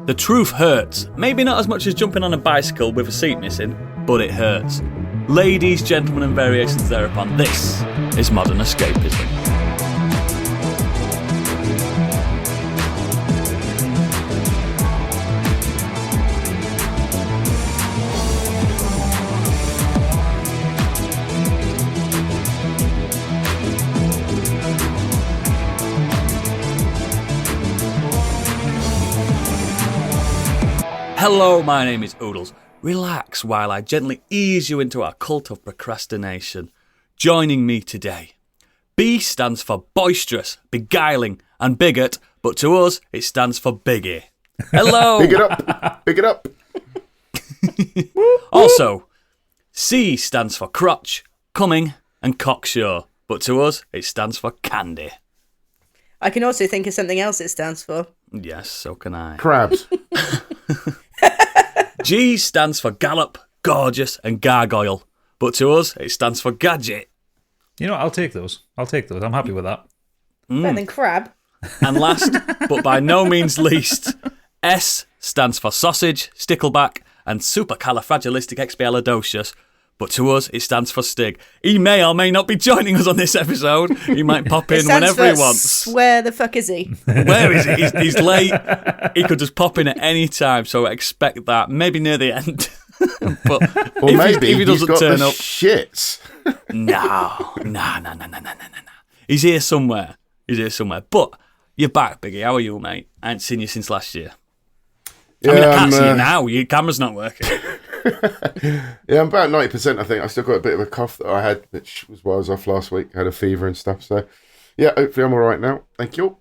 The truth hurts. Maybe not as much as jumping on a bicycle with a seat missing, but it hurts. Ladies, gentlemen, and variations thereupon, this is modern escapism. Hello, my name is Oodles. Relax while I gently ease you into our cult of procrastination. Joining me today. B stands for boisterous, beguiling, and bigot, but to us, it stands for Biggie. Hello! Big it up! Big it up! Also, C stands for crotch, coming, and cocksure, but to us, it stands for candy. I can also think of something else it stands for. Yes, so can I. Crabs. G stands for gallop, gorgeous, and gargoyle, but to us, it stands for gadget. You know, I'll take those. I'm happy with that. Better than crab. And last, but by no means least, S stands for sausage, stickleback, and supercalifragilisticexpialidocious, but to us, it stands for Stig. He may or may not be joining us on this episode. He might pop in whenever he wants. Where the fuck is he? Where is he? He's late. He could just pop in at any time, so expect that. Maybe near the end. But Or maybe if he doesn't he's got turn the up, shits. No. He's here somewhere. But you're back, Biggie. How are you, mate? I ain't seen you since last year. Yeah, I can't see you now. Your camera's not working. Yeah, I'm about 90%, I think. I still got a bit of a cough that I had, which was why I was off last week. I had a fever and stuff. So, yeah, hopefully I'm all right now. Thank you.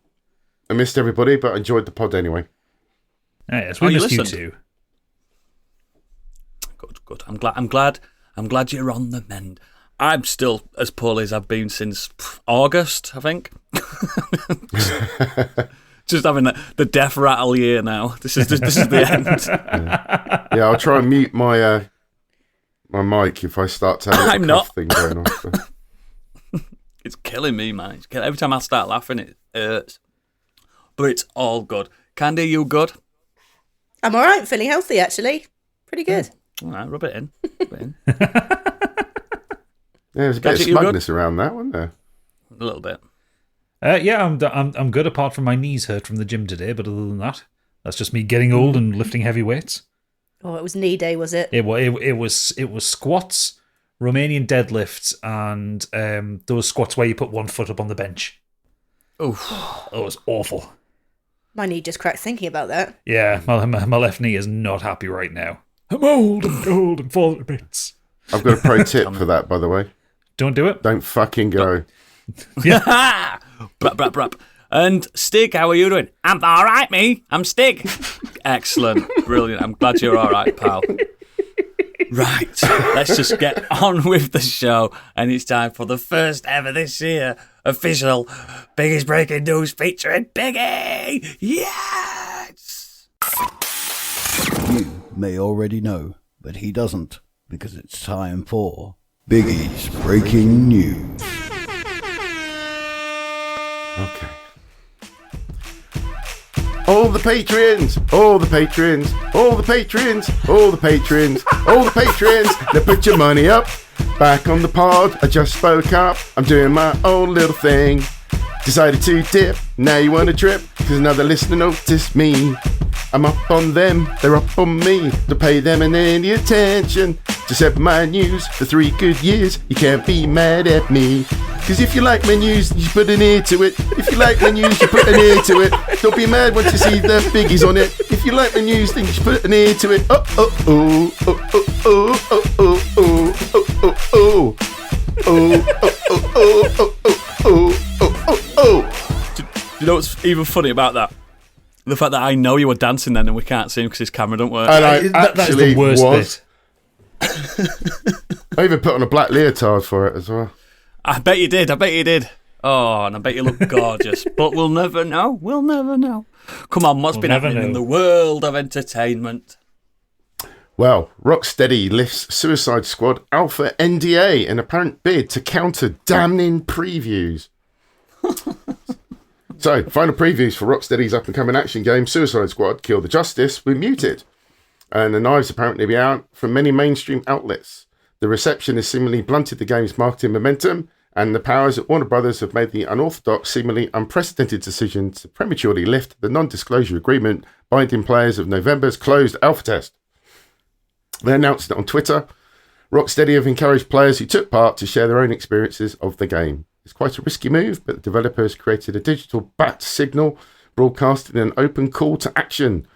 I missed everybody, but I enjoyed the pod anyway. Yes, we missed you too. Good. I'm glad you're on the mend. I'm still as poorly as I've been since August, I think. Just having the death rattle year now. This is the end. Yeah, I'll try and mute my my mic if I start to have a cough thing going on. So. It's killing me, man. Every time I start laughing, it hurts. But it's all good. Candy, you good? I'm all right. Feeling healthy, actually. Pretty good. All right, rub it in. Yeah, there's a bit of smugness around that, wasn't there? A little bit. Yeah, I'm good apart from my knees hurt from the gym today, but other than that, that's just me getting old and lifting heavy weights. Oh, it was knee day, was it? It was squats, Romanian deadlifts, and those squats where you put one foot up on the bench. Oof. It was awful. My knee just cracked thinking about that. Yeah, my left knee is not happy right now. I'm old and cold and falling to bits. I've got a pro tip for that, by the way. Don't do it. Don't fucking go. Yeah. Brap. And Stig, how are you doing? I'm all right, me. I'm Stig. Excellent. Brilliant. I'm glad you're all right, pal. Right. Let's just get on with the show. And it's time for the first ever this year official Biggie's Breaking News featuring Biggie. Yes. You may already know, but he doesn't, because it's time for Biggie's Breaking News. Okay. All the patrons, all the patrons, all the patrons, all the patrons, all the patrons. Now put your money up. Back on the pod, I just spoke up. I'm doing my own little thing. Decided to dip, now you want to trip, cause another listener noticed me. I'm up on them, they're up on me. Don't pay them any attention. Just have my news for 3 good years. You can't be mad at me. Cause if you like my news, you put an ear to it. If you like my news, you put an ear to it. Don't be mad once you see the biggies on it. If you like my news, then you should put an ear to it. Oh, oh, oh, oh, oh, oh, oh, oh, oh, oh, oh, oh. Oh, oh, oh, oh, oh, oh, oh, oh, oh. Do you know what's even funny about that? The fact that I know you were dancing then and we can't see him because his camera don't work. And I That's actually the worst was. bit. I even put on a black leotard for it as well. I bet you did. Oh, and I bet you look gorgeous. But we'll never know. Come on, what's been happening in the world of entertainment? Well, Rocksteady lifts Suicide Squad Alpha NDA in apparent bid to counter damning previews. So, final previews for Rocksteady's up-and-coming action game Suicide Squad Kill the Justice were muted. And the knives apparently be out from many mainstream outlets. The reception has seemingly blunted the game's marketing momentum, and the powers at Warner Brothers have made the unorthodox, seemingly unprecedented decision to prematurely lift the non-disclosure agreement binding players of November's closed alpha test. They announced it on Twitter. Rocksteady have encouraged players who took part to share their own experiences of the game. It's quite a risky move, but the developers created a digital bat signal broadcasting an open call to action.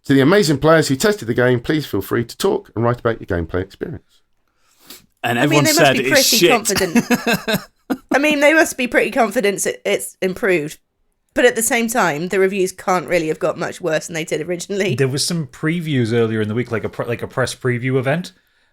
To the amazing players who tested the game, please feel free to talk and write about your gameplay experience. And everyone they said must be it's pretty shit. confident. I mean, they must be pretty confident it's improved. But at the same time, the reviews can't really have got much worse than they did originally. There was some previews earlier in the week, like a press preview event,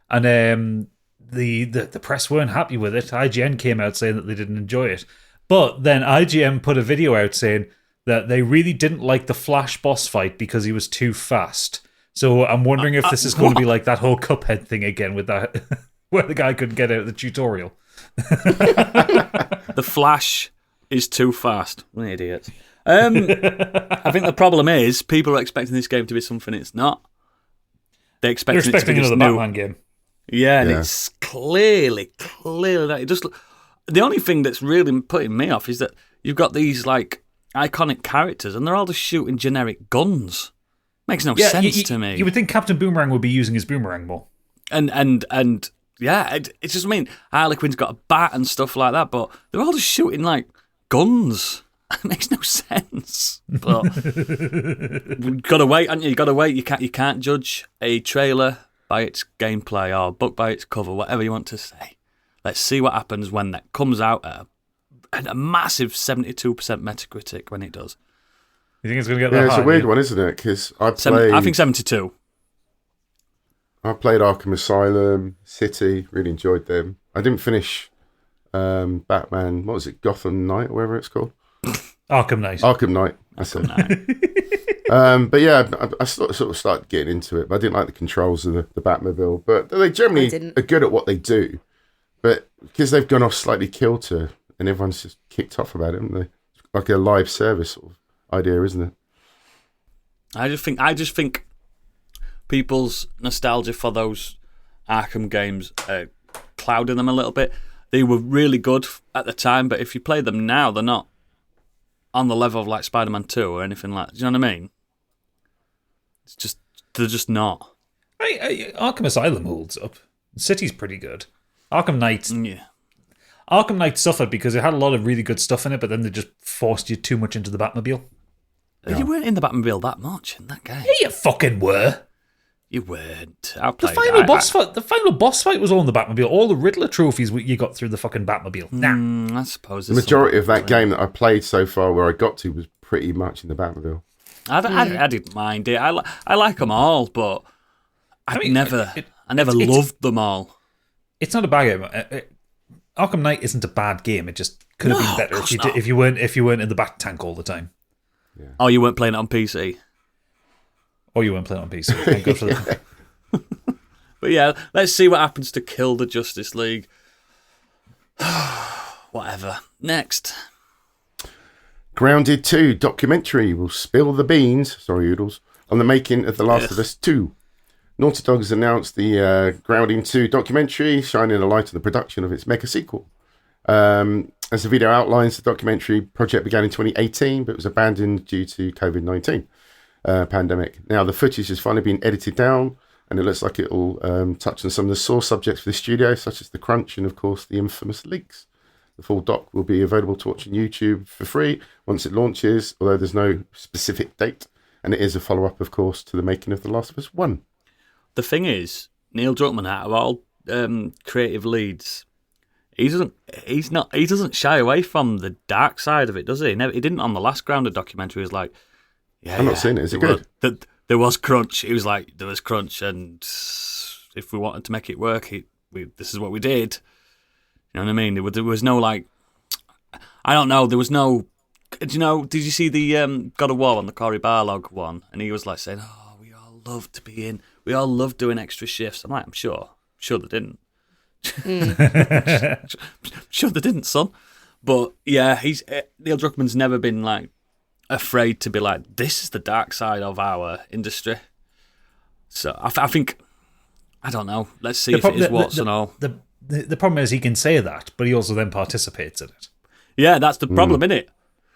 and the press weren't happy with it. IGN came out saying that they didn't enjoy it, but then IGN put a video out saying that they really didn't like the Flash boss fight because he was too fast. So I'm wondering if this is going to be like that whole Cuphead thing again with that, where the guy couldn't get out of the tutorial. The Flash is too fast. What idiots. I think the problem is people are expecting this game to be something it's not. They're expecting it to be another new Batman game. Yeah, and it's clearly that it just. The only thing that's really putting me off is that you've got these like iconic characters, and they're all just shooting generic guns. Makes no sense to me. You would think Captain Boomerang would be using his boomerang more. And yeah, it's just, I mean, Harley Quinn's got a bat and stuff like that, but they're all just shooting like guns. It makes no sense. But you've got to wait, haven't you? You've got to wait. You can't judge a trailer by its gameplay or book by its cover, whatever you want to say. Let's see what happens when that comes out at a massive 72% Metacritic when it does. You think it's going to get that high? It's a weird one, isn't it? Because I think 72. I played Arkham Asylum, City, really enjoyed them. I didn't finish Batman, what was it, Gotham Knight, or whatever it's called? Arkham Knight. Arkham Knight, that's it. But yeah, I sort of started getting into it, but I didn't like the controls of the Batmobile. But they generally are good at what they do. But because they've gone off slightly kilter, and everyone's just kicked off about it, haven't they? Like a live service sort of idea, isn't it? I just think people's nostalgia for those Arkham games clouding them a little bit. They were really good at the time, but if you play them now, they're not on the level of like Spider-Man 2 or anything like that. Do you know what I mean? They're just not. Arkham Asylum holds up. City's pretty good. Arkham Knight. Yeah. Arkham Knight suffered because it had a lot of really good stuff in it, but then they just forced you too much into the Batmobile. Yeah. You weren't in the Batmobile that much in that game. Yeah, you fucking were. You weren't. The final boss fight was all in the Batmobile. All the Riddler trophies you got through the fucking Batmobile. I suppose the majority of that game that I played so far, where I got to, was pretty much in the Batmobile. I didn't mind it. I like them all, but I never loved them all. It's not a bad game. Arkham Knight isn't a bad game. It just could have been better if you weren't in the Bat Tank all the time. Yeah. Oh, you weren't playing it on PC. Or you weren't playing on PC. Thank God for that. But yeah, let's see what happens to Kill the Justice League. Whatever. Next. Grounded 2 documentary will spill the beans, sorry Oodles, on the making of The Last of Us 2. Naughty Dog has announced the Grounding 2 documentary, shining a light on the production of its mega sequel. As the video outlines, the documentary project began in 2018, but was abandoned due to COVID-19 pandemic. Now, the footage has finally been edited down, and it looks like it will touch on some of the sore subjects for the studio, such as the crunch and, of course, the infamous leaks. The full doc will be available to watch on YouTube for free once it launches, although there's no specific date, and it is a follow-up, of course, to the making of The Last of Us 1. The thing is, Neil Druckmann, out of all creative leads, he doesn't shy away from the dark side of it, does he? He didn't on the last Grounded documentary. He was like, I've not seen it. Is it good? There was crunch. He was like, there was crunch, and if we wanted to make it work, this is what we did. You know what I mean? There was no like, I don't know. There was no. Did you see the God of War on the Cory Barlog one? And he was like saying, "Oh, we all love to be in. We all love doing extra shifts." I'm like, I'm sure they didn't. Sure they didn't, son. But yeah, Neil Druckmann's never been like afraid to be like, this is the dark side of our industry. So I think, I don't know. Let's see if it is what's and all. The problem is he can say that, but he also then participates in it. Yeah, that's the problem, isn't it?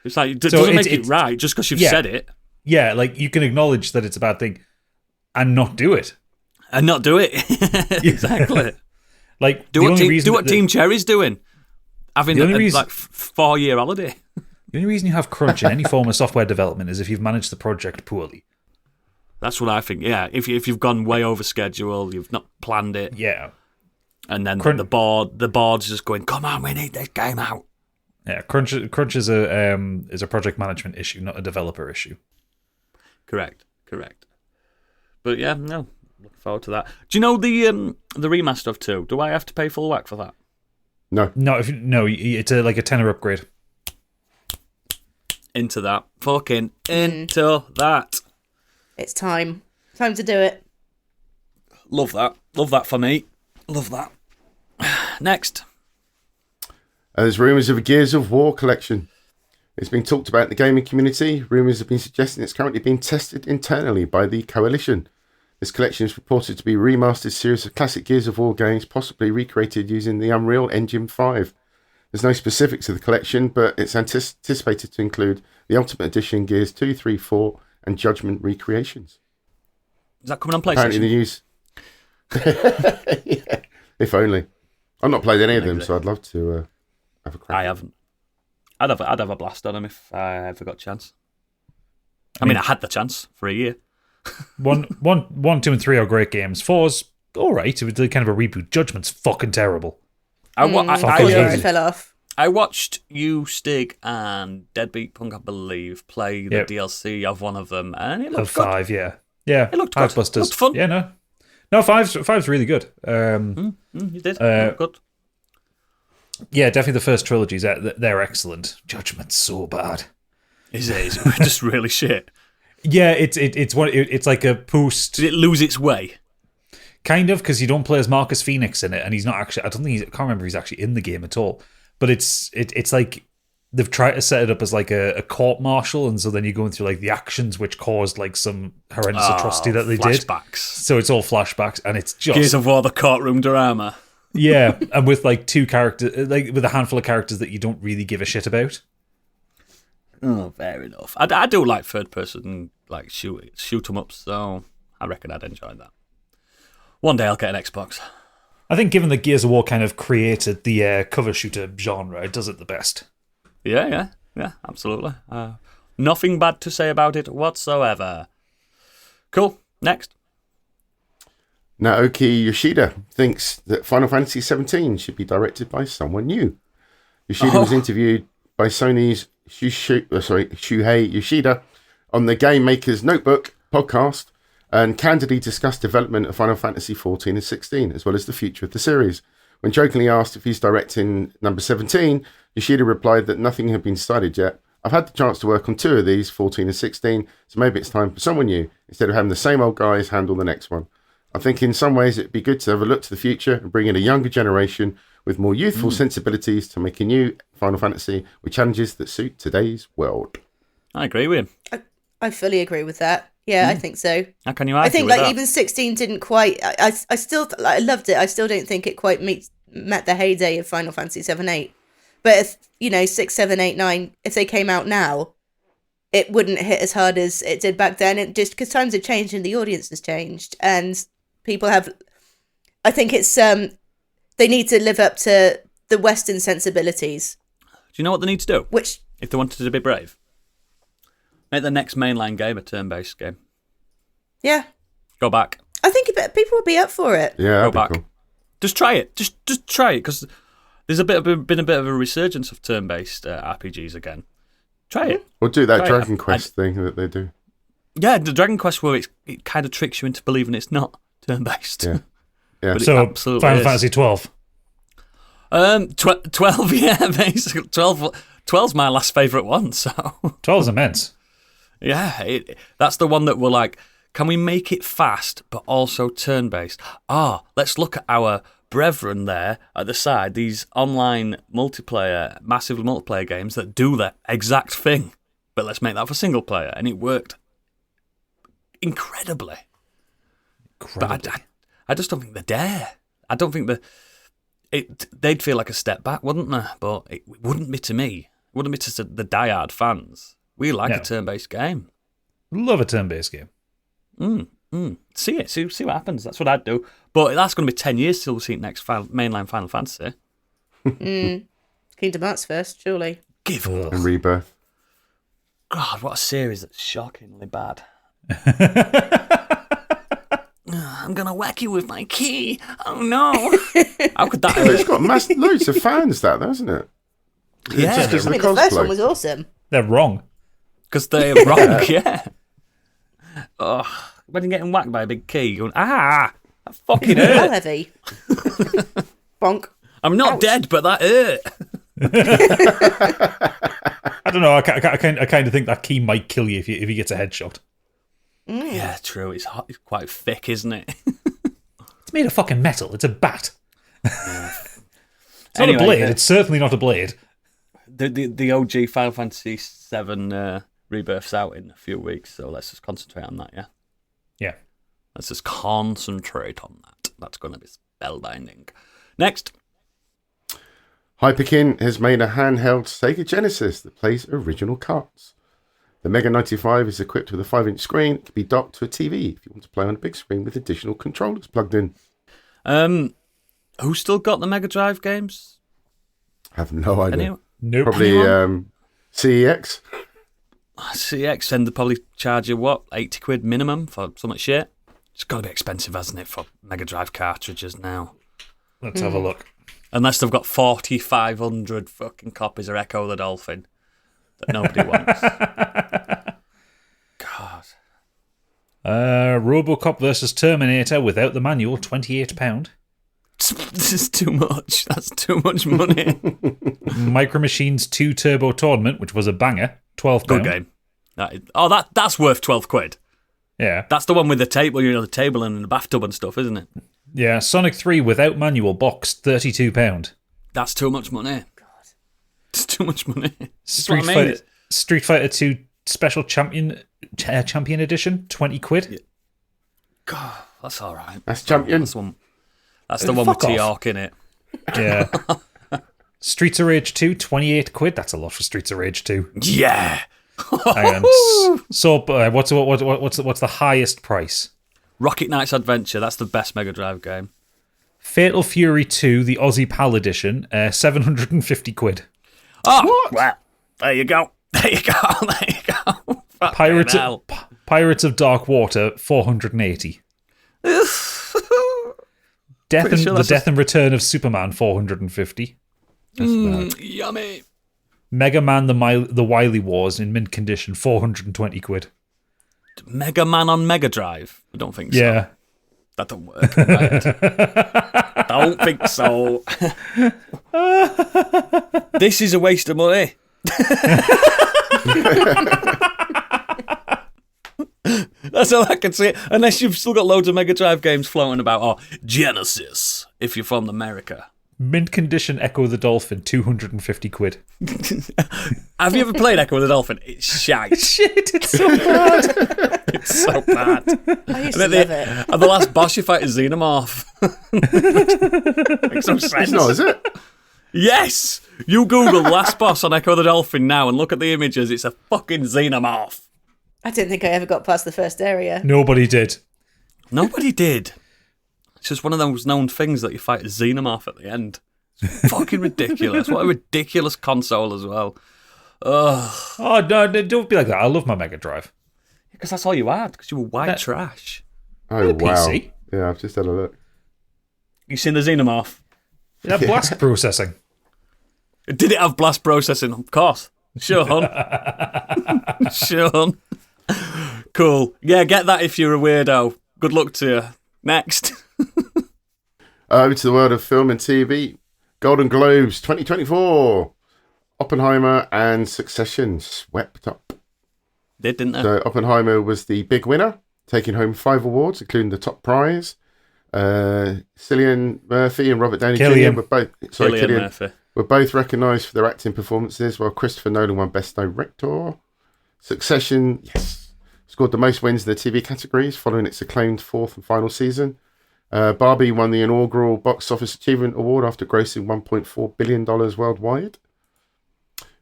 It's like, it doesn't make it right just because you've said it. Yeah, like you can acknowledge that it's a bad thing and not do it. And not do it. Exactly. Like do what Team Cherry's doing. Having a 4-year holiday. The only reason you have crunch in any form of software development is if you've managed the project poorly. That's what I think, yeah. If you've gone way over schedule, you've not planned it. Yeah. And then the board's just going, come on, we need this game out. Yeah, crunch is a project management issue, not a developer issue. Correct. But yeah, no, looking forward to that. Do you know the remaster of 2? Do I have to pay full whack for that? No. It's like a tenner upgrade. Into that. Fucking into that. It's time. Time to do it. Love that. Love that for me. Love that. Next. There's rumours of a Gears of War collection. It's been talked about in the gaming community. Rumours have been suggesting it's currently being tested internally by the Coalition. This collection is reported to be a remastered series of classic Gears of War games, possibly recreated using the Unreal Engine 5. There's no specifics of the collection, but it's anticipated to include the Ultimate Edition, Gears 2, 3, 4, and Judgment recreations. Is that coming on PlayStation? Apparently the news... yeah, if only. I've not played any of them, so I'd love to have a crack. I haven't. I'd have a blast on them if I ever got a chance. I mean, I had the chance for a year. 1, 2, and 3 are great games. 4's all right. It was kind of a reboot. Judgment's fucking terrible. I fell off. I watched you, Stig, and Deadbeat Punk, I believe, play the DLC of one of them, and it looked good. 5, yeah. It looked good. Busters. It looked fun. Yeah, no, 5's really good. You did. Good. Yeah, definitely the first trilogies. They're excellent. Judgment's so bad. Is it? Is it just really shit? Yeah, it's like a post. Did it lose its way? Kind of, because you don't play as Marcus Phoenix in it, and he's not actually. I can't remember if he's actually in the game at all. But it's like they've tried to set it up as like a court martial, and so then you're going through like the actions which caused like some horrendous atrocity that they did. Flashbacks. So it's all flashbacks, and it's just Gears of War: The Courtroom Drama. Yeah, and with like 2 characters, like with a handful of characters that you don't really give a shit about. Oh, fair enough. I do like third person, like shoot 'em up, so I reckon I'd enjoy that. One day I'll get an Xbox. I think given that Gears of War kind of created the cover shooter genre, it does it the best. Yeah, absolutely. Nothing bad to say about it whatsoever. Cool. Next. Naoki Yoshida thinks that Final Fantasy XVII should be directed by someone new. Yoshida was interviewed by Sony's Shuhei Yoshida on the Game Maker's Notebook podcast and candidly discussed development of Final Fantasy XIV and 16, as well as the future of the series. When jokingly asked if he's directing number 17, Yoshida replied that nothing had been decided yet. I've had the chance to work on 2 of these, 14 and 16, so maybe it's time for someone new, instead of having the same old guys handle the next one. I think in some ways it'd be good to have a look to the future and bring in a younger generation with more youthful sensibilities to make a new Final Fantasy with challenges that suit today's world. I agree with him. I fully agree with that. Yeah, I think so. How can you argue I think with like that? even 16 didn't quite. I still I loved it. I still don't think it quite met the heyday of Final Fantasy 7-8. But if 6, 7, 8, 9, if they came out now, it wouldn't hit as hard as it did back then. It just because times have changed and the audience has changed, and people have. I think it's they need to live up to the Western sensibilities. Do you know what they need to do? Which, if they wanted to be brave, make the next mainline game a turn-based game. yeah, Go back. I think people would be up for it. Yeah, Go that'd be back. cool. Just try it. Just try it, because there's been a bit of a resurgence of turn-based RPGs again. Try it. We'll do that Try it. Dragon Quest thing that they do. Yeah, the Dragon Quest where it kind of tricks you into believing it's not turn-based. Yeah. Yeah. But it So absolutely Final is. Fantasy 12. 12, yeah, basically 12's my last favourite one, so 12's immense. yeah, that's the one that we're like, can we make it fast but also turn-based? Let's look at our brethren there at the side, these online massive multiplayer games that do the exact thing, but let's make that for single player. And it worked incredibly. But I just don't think they dare. I don't think they'd feel like a step back, wouldn't they? But it wouldn't be to me. It wouldn't be to the diehard fans. We like a turn-based game. Love a turn-based game. See what happens. That's what I'd do. But that's going to be 10 years till we see next mainline Final Fantasy. Kingdom Hearts first, surely. Give up. And Rebirth. God, what a series that's shockingly bad. I'm going to whack you with my key. Oh, no. How could that It's hurt? got loads of fans, that, hasn't it? Yeah. Just 'cause of I mean, the the first cosplay. one was awesome. They're wrong. Because they're wrong, yeah. Oh, when you're getting whacked by a big key, you're going, that fucking How hurt. heavy. Bonk. I'm not dead, but that hurt. I don't know. I kind of think that key might kill you if he gets a headshot. Yeah, true. It's hot. It's quite thick, isn't it? It's made of fucking metal. It's a bat. It's not Anyway, a blade. It's certainly not a blade. The OG Final Fantasy VII Rebirth's out in a few weeks, so let's just concentrate on that, yeah? Yeah. Let's just concentrate on that. That's going to be spellbinding. Next. Hyperkin has made a handheld Sega Genesis that plays original carts. The Mega 95 is equipped with a 5-inch screen. It can be docked to a TV if you want to play on a big screen with additional controllers plugged in. Who's still got the Mega Drive games? I have no idea. Anyone? Nope. Probably CEX. CX, and they probably charge you, what, 80 quid minimum for so much shit? It's got to be expensive, hasn't it, for Mega Drive cartridges now? Let's have a look. Unless they've got 4,500 fucking copies of Echo the Dolphin that nobody wants. God. RoboCop versus Terminator without the manual, £28. This is too much. That's too much money. Micro Machines 2 Turbo Tournament, which was a banger, £12. Good game. That's worth 12 quid. Yeah. That's the one with the table, the table and the bathtub and stuff, isn't it? Yeah, Sonic 3 without manual box, £32. That's too much money. God. It's too much money. That's what I mean. Street Fighter 2 Special Champion Edition, 20 quid. Yeah. God, that's all right. That's Champion. That's the one with Fuck off. T-Hawk in it. Yeah. Streets of Rage 2, 28 quid. That's a lot for Streets of Rage 2. Yeah. Hang on. So, what's the highest price? Rocket Knight's Adventure. That's the best Mega Drive game. Fatal Fury 2, the Aussie PAL edition, 750 quid. Oh, what? Well, there you go. There you go. There you go. Pirates of Dark Water, 480. Death and Return of Superman, 450. Yummy. Mega Man the Wily Wars in mint condition, 420 quid. Mega Man on Mega Drive? I don't think so. Yeah. That don't work. Right? Don't think so. This is a waste of money. That's all I can say. Unless you've still got loads of Mega Drive games floating about. Or Genesis, if you're from America. Mint condition Echo the Dolphin, 250 quid. Have you ever played Echo the Dolphin? It's shite. Shit, it's so bad. It's so bad. I used to love it. And the last boss you fight is Xenomorph. Makes some sense. It's not, is it? Yes! You Google last boss on Echo the Dolphin now and look at the images. It's a fucking Xenomorph. I don't think I ever got past the first area. Nobody did. Nobody did. It's just one of those known things that you fight a Xenomorph at the end. It's fucking ridiculous. What a ridiculous console as well. Ugh. Oh, no, don't be like that. I love my Mega Drive. Because that's all you had, because you were white trash. Oh, wow. PC. Yeah, I've just had a look. You seen the Xenomorph? Yeah, blast processing. Did it have blast processing? Of course. Sure, hon. Sure, hon. Cool. Yeah, get that if you're a weirdo. Good luck to you. Next. Over to the world of film and TV. Golden Globes 2024. Oppenheimer and Succession swept up. Didn't they? So Oppenheimer was the big winner, taking home 5 awards, including the top prize. Cillian Murphy and Robert Downey Jr. were both Cillian Murphy. were both recognised for their acting performances, while Christopher Nolan won Best Director. Succession, yes, scored the most wins in the TV categories following its acclaimed fourth and final season. Barbie won the inaugural Box Office Achievement Award after grossing $1.4 billion worldwide.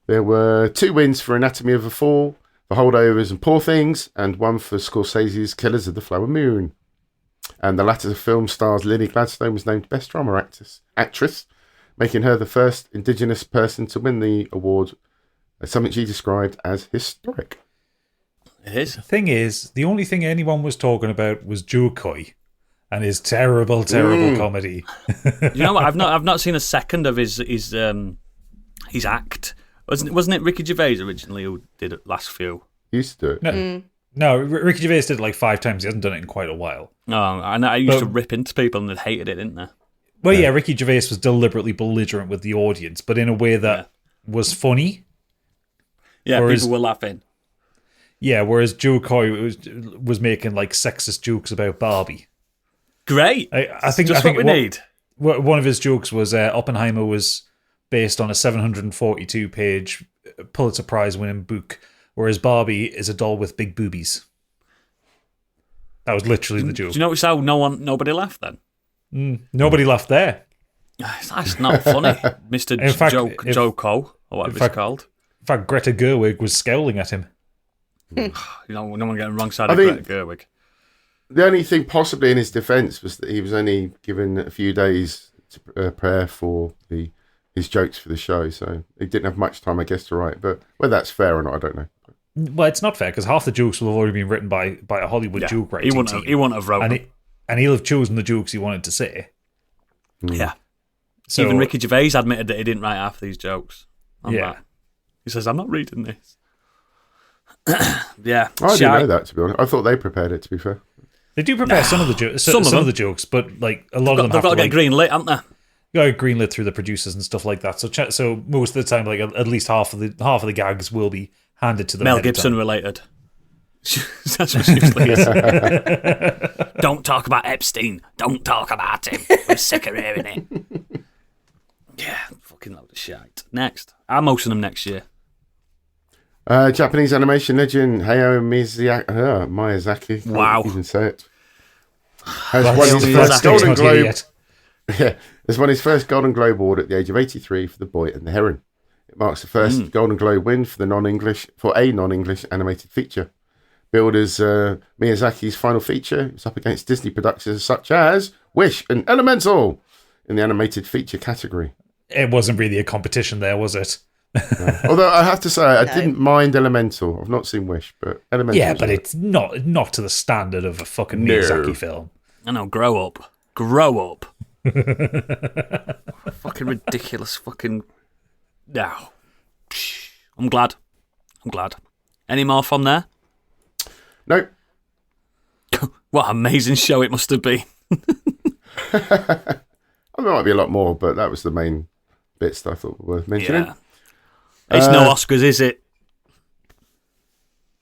There were 2 wins for Anatomy of a Fall, for Holdovers and Poor Things, and 1 for Scorsese's Killers of the Flower Moon. And the latter film stars Lily Gladstone was named Best Drama Actress, making her the first Indigenous person to win the award, something she described as historic. It is. The thing is, the only thing anyone was talking about was Joe Coy and his terrible comedy. You know what? I've not seen a second of his act. Wasn't it Ricky Gervais originally who did it last few? Used to. No, Ricky Gervais did it like 5 times. He hasn't done it in quite a while. Oh, and I used to rip into people and they hated it, didn't they? Well, yeah, Ricky Gervais was deliberately belligerent with the audience, but in a way that was funny. Yeah, whereas, people were laughing. Yeah, whereas Joe Coy was making like sexist jokes about Barbie. Great. I think what we need. One of his jokes was Oppenheimer was based on a 742-page Pulitzer Prize-winning book, whereas Barbie is a doll with big boobies. That was literally the joke. Do you notice how nobody laughed then? Nobody laughed there. That's not funny, Mr. Joe Cole, or whatever it's called. In fact, Greta Gerwig was scowling at him. You know, no one getting wrong side of Greta Gerwig. The only thing possibly in his defence was that he was only given a few days to prepare for his jokes for the show, so he didn't have much time, I guess, to write. But whether that's fair or not, I don't know. Well, it's not fair, because half the jokes will have already been written by a Hollywood joke writing team. He wouldn't have wrote them. And he'll have chosen the jokes he wanted to say. Yeah. So, even Ricky Gervais admitted that he didn't write half these jokes. Yeah. He says, I'm not reading this. Yeah. I didn't know that, to be honest. I thought they prepared it, to be fair. They do prepare some of the jokes, some of the jokes, but like a lot of them they've got to get green lit, haven't they? Got greenlit through the producers and stuff like that. So most of the time, like at least half of the gags will be handed to them. Mel Gibson related. That's what usually is. Don't talk about Epstein. Don't talk about him. We're sick of hearing it. Yeah, fucking load of shite. Next. I'm hosting them next year. Japanese animation legend Hayao Miyazaki. Wow. I can't even say it. Has won his first Golden Globe. Yeah, has won his first Golden Globe award at the age of 83 for The Boy and the Heron. It marks the first Golden Globe win for a non-English animated feature. Billed as Miyazaki's final feature, it's up against Disney productions such as Wish and Elemental in the animated feature category. It wasn't really a competition there, was it? No. Although I have to say, I didn't mind Elemental. I've not seen Wish, but Elemental. Yeah, but it's not to the standard of a fucking Miyazaki film. I know, grow up. Grow up. Fucking ridiculous fucking... No. I'm glad. Any more from there? No. What an amazing show it must have been. There might be a lot more, but that was the main bits that I thought were worth mentioning. Yeah. It's no Oscars, is it?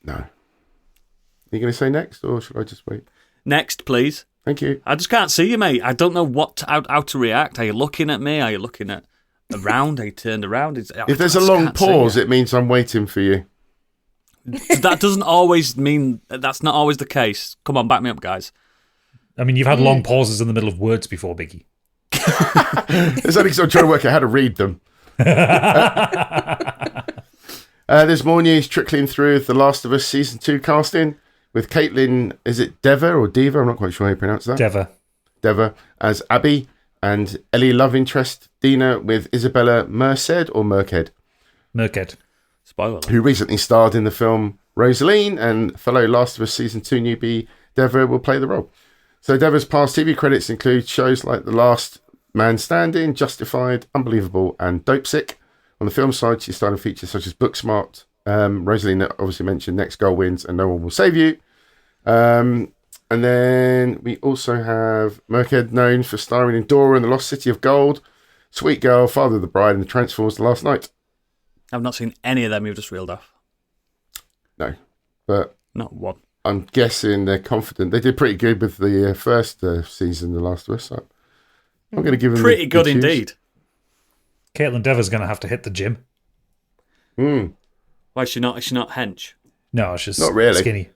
No. Are you going to say next, or should I just wait? Next, please. Thank you. I just can't see you, mate. I don't know how to react. Are you looking at me? Are you looking at around? Are you turned around? If there's a long pause, it means I'm waiting for you. That doesn't always mean... That's not always the case. Come on, back me up, guys. I mean, you've had long pauses in the middle of words before, Biggie. It's only because I'm trying to work out how to read them. There's more news trickling through The Last of Us Season 2 casting with Caitlin, is it Deva or Diva? I'm not quite sure how you pronounce that. Deva as Abby, and Ellie love interest Dina with Isabella Merced or Merkhead. Spoiler. Who recently starred in the film Rosaline, and fellow Last of Us Season 2 newbie Deva will play the role. So Deva's past TV credits include shows like The Last Man Standing, Justified, Unbelievable, and Dope Sick. On the film side, she starred in features such as Booksmart, Rosaline, obviously mentioned, Next Goal Wins, and No One Will Save You. And then we also have Merkhead, known for starring in Dora and the Lost City of Gold, Sweet Girl, Father of the Bride, and The Transformers: The Last Night. I've not seen any of them you've just reeled off. No, but not one. I'm guessing they're confident. They did pretty good with the first season, The Last of Us. So I'm going to give them pretty good indeed. Caitlin Dever's going to have to hit the gym. Why is she not? Is she not hench? No, she's Not really. skinny.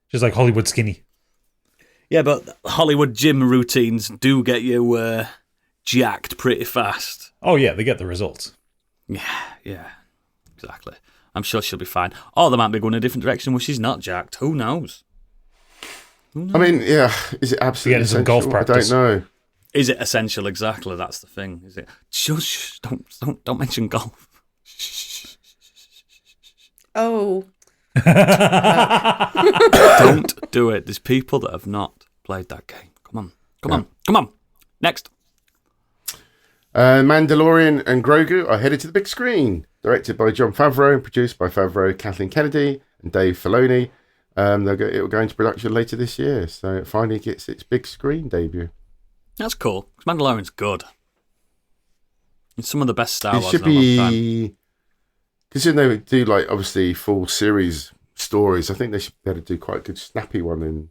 She's like Hollywood skinny. Yeah, but Hollywood gym routines do get you jacked pretty fast. Oh yeah, they get the results. Yeah, exactly. I'm sure she'll be fine. Or they might be going a different direction where she's not jacked. Who knows? I mean, yeah, is it absolutely Getting some essential? golf I practice. don't know. Is it essential? Exactly. That's the thing. Is it? Shush! Don't mention golf. Oh, Don't do it. There's people that have not played that game. Come on. Next. Mandalorian and Grogu are headed to the big screen. Directed by Jon Favreau and produced by Favreau, Kathleen Kennedy, and Dave Filoni. It will go into production later this year, so it finally gets its big screen debut. That's cool. 'Cause Mandalorian's good. It's some of the best Star It Wars should in a long time. be, considering they do like obviously full series stories. I think they should be able to do quite a good snappy one in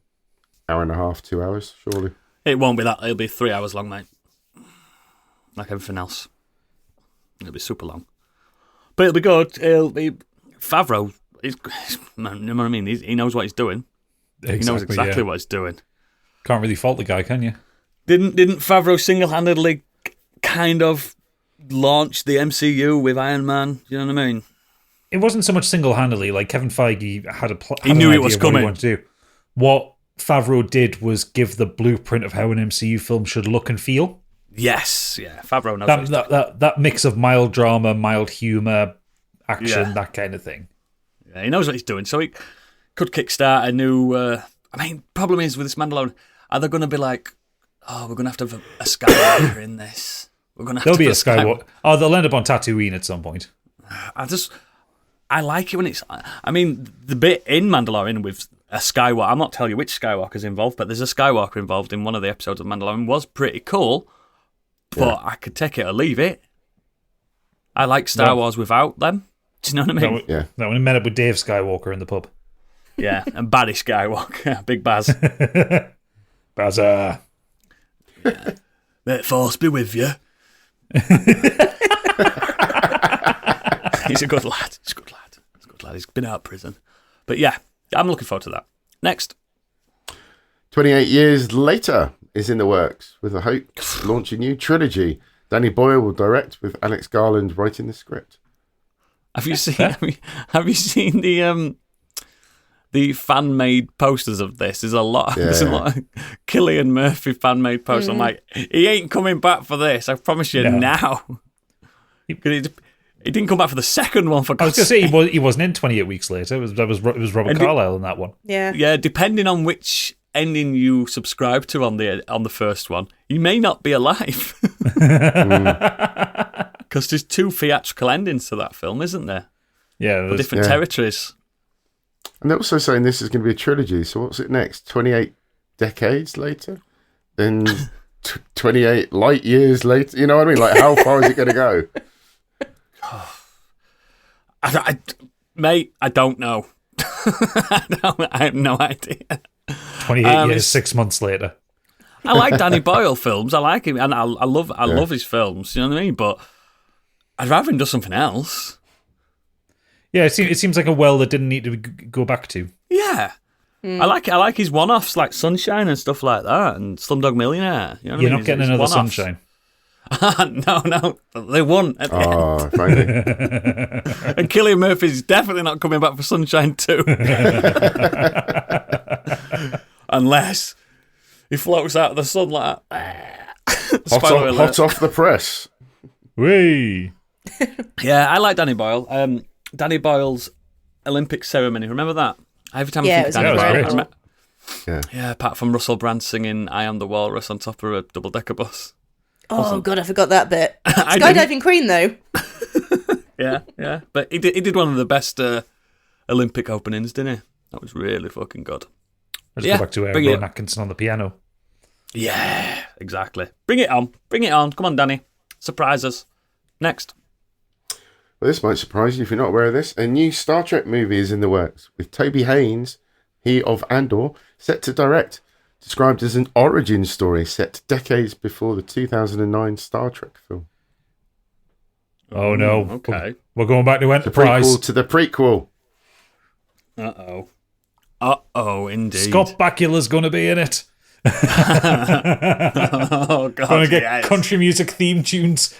hour and a half, 2 hours, surely. It won't be that. It'll be 3 hours long, mate. Like everything else. It'll be super long. But it'll be good. It'll be... Favreau, you know what I mean? He knows what he's doing. He knows exactly what he's doing. Can't really fault the guy, can you? Didn't Favreau single-handedly kind of launch the MCU with Iron Man? You know what I mean? It wasn't so much single-handedly. Like Kevin Feige had He knew it was coming. What to do. What Favreau did was give the blueprint of how an MCU film should look and feel. Yes, yeah. Favreau knows what he's doing. That mix of mild drama, mild humour, action, that kind of thing. Yeah, he knows what he's doing, so he could kickstart a new... problem is with this Mandalorian, are they going to be like, oh, we're going to have a Skywalker in this? We're going to There'll be a Skywalker. Oh, they'll end up on Tatooine at some point. I like it when it's... I mean, the bit in Mandalorian with a Skywalker... I'm not telling you which Skywalker's involved, but there's a Skywalker involved in one of the episodes of Mandalorian. Was pretty cool, but I could take it or leave it. I like Star Wars without them. Do you know what I mean? Yeah. That when he met up with Dave Skywalker in the pub. Yeah, and Barry Skywalker. Big Baz. Bazza. May the Force be with you. He's a good lad. He's been out of prison. But yeah, I'm looking forward to that. Next. 28 years later is in the works with the hope to launch a new trilogy. Danny Boyle will direct with Alex Garland writing the script. Have you seen? Have you seen the fan made posters of this? There's a lot. Yeah. There's a lot of Cillian Murphy fan made posters. I'm like, he ain't coming back for this. I promise you now. He didn't come back for the second one. For I was going to say he wasn't in 28 Weeks Later. It was Robert Carlyle in that one. yeah. yeah. Depending on which ending you subscribe to on the first one, you may not be alive. Because there's 2 theatrical endings to that film, isn't there? Yeah, For different territories. And they're also saying this is going to be a trilogy. So what's it next? 28 decades later? Then 28 light years later? You know what I mean? Like, how far is it going to go? Mate, I don't know. I have no idea. 28 years, 6 months later. I like Danny Boyle films. I like him, and I love his films. You know what I mean? But I'd rather him do something else. Yeah, it seems like a well that didn't need to go back to. Yeah, I like his one-offs like Sunshine and stuff like that, and Slumdog Millionaire. You know what You're I mean? not getting another one-offs. Sunshine. No, they won at the end. Oh, finally. And Cillian Murphy's definitely not coming back for Sunshine 2. Unless he floats out of the sun like that. Hot off the press. Whee! Yeah, I like Danny Boyle. Danny Boyle's Olympic ceremony. Remember that? Every time I think of Danny Boyle, incredible. yeah, apart from Russell Brand singing "I Am the Walrus" on top of a double-decker bus. Oh God, I forgot that bit. I Skydiving Queen though. Yeah, but he did one of the best Olympic openings, didn't he? That was really fucking good. Let's go back to Rowan Atkinson on the piano. Yeah, exactly. Bring it on. Come on, Danny. Surprise us. Next. Well, this might surprise you if you're not aware of this. A new Star Trek movie is in the works with Toby Haynes, he of Andor, set to direct. Described as an origin story set decades before the 2009 Star Trek film. Oh no! Okay. We're going back to The Enterprise. prequel to the prequel. Uh-oh, indeed. Scott Bakula's going to be in it. Oh, God, Going to get yes. country music theme tunes.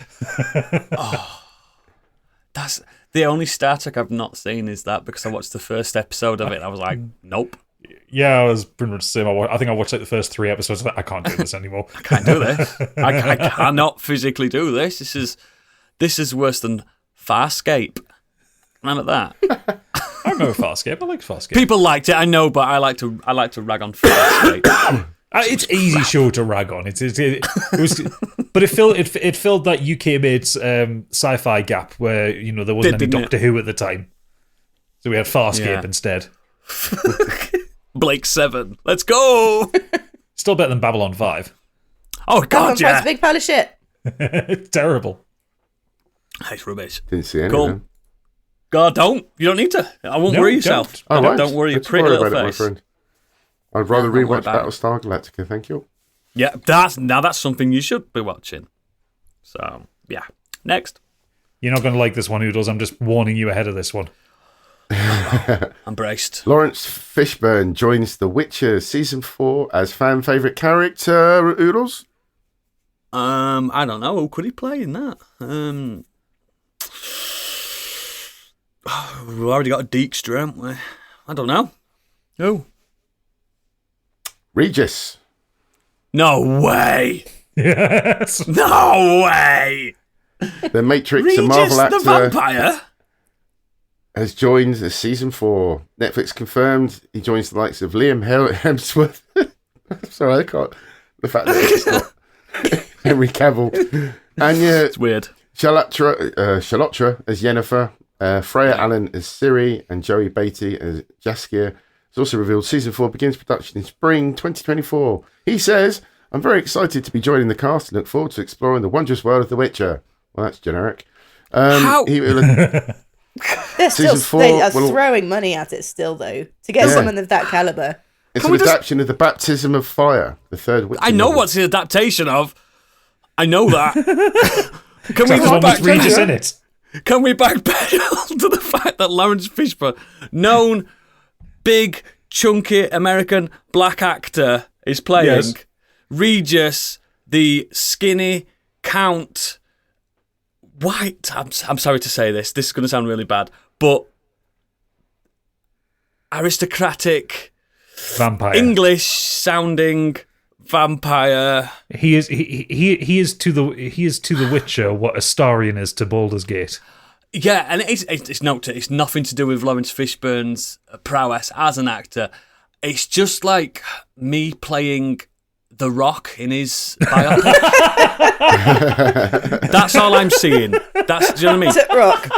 That's the only Star Trek I've not seen is that because I watched the first episode of it. I was like, nope. Yeah, I was pretty much the same. I think I watched like the first 3 episodes. I can't do this anymore. I can't do this. I cannot physically do this. This is worse than Farscape. None of that. I remember Farscape. I liked Farscape. People liked it, I know, but I like to rag on Farscape. It's easy show to rag on. It was, but it filled that UK made sci-fi gap where there wasn't any Doctor Who at the time, so we had Farscape instead. Blake 7, let's go. Still better than Babylon 5. Oh God, Babylon 5's a big pile of shit. It's terrible. It's rubbish. Didn't see any Cool. of them. God, you don't need to. I won't worry yourself. Oh, right. Don't worry your Let's pretty worry little about it, my face. friend. I'd rather don't worry rewatch about it. Battlestar Galactica, thank you. Yeah, that's something you should be watching. So yeah, next. You're not going to like this one, Oodles. I'm just warning you ahead of this one. I'm braced. Lawrence Fishburne joins The Witcher Season 4 as fan favourite character, Oodles. I don't know. Who could he play in that? We've already got a Dijkstra, haven't we? I don't know. Who? Regis. No way. Yes. No way. The Matrix Regis and Marvel the actor vampire. has joined the Season 4. Netflix confirmed he joins the likes of Liam Hemsworth. Sorry, I can't. The fact that it's not Henry Cavill. Anya It's weird. Shalotra as Yennefer. Freya Allen as Ciri and Joey Beatty as Jaskier. It's also revealed Season 4 begins production in spring 2024. He says, I'm very excited to be joining the cast and look forward to exploring the wondrous world of The Witcher. Well, that's generic. How? They're Season still 4 they are will- throwing money at it still, though, to get someone of that caliber. It's Can an we just- adaptation of The Baptism of Fire, the third Witcher I know novel. what's the adaptation of. I know that. Can we That's the go one back with Regis in it. Can we backpedal to the fact that Lawrence Fishburne, known big, chunky American black actor, is playing Yes. Regis, the skinny Count White? I'm sorry to say this. This is going to sound really bad, but aristocratic, Vampire. English-sounding vampire. He is to the Witcher what Astarion is to Baldur's Gate. Yeah, and it's nothing to do with Lawrence Fishburne's prowess as an actor. It's just like me playing The Rock in his biopic. That's all I'm seeing. Do you know what I mean? Tit Rock.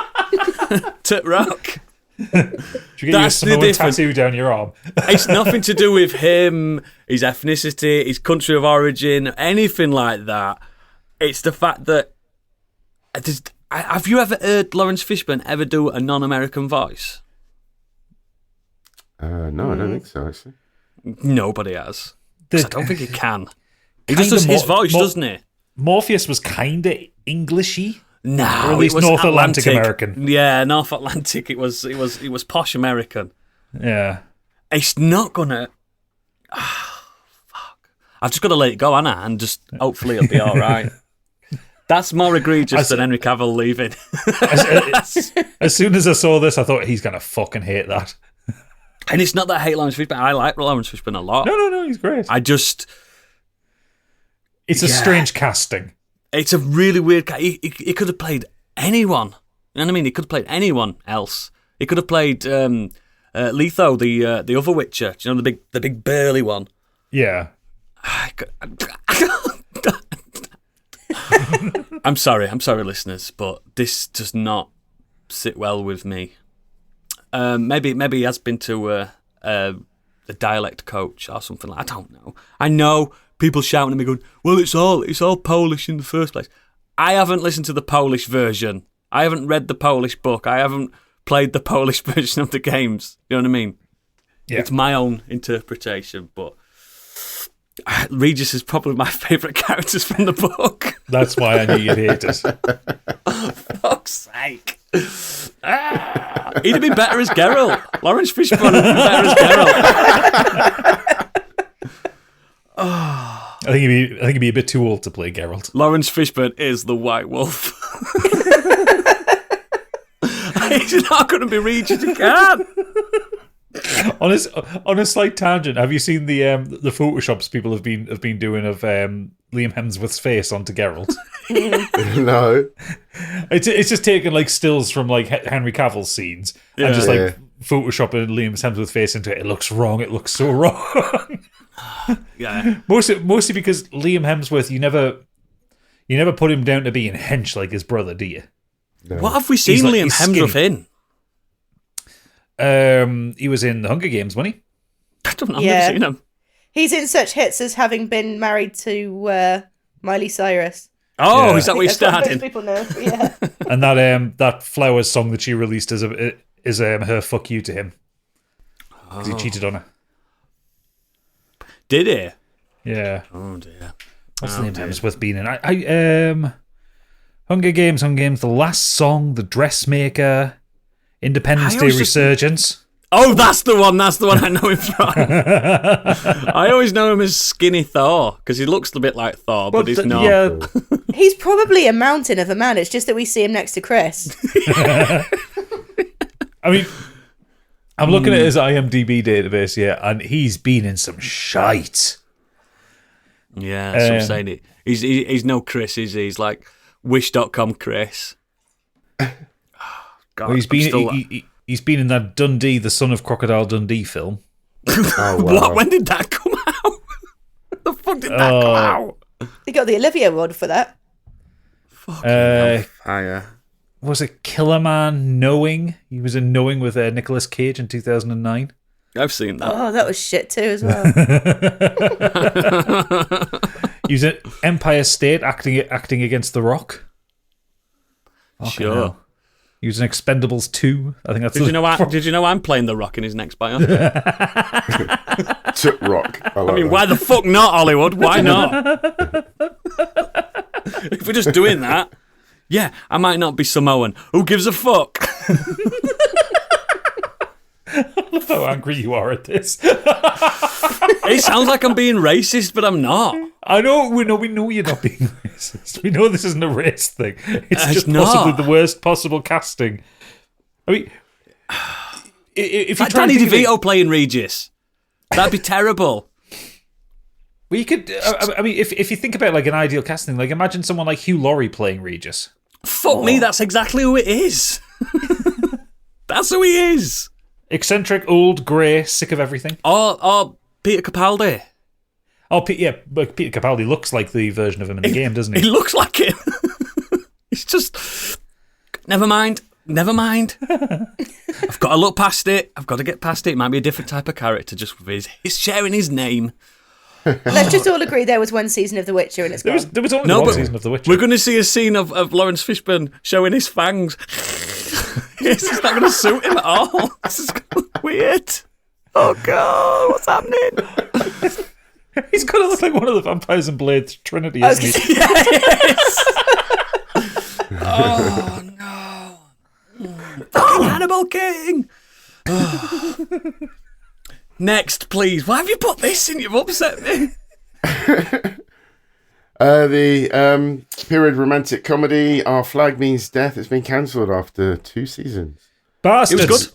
Tit Rock. Should we get you a That's the Samoan difference. tattoo down your arm? It's nothing to do with him, his ethnicity, his country of origin, anything like that. It's the fact that... Have you ever heard Lawrence Fishburne ever do a non-American voice? No, I don't think so, actually. Nobody has. 'Cause I don't think he can. He just Kinda does his more- voice, more- doesn't he? Morpheus was kind of Englishy. No, Or at least it was North Atlantic American. Yeah, North Atlantic. It was posh American. Yeah. It's not gonna. Fuck. I've just got to let it go, Anna, and just hopefully it'll be all right. That's more egregious than Henry Cavill leaving. As soon as I saw this, I thought he's gonna fucking hate that. And it's not that I hate Lawrence Fishburne. I like Lawrence Fishburne a lot. No, he's great. It's a strange casting. It's a really weird. He could have played anyone. You know what I mean? He could have played anyone else. He could have played Letho, the other Witcher. Do you know the big burly one? Yeah. I'm sorry, listeners, but this does not sit well with me. Maybe he has been to a dialect coach or something like. I don't know. I know people shouting at me, going, "Well, it's all Polish in the first place." I haven't listened to the Polish version. I haven't read the Polish book. I haven't played the Polish version of the games. You know what I mean? Yeah. It's my own interpretation, but Regis is probably my favourite characters from the book. That's why I knew you'd hate it. Fuck's sake. He'd have been better as Geralt. Lawrence Fishburne would have been better as Geralt. I think he'd be a bit too old to play Geralt. Lawrence Fishburne is the White Wolf. He's not going to be Regis. He can't. On a slight tangent, have you seen the photoshops people have been doing of Liam Hemsworth's face onto Geralt? No. It's just taking like stills from like Henry Cavill's scenes and just like photoshopping Liam Hemsworth's face into it. It looks wrong. It looks so wrong. Yeah. Mostly because Liam Hemsworth, you never put him down to being hench like his brother, do you? No. What have we seen Liam Hemsworth in? He was in the Hunger Games, wasn't he? I've never seen him. He's in such hits as having been married to Miley Cyrus. Oh, Yeah. is that what he That's what started? most people know. Yeah. And that Flowers song that she released is her fuck you to him because he cheated on her. Did he? Yeah. Oh dear. What's Liam Hemsworth been in? I Hunger Games, The Last Song, The Dressmaker, Independence I Day always just- Resurgence. Oh, that's the one I know him from. I always know him as Skinny Thor because he looks a bit like Thor, but he's not. Yeah, He's probably a mountain of a man. It's just that we see him next to Chris. I mean, I'm looking at his IMDb database here, and he's been in some shite. Yeah, that's what I'm saying. It. He's no Chris, is he? He's like Wish.com Chris. Oh, God, Well, I'm he's been in that Dundee, the Son of Crocodile Dundee film. Oh, wow. What? When did that come out? The fuck did that come out? He got the Olivia Award for that. Fire. Was it Killer Man Knowing? He was in Knowing with Nicolas Cage in 2009. I've seen that. Oh, that was shit too as well. He was at Empire State acting against The Rock. Sure. hell. He was in Expendables 2. I think that's. Did you know I'm playing The Rock in his next bio? Took rock. I mean, why the fuck not, Hollywood? Why not? If we're just doing that, yeah, I might not be Samoan. Who gives a fuck? How angry you are at this. It sounds like I'm being racist, but I'm not. I know, we know you're not being racist. We know this isn't a race thing. It's It's just not. possibly the worst possible casting. I mean, if you Like try and Danny think of it- DeVito playing Regis. That'd be terrible. well, you could. I mean, if you think about like an ideal casting, like imagine someone like Hugh Laurie playing Regis. Fuck me, that's exactly who it is. That's who he is. Eccentric, old, grey, sick of everything. Or Peter Capaldi. Oh, but Peter Capaldi looks like the version of him in the game, doesn't He he? looks like him. He's just... Never mind. I've got to look past it. I've got to get past it. It might be a different type of character just with he's sharing his name. Let's just all agree there was one season of The Witcher and it's gone. There was only No, one but season of The Witcher. We're going to see a scene of Lawrence Fishburne showing his fangs. It's just not going to suit him at all. This is weird. Oh, God, what's happening? He's going to look like one of the Vampires and Blades Trinity, isn't he? Oh, no. Fucking Hannibal King. Next, please. Why have you put this in? You've upset me. The period romantic comedy Our Flag Means Death has been cancelled after 2 seasons. Bastards. It was good.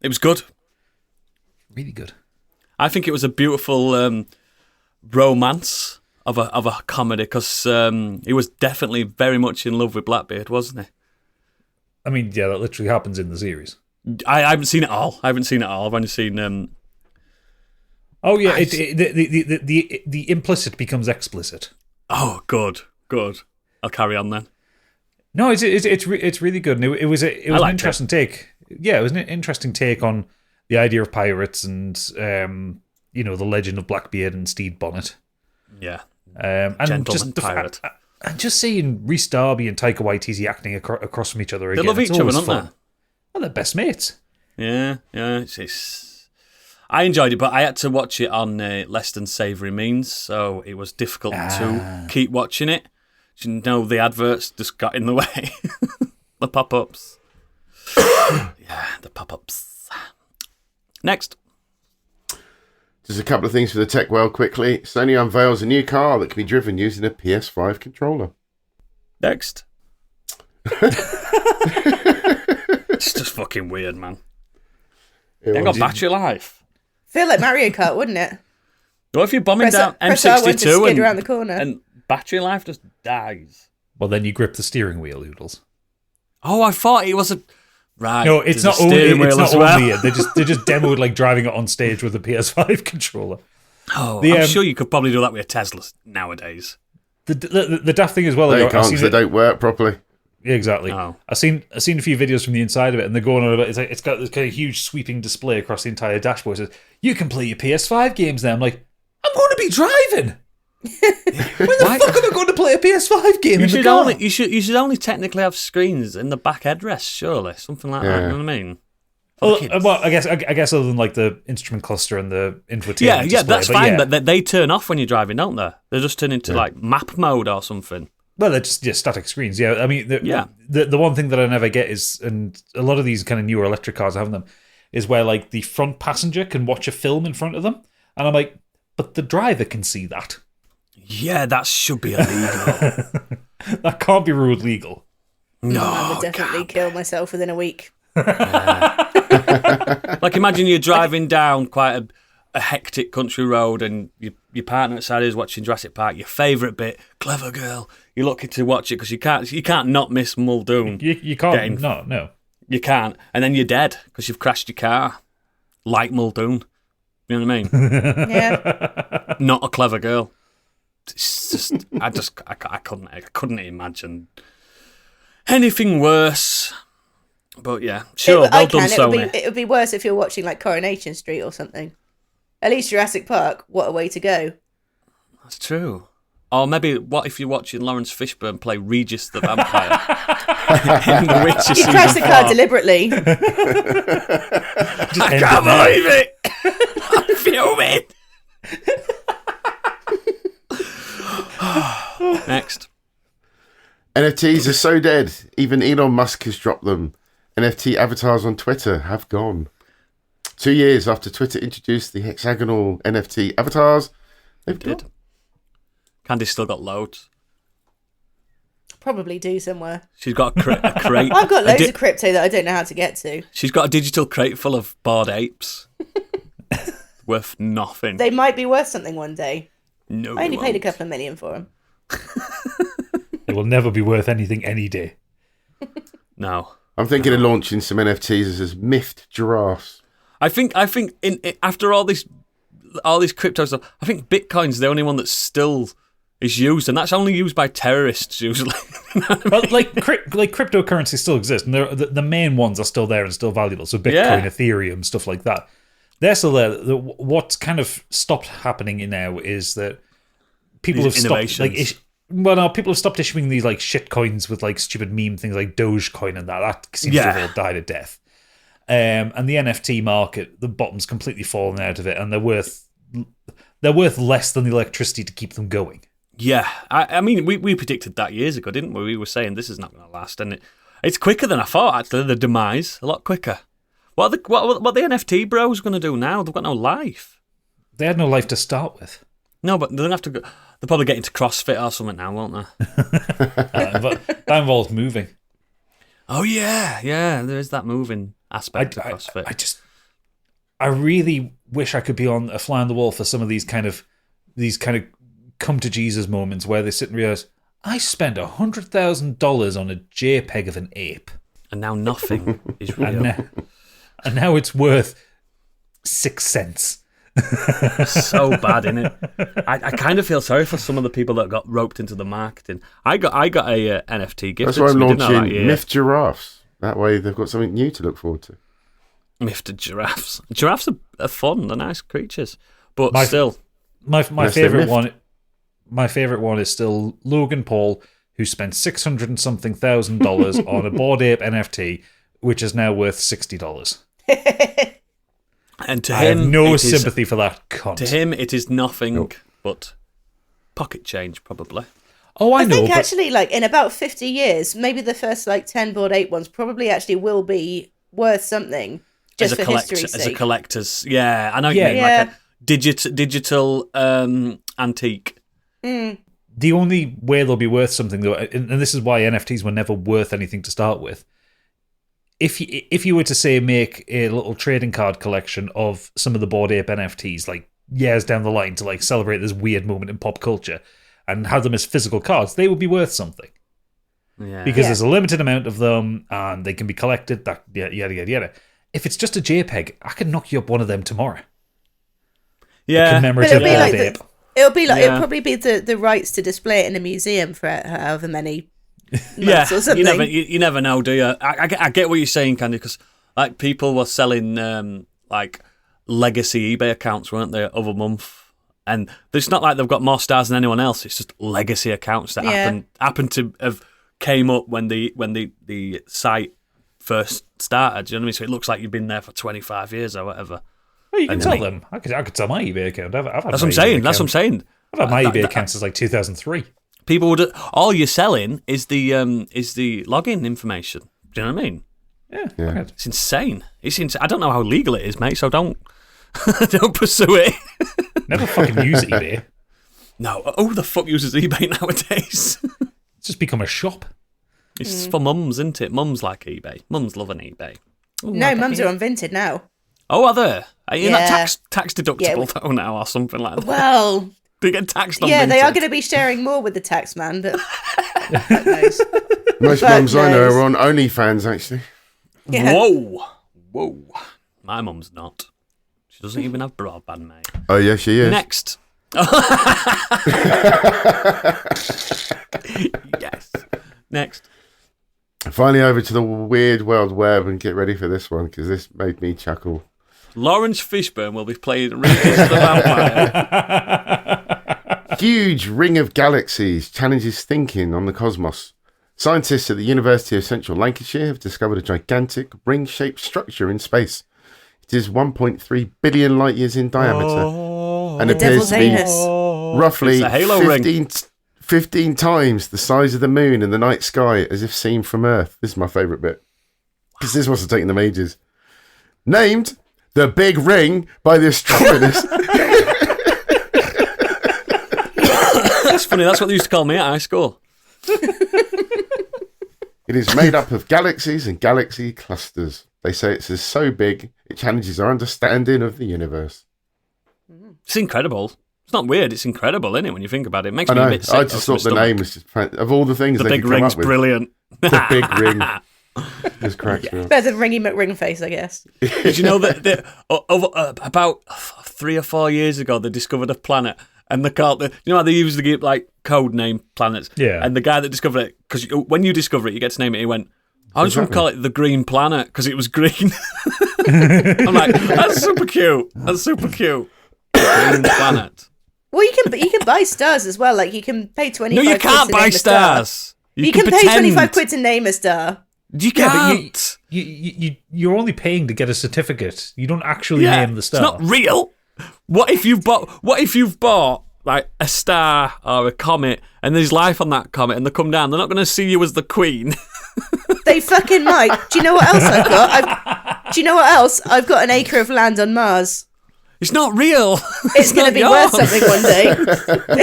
It was good. Really good. I think it was a beautiful romance of a comedy because he was definitely very much in love with Blackbeard, wasn't he? I mean, yeah, that literally happens in the series. I haven't seen it all. I've only seen. Oh yeah, the implicit becomes explicit. Oh, good. I'll carry on then. No, it's really good. And it was an liked interesting take. Yeah, it was an interesting take on the idea of pirates and the legend of Blackbeard and Stede Bonnet. Yeah, And gentleman pirate. And just seeing Rhys Darby and Taika Waititi acting across from each other They again. love it's each other, always don't fun. they? Well, they're best mates. Yeah. It's I enjoyed it, but I had to watch it on less than savoury means, so it was difficult to keep watching it. No, the adverts just got in the way. The pop-ups. Yeah, the pop-ups. Next. Just a couple of things for the tech world quickly. Sony unveils a new car that can be driven using a PS5 controller. Next. It's just fucking weird, man. They ain't got battery life. Feel like Mario Kart, wouldn't it? What if you're bombing down press R1 to M62 skid around the corner. and battery life just dies? Well, then you grip the steering wheel, Oodles. Oh, I thought it was a... Right. No, it's there's not a only steering wheel as well. it. They just demoed like driving it on stage with a PS5 controller. Oh, I'm sure you could probably do that with a Tesla nowadays. The daft thing as well. No, you I've can't seen because they don't work properly. Yeah, exactly. Oh. I've seen a few videos from the inside of it, and they're going on about it's got this kind of huge sweeping display across the entire dashboard. It says you can play your PS5 games there. I'm like, I'm going to be driving. When the fuck am I going to play a PS5 game? You should only technically have screens in the back headrest, surely, something like that. You know what I mean? Well, I guess other than like the instrument cluster and the infotainment. Yeah, display, that's but fine. yeah. But they turn off when you're driving, don't they? They just turn into like map mode or something. Well, they're just static screens. Yeah, I mean, the one thing that I never get is, and a lot of these kind of newer electric cars have them, is where like the front passenger can watch a film in front of them, and I'm like, but the driver can see that. Yeah, that should be illegal. That can't be ruled legal. No, I would definitely kill myself within a week. Like imagine you're driving down quite a hectic country road, and your partner outside is watching Jurassic Park. Your favourite bit, clever girl. You're looking to watch it because you can't not miss Muldoon. You can't. No. You can't, and then you're dead because you've crashed your car, like Muldoon. You know what I mean? Yeah. Not a clever girl. It's just I couldn't imagine anything worse. But yeah, sure, well done, Sony. It would be worse if you're watching like Coronation Street or something. At least Jurassic Park, what a way to go. That's true. Or maybe, what if you're watching Lawrence Fishburne play Regis the Vampire in The Witcher You crashed the car season 4? deliberately. I can't believe it! I'm fuming! Next. NFTs are so dead, even Elon Musk has dropped them. NFT avatars on Twitter have gone. 2 years after Twitter introduced the hexagonal NFT avatars, they've Did. Candy's still got loads. Probably do somewhere. She's got a crate. I've got loads of crypto that I don't know how to get to. She's got a digital crate full of bored apes. Worth nothing. They might be worth something one day. No, I only they paid a won't. couple of million for them. It will never be worth anything any day. No. I'm thinking of launching some NFTs as miffed giraffes. I think after all this crypto stuff, I think Bitcoin's the only one that still is used, and that's only used by terrorists usually. Well, like cryptocurrency still exists, and the main ones are still there and still valuable. So Bitcoin, Ethereum, stuff like that, they're still there. What's kind of stopped happening now is that people have stopped people have stopped issuing these like shit coins with like stupid meme things like Dogecoin and that. That seems to have all died a death. And the NFT market, the bottom's completely fallen out of it, and they're worth less than the electricity to keep them going. Yeah, I mean, we predicted that years ago, didn't we? We were saying this is not going to last, and it's quicker than I thought. Actually, the demise a lot quicker. What the NFT bros going to do now? They've got no life. They had no life to start with. No, but they're going to have to go. They'll probably get into CrossFit or something now, won't they? But that involves moving. Oh yeah, there is that moving aspect of CrossFit. I really wish I could be on a fly on the wall for some of these kind of come to Jesus moments where they sit and realize I spent $100,000 on a JPEG of an ape, and now nothing is real. and now it's worth 6 cents. So bad, isn't it? I kind of feel sorry for some of the people that got roped into the marketing. I got a NFT gift. That's why I'm launching Myth Giraffes. That way they've got something new to look forward to. Miffed giraffes. Giraffes are fun. They're nice creatures, but still, my favorite one. My favorite one is still Logan Paul, who spent $600 and something thousand on a Bored Ape NFT, which is now worth $60. And to I him, have no sympathy for that cunt. To him, it is nothing but pocket change, probably. Oh, I know. think but actually, like, in about 50 years, maybe the first, like, 10 Bored Ape ones probably actually will be worth something just for history's as a sake. collector's. Yeah, I know what you Yeah. mean. Yeah. Like a digital antique. the only way they'll be worth something, though, and this is why NFTs were never worth anything to start with. If you were to, say, make a little trading card collection of some of the Bored Ape NFTs, like years down the line, to like celebrate this weird moment in pop culture, and have them as physical cards, they would be worth something. Yeah. Because there's a limited amount of them, and they can be collected. That yada yada yada. If it's just a JPEG, I can knock you up one of them tomorrow. Yeah. But Commemorative it'll be Bored like Ape. it'll probably be the rights to display it in a museum for however many Yeah, months or something. you never know, do you? I get what you're saying, Candy, because like people were selling like legacy eBay accounts, weren't they, other month? And it's not like they've got more stars than anyone else. It's just legacy accounts that happen to have came up when the site first started. Do you know what I mean? So it looks like you've been there for 25 years or whatever. Well, you can tell them. I could tell my eBay account. I've had That's what I'm saying. That's what I'm saying. I've had my eBay account since like 2003. People would. All you're selling is the login information. Do you know what I mean? Yeah. It's insane. I don't know how legal it is, mate. So don't pursue it. Never fucking use eBay. No, who the fuck uses eBay nowadays? It's just become a shop. It's for mums, isn't it? Mums like eBay. Mums love an eBay. Ooh, No, mums are on Vinted now. Oh, are there? Are you Yeah. not tax deductible though now or something like that? Well, Do you get taxed on yeah, they are Vinted? going to be sharing more with the tax man, but fuck knows. Most Fuck mums I know knows. are on OnlyFans, actually. Yeah. Whoa. My mum's not. She doesn't even have broadband, mate. Oh, yeah, she is. Next. Yes. Next. Finally over to the weird world web, and get ready for this one, because this made me chuckle. Lawrence Fishburne will be playing Regis the Vampire. Huge ring of galaxies challenges thinking on the cosmos. Scientists at the University of Central Lancashire have discovered a gigantic ring-shaped structure in space. It is 1.3 billion light years in diameter and appears Devil's to be anus. roughly It's a halo ring. 15 times the size of the moon in the night sky as if seen from Earth. This is my favourite bit, because this must have taken them ages. Named the Big Ring by the astronomers. That's funny. That's what they used to call me at high school. It is made up of galaxies and galaxy clusters. They say it's so big, it challenges our understanding of the universe. It's incredible. It's not weird. It's incredible, isn't it? When you think about it, it makes I me know. a bit sick. I just thought the name was just of all the things The they Big could come Ring's up with. brilliant. The Big Ring. Just cracks me up. Better than Ringy McRingface, I guess. Did you know that about 3 or 4 years ago they discovered a planet and they called it? You know how they use the like code name planets? Yeah. And the guy that discovered it, because when you discover it, you get to name it. He went, "I just want to call it the Green Planet because it was green." I'm like, that's super cute. That's super cute. Green Planet. Well, you can buy stars as well. Like, you can pay 25 No, you quid can't to buy name a star. stars. You can pay pretend. 25 quid to name a star. You Yeah, but can't. you're only paying to get a certificate. You don't actually name the star. It's not real. What if you've bought like a star or a comet and there's life on that comet and they come down? They're not going to see you as the queen. They fucking might. Do you know what else I've got? Do you know what else? I've got an acre of land on Mars. It's not real. It's going to not be yours. worth something one day.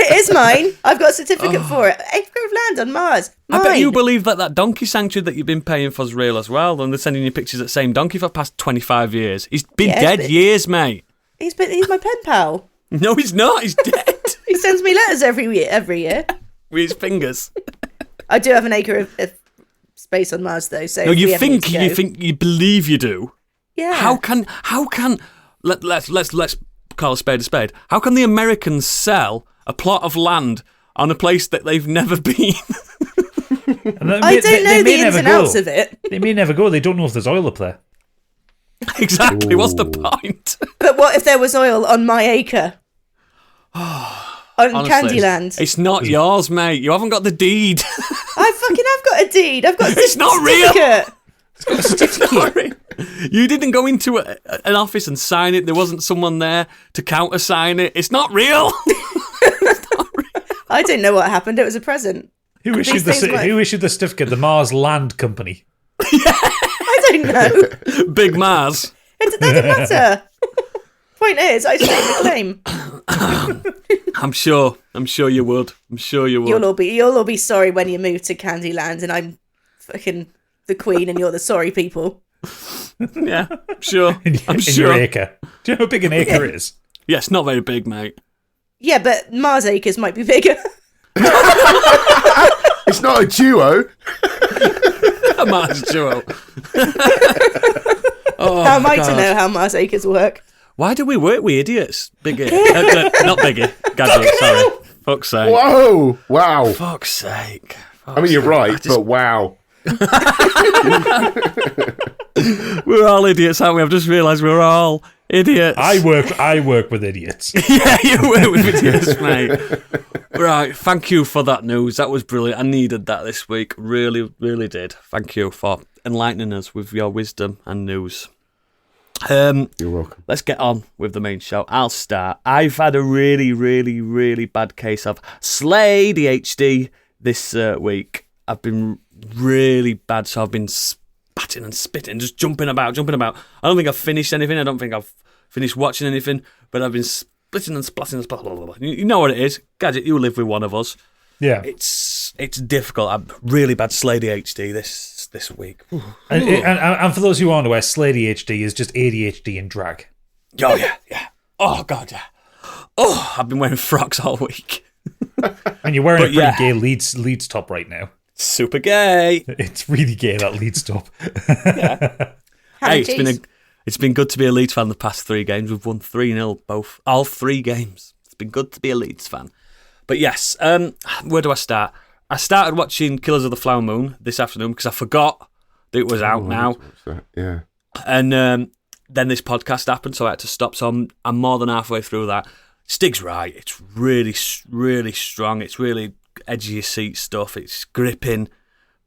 It is mine. I've got a certificate for it. Acre of land on Mars. Mine. I bet you believe that donkey sanctuary that you've been paying for is real as well. And they're sending you pictures of the same donkey for the past 25 years. He's been Yes, dead but- years, mate. He's my pen pal. No, he's not. He's dead. He sends me letters every year. With his fingers. I do have an acre of space on Mars, though. So No, if we you ever need think to go- you believe you do. Yeah. How can let's call a spade? How can the Americans sell a plot of land on a place that they've never been? And they I don't know the may ins never and go. outs of it. They may never go. They don't know if there's oil up there. Exactly. What's the Ooh. point? But what if there was oil on my acre? On Honestly, Candyland. It's not yours, mate. You haven't got the deed. I fucking have got a deed. I've got a It's not real. certificate. Sorry. You didn't go into an office and sign it. There wasn't someone there to countersign it. It's not real. I I didn't know what happened. It was a present. Who issued the certificate? The Mars Land Company. I don't know. Big Mars. It doesn't matter. Point is, I stayed the claim. I'm sure you would. You'll all be sorry when you move to Candyland, and I'm fucking the queen, and you're the sorry people. Yeah, sure. I'm in sure. your acre. Do you know how big an acre is? Yes, not very big, mate. Yeah, but Mars acres might be bigger. It's not a duo. A Mars duo. How am I to know how Mars acres work? Why do we work with idiots? Biggie. Not Biggie. Gadget, sorry. Fuck's sake. Whoa! Wow. Fuck's sake. I mean, you're right, but wow. We're all idiots, aren't we? I've just realised we're all idiots. I work with idiots. Yeah, you work with idiots, mate. Right, thank you for that news. That was brilliant. I needed that this week. Really, really did. Thank you for enlightening us with your wisdom and news. You're welcome. Let's get on with the main show. I'll start. I've had a really, really, really bad case of ADHD this week. I've been really bad, so I've been spatting and spitting, just jumping about. I don't think I've finished anything. I don't think I've finished watching anything, but I've been splitting and splatting and blah, blah, blah. You know what it is. Gadget, you live with one of us. Yeah. It's difficult. I'm really bad ADHD this week. And for those who aren't aware, ADHD is just ADHD in drag. Oh, yeah. Oh, God, yeah. Oh, I've been wearing frocks all week. And you're wearing a pretty gay Leeds top right now. Super gay. It's really gay, that Leeds top. Yeah. Hey, it's been good to be a Leeds fan the past 3 games. We've won 3-0 all 3 games. It's been good to be a Leeds fan. But yes, where do I start? I started watching Killers of the Flower Moon this afternoon because I forgot that it was out now. Yeah. And then this podcast happened, so I had to stop. So I'm more than halfway through that. Stig's right. It's really, really strong. It's really edge of your seat stuff. It's gripping,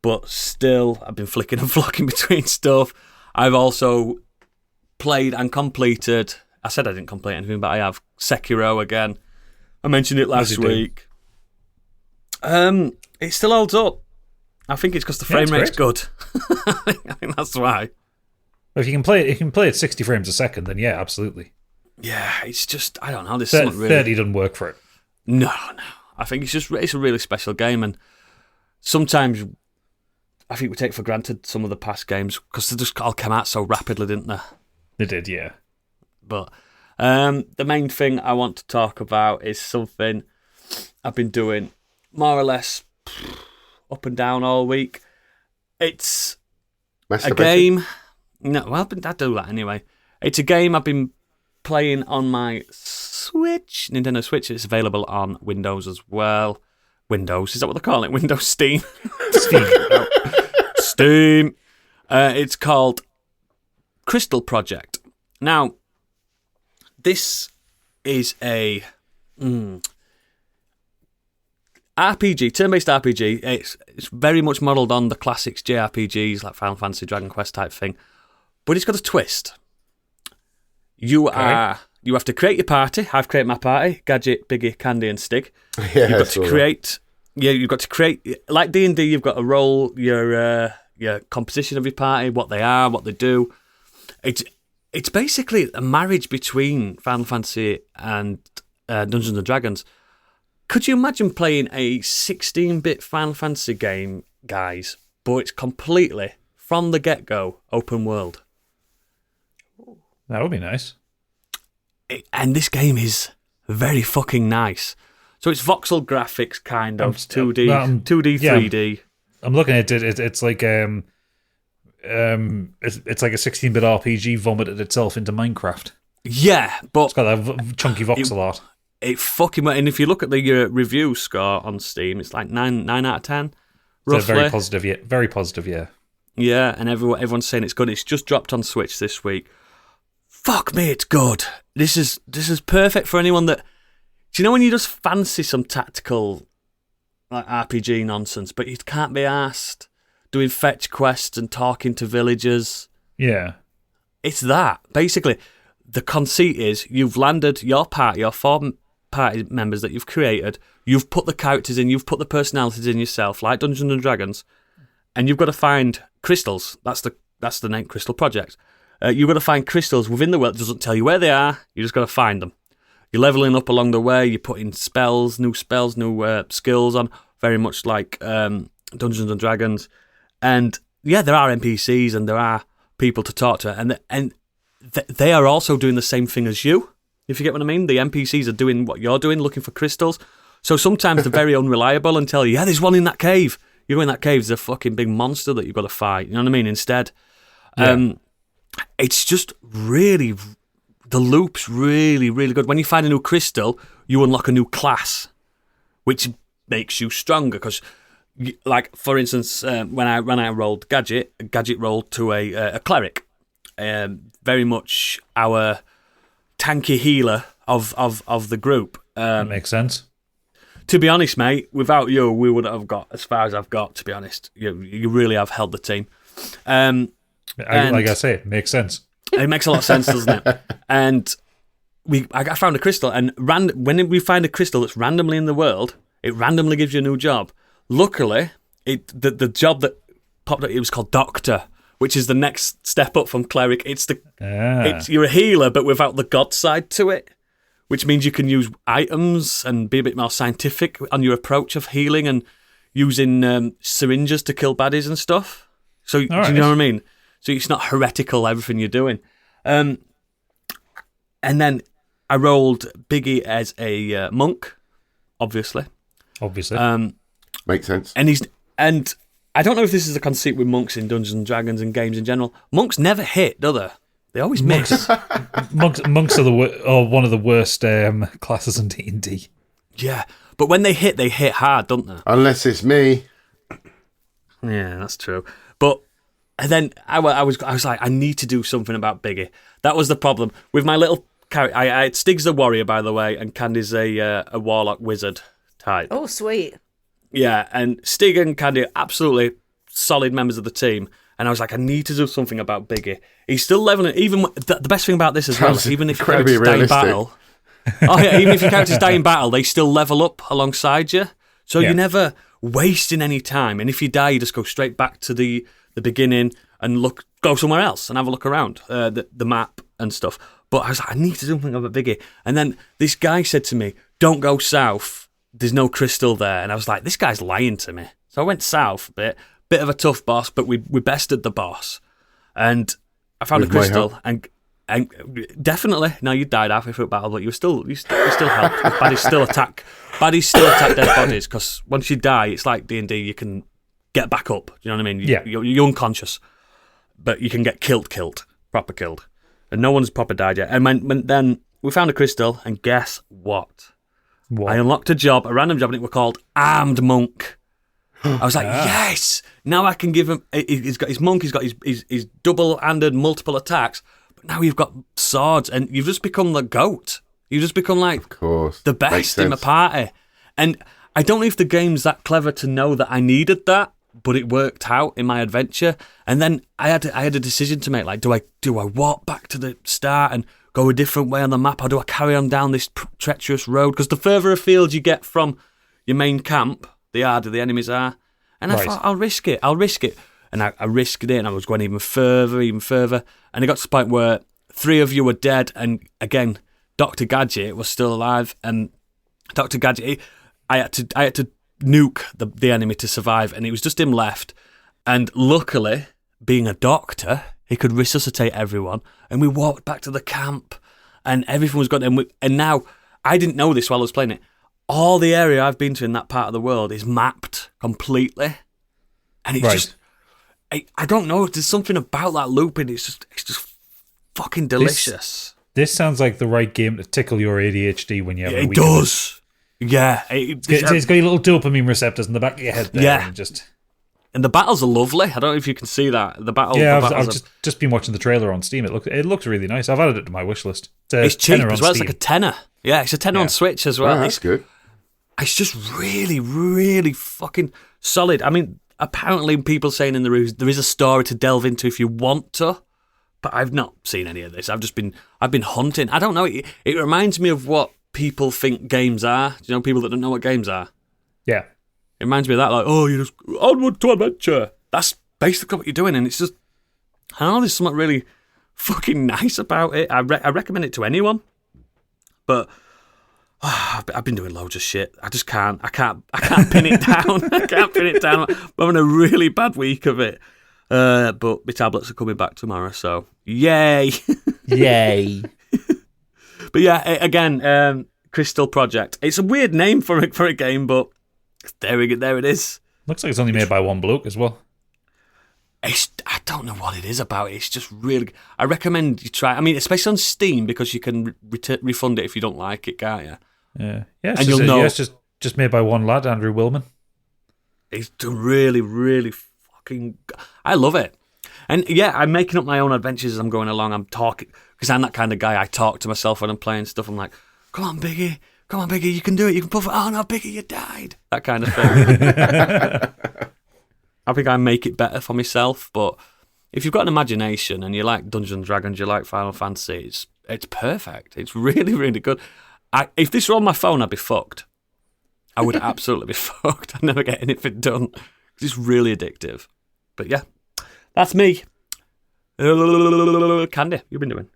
but still, I've been flicking and flocking between stuff. I've also played and completed. I said I didn't complete anything, but I have Sekiro again. I mentioned it last week. It still holds up. I think it's because the frame rate's good. I think that's why. If you can play it 60 frames a second, then yeah, absolutely. Yeah, it's just, I don't know. There's something really... 30 doesn't work for it. No. I think it's a really special game, and sometimes I think we take for granted some of the past games because they just all came out so rapidly, didn't they? They did, yeah. But the main thing I want to talk about is something I've been doing more or less up and down all week. It's a game. No, well, I do that anyway. It's a game I've been playing on my Switch, Nintendo Switch. It's available on Windows as well. Windows, is that what they call it? Windows, Steam. Steam. It's called Crystal Project. Now, this is a RPG, turn-based RPG. It's very much modelled on the classics JRPGs like Final Fantasy, Dragon Quest type thing, but it's got a twist. You have to create your party. I've created my party: Gadget, Biggie, Candy, and Stig. Yeah, you've got to create. Yeah, you've got to create like D&D. You've got to roll your composition of your party, what they are, what they do. It's basically a marriage between Final Fantasy and Dungeons and Dragons. Could you imagine playing a 16-bit Final Fantasy game, guys, but it's completely, from the get-go, open world? That would be nice. And this game is very fucking nice. So it's voxel graphics, kind of, 2D, 3D. I'm looking at it. It's like it's like a 16-bit RPG vomited itself into Minecraft. Yeah, but it's got that chunky voxel art. It fucking, and if you look at the review score on Steam, it's like 9 out of 10. Roughly. So very positive, yeah. Very positive, yeah. Yeah, and everyone's saying it's good. It's just dropped on Switch this week. Fuck me, it's good. This is perfect for anyone that. Do you know when you just fancy some tactical like RPG nonsense, but you can't be asked doing fetch quests and talking to villagers? Yeah, it's that basically. The conceit is you've landed your party, your 4 party members that you've created, you've put the characters in, you've put the personalities in yourself, like Dungeons and Dragons, and you've got to find crystals. That's the name, Crystal Project. You've got to find crystals within the world. It doesn't tell you where they are. You just got to find them. You're leveling up along the way. You're putting spells, new skills on, very much like Dungeons and Dragons. And yeah, there are NPCs and there are people to talk to, and they are also doing the same thing as you. If you get what I mean, the NPCs are doing what you're doing, looking for crystals. So sometimes they're very unreliable and tell you, yeah, there's one in that cave. You go in that cave, there's a fucking big monster that you've got to fight. You know what I mean? Instead, it's just really, the loop's really, really good. When you find a new crystal, you unlock a new class, which makes you stronger. Because, like, for instance, when I rolled Gadget rolled to a cleric. Very much our tanky healer of the group. That makes sense. To be honest, mate, without you, we wouldn't have got as far as I've got, to be honest. You really have held the team. Like I say, it makes sense. It makes a lot of sense, doesn't it? And I found a crystal, and when we find a crystal that's randomly in the world, it randomly gives you a new job. Luckily, the job that popped up, it was called Doctor, which is the next step up from cleric. You're a healer, but without the god side to it, which means you can use items and be a bit more scientific on your approach of healing and using syringes to kill baddies and stuff. So, do you know what I mean? So it's not heretical, everything you're doing. And then I rolled Biggie as a monk, obviously. Makes sense. And I don't know if this is a conceit with monks in Dungeons and Dragons and games in general. Monks never hit, do they? They always miss. Monks are one of the worst classes in D&D. Yeah, but when they hit hard, don't they? Unless it's me. Yeah, that's true. But and then I was like, I need to do something about Biggie. That was the problem with my little character. Stig's a warrior, by the way, and Candy's a warlock wizard type. Oh, sweet. Yeah, and Stig and Candy are absolutely solid members of the team. And I was like, I need to do something about Biggie. He's still leveling. Even the best thing about this as well, even if your characters die in battle, even if your characters die in battle, they still level up alongside you. So you're never wasting any time. And if you die, you just go straight back to the beginning and go somewhere else and have a look around the map and stuff. But I was like, I need to do something about Biggie. And then this guy said to me, "Don't go south. There's no crystal there." And I was like, this guy's lying to me. So I went south a bit of a tough boss, but we bested the boss, and I found a crystal, and definitely. Now you died halfway through battle, but you still helped. Baddies still attack dead bodies, because once you die, it's like D&D. You can get back up. Do you know what I mean? You're unconscious, but you can get proper killed, and no one's proper died yet. And then we found a crystal, and guess what? I unlocked a random job, and it was called Armed Monk. I was like, yes! Now I can give him... He's got his monk, he's got his double-handed multiple attacks, but now you've got swords, and you've just become the GOAT. You've just become, like, the best in the party. And I don't know if the game's that clever to know that I needed that, but it worked out in my adventure. And then I had a decision to make, like, do I walk back to the start and go a different way on the map, or do I carry on down this treacherous road? Because the further afield you get from your main camp, the harder the enemies are. And I thought, I'll risk it. And I risked it, and I was going even further. And it got to the point where 3 of you were dead, and again, Dr. Gadget was still alive. And Dr. Gadget, I had to nuke the enemy to survive, and it was just him left. And luckily, being a doctor, he could resuscitate everyone. And we walked back to the camp, and everything was good. And now, I didn't know this while I was playing it. All the area I've been to in that part of the world is mapped completely, and it's just, I don't know. There's something about that loop, and it's just fucking delicious. This sounds like the right game to tickle your ADHD when you have a week. It does. Yeah, it's got your little dopamine receptors in the back of your head there. Yeah, and the battles are lovely. I don't know if you can see that. I've just been watching the trailer on Steam. It looks really nice. I've added it to my wish list. It's cheap as well. Steam. It's like a tenner. Yeah, it's a tenner on Switch as well. Oh, that's good. It's just really, really fucking solid. I mean, apparently people saying in the reviews there is a story to delve into if you want to, but I've not seen any of this. I've been hunting. I don't know. It reminds me of what people think games are. Do you know people that don't know what games are? Yeah. It reminds me of that, like, oh, you just onward to adventure. That's basically what you're doing, and it's just, I don't know, there's something really fucking nice about it. I recommend it to anyone, but I've been doing loads of shit. I just can't. I can't pin it down. I can't pin it down. I'm having a really bad week of it. But my tablets are coming back tomorrow, so yay! Yay! But yeah, again, Crystal Project. It's a weird name for a game, but there it is. Looks like it's only made by one bloke as well. I don't know what it is about it. It's just really. I recommend you try. I mean, especially on Steam because you can refund it if you don't like it, can't you? Yeah, it's and just, you'll know it's just made by one lad, Andrew Willman. It's done really, really fucking. I love it, and yeah, I'm making up my own adventures as I'm going along. I'm talking because I'm that kind of guy. I talk to myself when I'm playing stuff. I'm like, "Come on, Biggie, you can do it. You can puff it. Oh no, Biggie, you died." That kind of thing. I think I make it better for myself, but if you've got an imagination and you like Dungeons and Dragons, you like Final Fantasy, it's perfect. It's really, really good. If this were on my phone, I'd be fucked. I would absolutely be fucked. I'd never get anything done. It's really addictive. But yeah, that's me. Candy, you've been doing?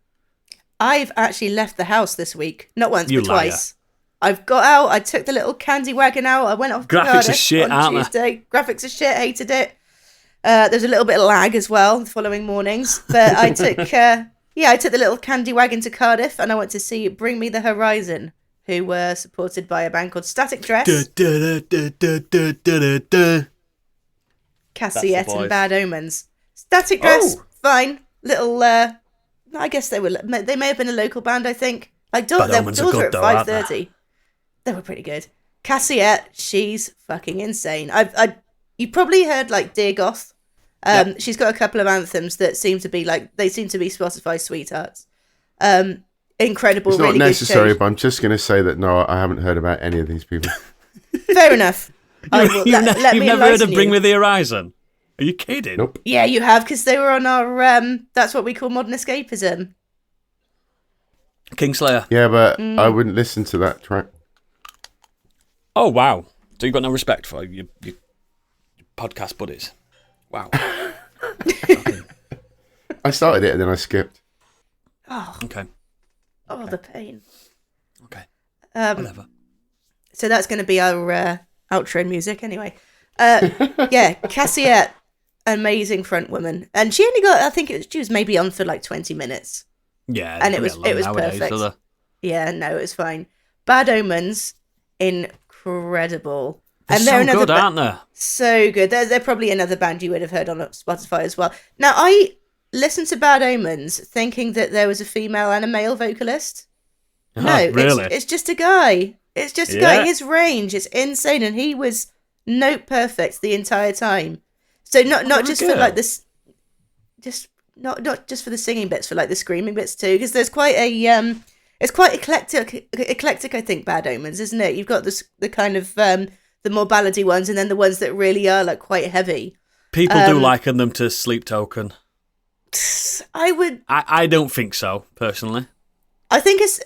I've actually left the house this week. Not once, You but liar. twice. I've got out. I took the little candy wagon out. I went off to Graphics are Cardiff shit, on aren't they? Tuesday. Graphics are shit. Hated it. There's a little bit of lag as well the following mornings. But I took, I took the little candy wagon to Cardiff, and I went to see Bring Me the Horizon, who were supported by a band called Static Dress, Cassiette, boys. and Bad Omens. Static Dress, fine. Little, I guess they may have been a local band. I think. Like Bad their Omens are doors were good at though, aren't they? 5:30. They were pretty good. Cassiette, she's fucking insane. You probably heard like Dear Goth. She's got a couple of anthems that seem to be Spotify sweethearts. Incredible. It's not really necessary, good shows. but I'm just going to say that no, I haven't heard about any of these people. Fair enough. Let You've me never heard enlighten of Bring you. Me the Horizon? Are you kidding? Nope. Yeah, you have, because they were on our that's what we call modern escapism. Kingslayer. Yeah, but I wouldn't listen to that track. Oh wow! So you've got no respect for your podcast buddies? Wow. I started it and then I skipped. Okay. Oh, the pain. Okay. Whatever. So that's going to be our outro music anyway. Yeah, Cassiette, amazing front woman, and she only got, I think she was maybe on for like 20 minutes. Yeah, And it was nowadays, perfect. are they? Yeah, no, it was fine. Bad Omens, incredible. They're And they're so another good, aren't they? so good. They're probably another band you would have heard on Spotify as well. Now, I listened to Bad Omens thinking that there was a female and a male vocalist. No, really? it's just a guy. It's just a guy. His range is insane, and he was note perfect the entire time. So not just for like this, just not just for the singing bits, for like the screaming bits too, because there's quite a it's quite eclectic. I think Bad Omens, isn't it? You've got the kind of the more ballady ones, and then the ones that really are like quite heavy. People do liken them to Sleep Token. I don't think so, personally. I think it's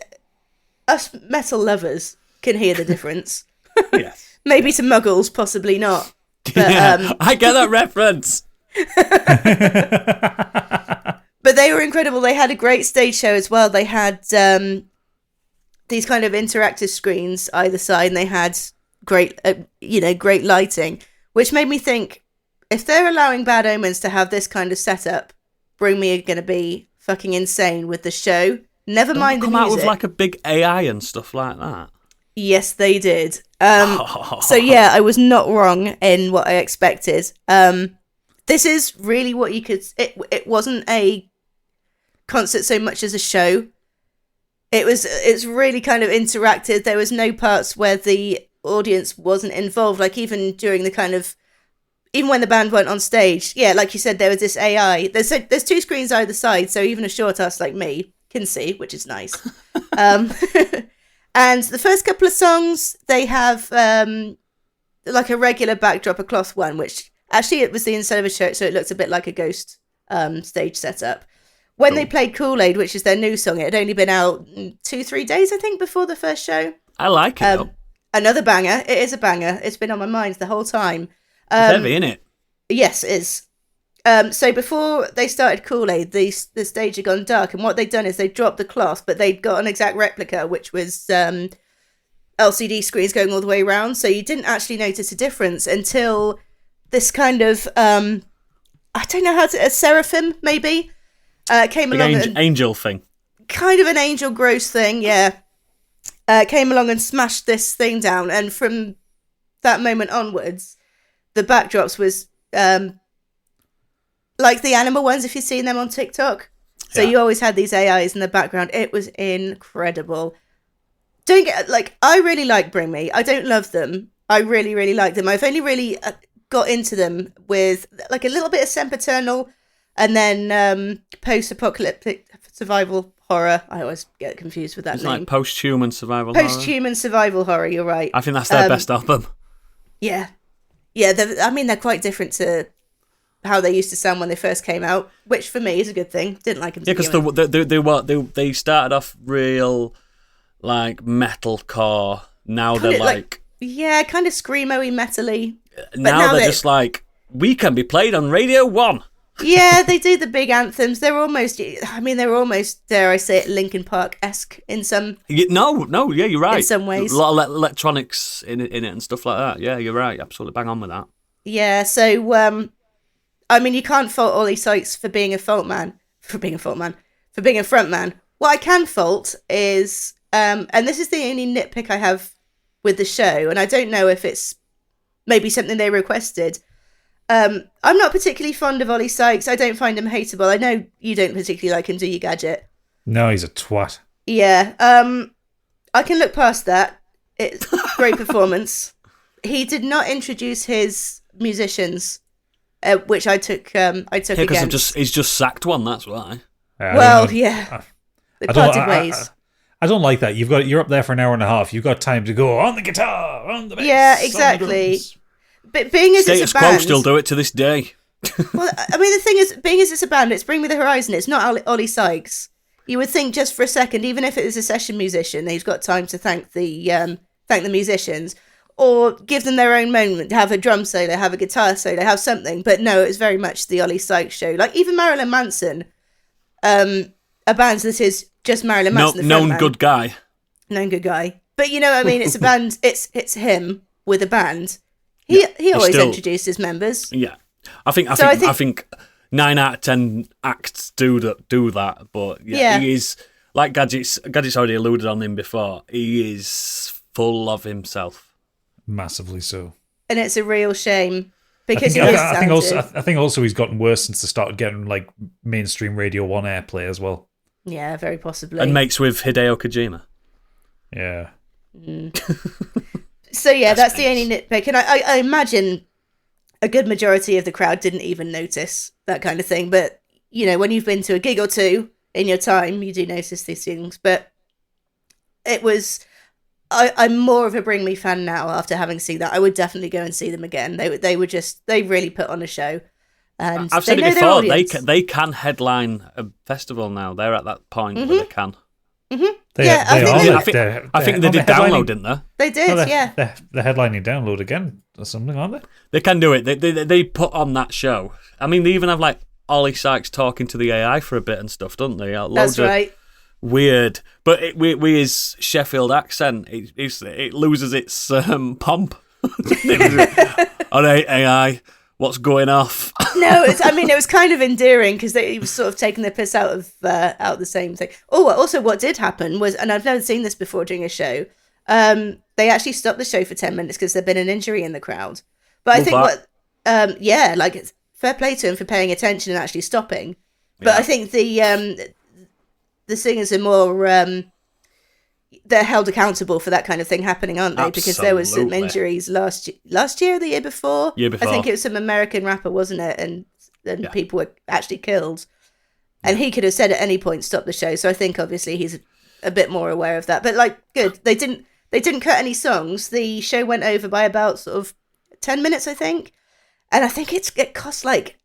us metal lovers can hear the difference. Yes. Maybe to muggles, possibly not. But, Yeah, I get that reference. But they were incredible. They had a great stage show as well. They had these kind of interactive screens either side, and they had great lighting, which made me think, if they're allowing Bad Omens to have this kind of setup, Bring Me are going to be fucking insane with the show. Never mind the Come music. out with like a big AI and stuff like that. Yes, they did. So yeah, I was not wrong in what I expected. This is really what you could. It wasn't a concert so much as a show. It's really kind of interactive. There was no parts where the audience wasn't involved. Like even during the kind of, even when the band went on stage, yeah, like you said, there was this AI. There's two screens either side, so even a short ass like me can see, which is nice. And the first couple of songs, they have like a regular backdrop, a cloth one, which actually it was the inside of a church, so it looks a bit like a ghost stage setup. when they played Kool-Aid, which is their new song, it had only been out 2-3 days, I think, before the first show. I like it, though. Another banger. It is a banger. It's been on my mind the whole time. It's heavy, isn't it? Yes, it is. So before they started Kool-Aid, the stage had gone dark, and what they'd done is they dropped the cloth, but they'd got an exact replica, which was LCD screens going all the way around, so you didn't actually notice a difference until this kind of, I don't know a seraphim, maybe, came along. Angel thing. Kind of an angel gross thing, yeah. Came along and smashed this thing down, and from that moment onwards, the backdrops was like the animal ones, if you've seen them on TikTok. So you always had these AIs in the background. It was incredible. I really like Bring Me. I don't love them. I really, really like them. I've only really got into them with like a little bit of Sempiternal and then post-apocalyptic survival horror. I always get confused with that it's name. Like post-human survival horror. Post-human survival horror, you're right. I think that's their best album. Yeah. Yeah, they're quite different to how they used to sound when they first came out, which for me is a good thing. Didn't like them to because they started off real like metalcore. Now they're like kind of screamo-y, metal-y. Now they're just like, we can be played on Radio 1. Yeah, they do the big anthems. They're almost, dare I say it, Linkin Park-esque in some... No, yeah, you're right. In some ways. A lot of electronics in it and stuff like that. Yeah, you're right. Absolutely bang on with that. Yeah, so, you can't fault Ollie Sykes for being a frontman. What I can fault is, and this is the only nitpick I have with the show, and I don't know if it's maybe something they requested. I'm not particularly fond of Ollie Sykes. I don't find him hateable. I know you don't particularly like him, do you, Gadget? No, he's a twat. Yeah. I can look past that. It's great performance. He did not introduce his musicians, which I took against. Because he's just sacked one, that's why. They parted ways. I don't like that. You're up there for an hour and a half. You've got time to go on the guitar, on the bass. Yeah, exactly. But being as Status it's a band, Quo still do it to this day. Well, the thing is, being as it's a band, it's Bring Me the Horizon. It's not Ollie Sykes. You would think just for a second, even if it is a session musician, he's got time to thank the musicians or give them their own moment, have a drum solo, have a guitar solo, have something. But no, it was very much the Ollie Sykes show. Like even Marilyn Manson, a band that is just Marilyn Manson. Known good guy. But you know what I mean? It's a band. It's him with a band. He always introduced his members. Yeah, I think 9 out of 10 acts do that. But yeah, he is like Gadget's already alluded on him before. He is full of himself, massively so, and it's a real shame because I think also he's gotten worse since they started getting like mainstream Radio 1 airplay as well. Yeah, very possibly. And mates with Hideo Kojima. Yeah. So yeah, that's the only nitpick, and I imagine a good majority of the crowd didn't even notice that kind of thing. But you know, when you've been to a gig or two in your time, you do notice these things. But it was, I'm more of a Bring Me fan now after having seen that. I would definitely go and see them again. They really put on a show. And I've said it before. They can headline a festival now. They're at that point where they can. Mm-hmm. I think they did download, didn't they? They did, yeah. They're headlining download again or something, aren't they? They can do it. They put on that show. I mean, they even have like Ollie Sykes talking to the AI for a bit and stuff, don't they? That's right. Weird, but with his Sheffield accent, it loses its pomp. All right, AI. What's going off? No, it was kind of endearing because he was sort of taking the piss out of the same thing. Oh, also what did happen was, and I've never seen this before during a show, they actually stopped the show for 10 minutes because there'd been an injury in the crowd. But I think it's fair play to him for paying attention and actually stopping. But I think the singers are more, they're held accountable for that kind of thing happening, aren't they? Absolutely. Because there was some injuries last year or the year before. I think it was some American rapper, wasn't it? And people were actually killed. And he could have said at any point, stop the show. So I think obviously he's a bit more aware of that. But like, good. They didn't cut any songs. The show went over by about sort of 10 minutes, I think. And I think it cost like,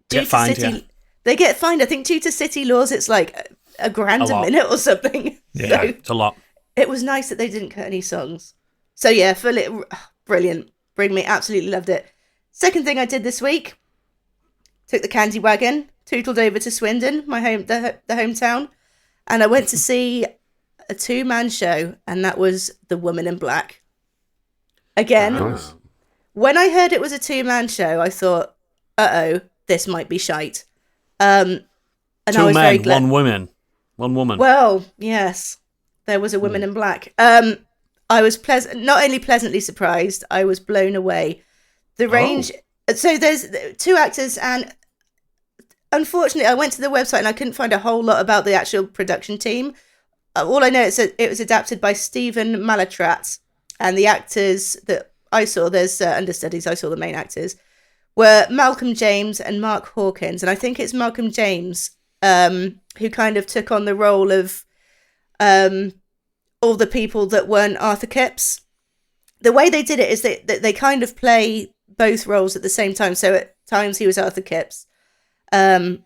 due to They get fined. I think due to city laws, it's like $1,000 a minute or something. Yeah, So It's a lot. it was nice that they didn't cut any songs. So yeah, brilliant. Bring me, absolutely loved it. Second thing I did this week, took the candy wagon, tootled over to Swindon, the hometown, and I went to see a 2-man show, and that was The Woman in Black. Again, Nice. when I heard it was a 2-man show, I thought, this might be shite. And I 2 was very men, glad. 1 woman. 1 woman. Well, yes, there was a woman in black. I was not only pleasantly surprised, I was blown away. The range. So there's 2 actors, and unfortunately, I went to the website and I couldn't find a whole lot about the actual production team. All I know is that it was adapted by Stephen Malatrat, and the actors that I saw, there's understudies, I saw the main actors, were Malcolm James and Mark Hawkins. And I think it's Malcolm James who kind of took on the role of all the people that weren't Arthur Kipps. The way they did it is they kind of play both roles at the same time. So at times he was Arthur Kipps. I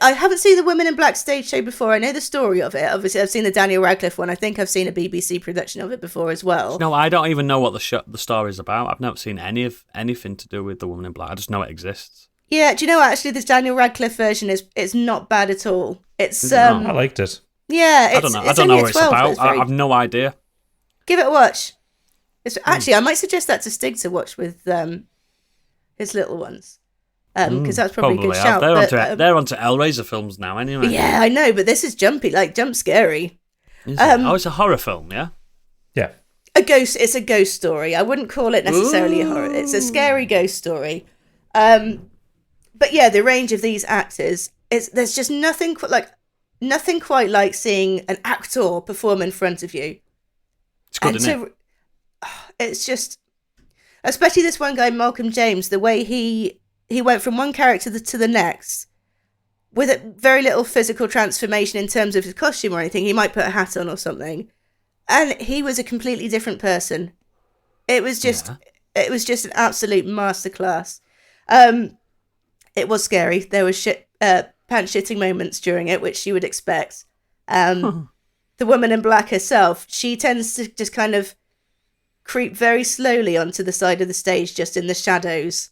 haven't seen the Women in Black stage show before. I know the story of it. Obviously, I've seen the Daniel Radcliffe one. I think I've seen a BBC production of it before as well. No, I don't even know what the story is about. I've never seen anything to do with The Woman in Black. I just know it exists. Yeah, do you know what? Actually, this Daniel Radcliffe version it's not bad at all. It's I liked it. yeah, I don't know. I it's don't know only what it's 12, but about. it's very- I have no idea. Give it a watch. Actually, I might suggest that to Stig to watch with his little ones, because that's probably a good shout. They're onto Hellraiser films now, anyway. Yeah, I know, but this is jumpy, like jump scary. Is it? It's a horror film, yeah. Yeah. It's a ghost story. I wouldn't call it necessarily a horror. It's a scary ghost story. But yeah, the range of these actors there's just nothing quite like seeing an actor perform in front of you. It's good, isn't it? It's just, especially this one guy, Malcolm James, the way he went from one character to the next with a very little physical transformation in terms of his costume or anything. He might put a hat on or something, and he was a completely different person. It was just an absolute masterclass. It was scary. There was pants shitting moments during it, which you would expect. The woman in black herself, she tends to just kind of creep very slowly onto the side of the stage, just in the shadows.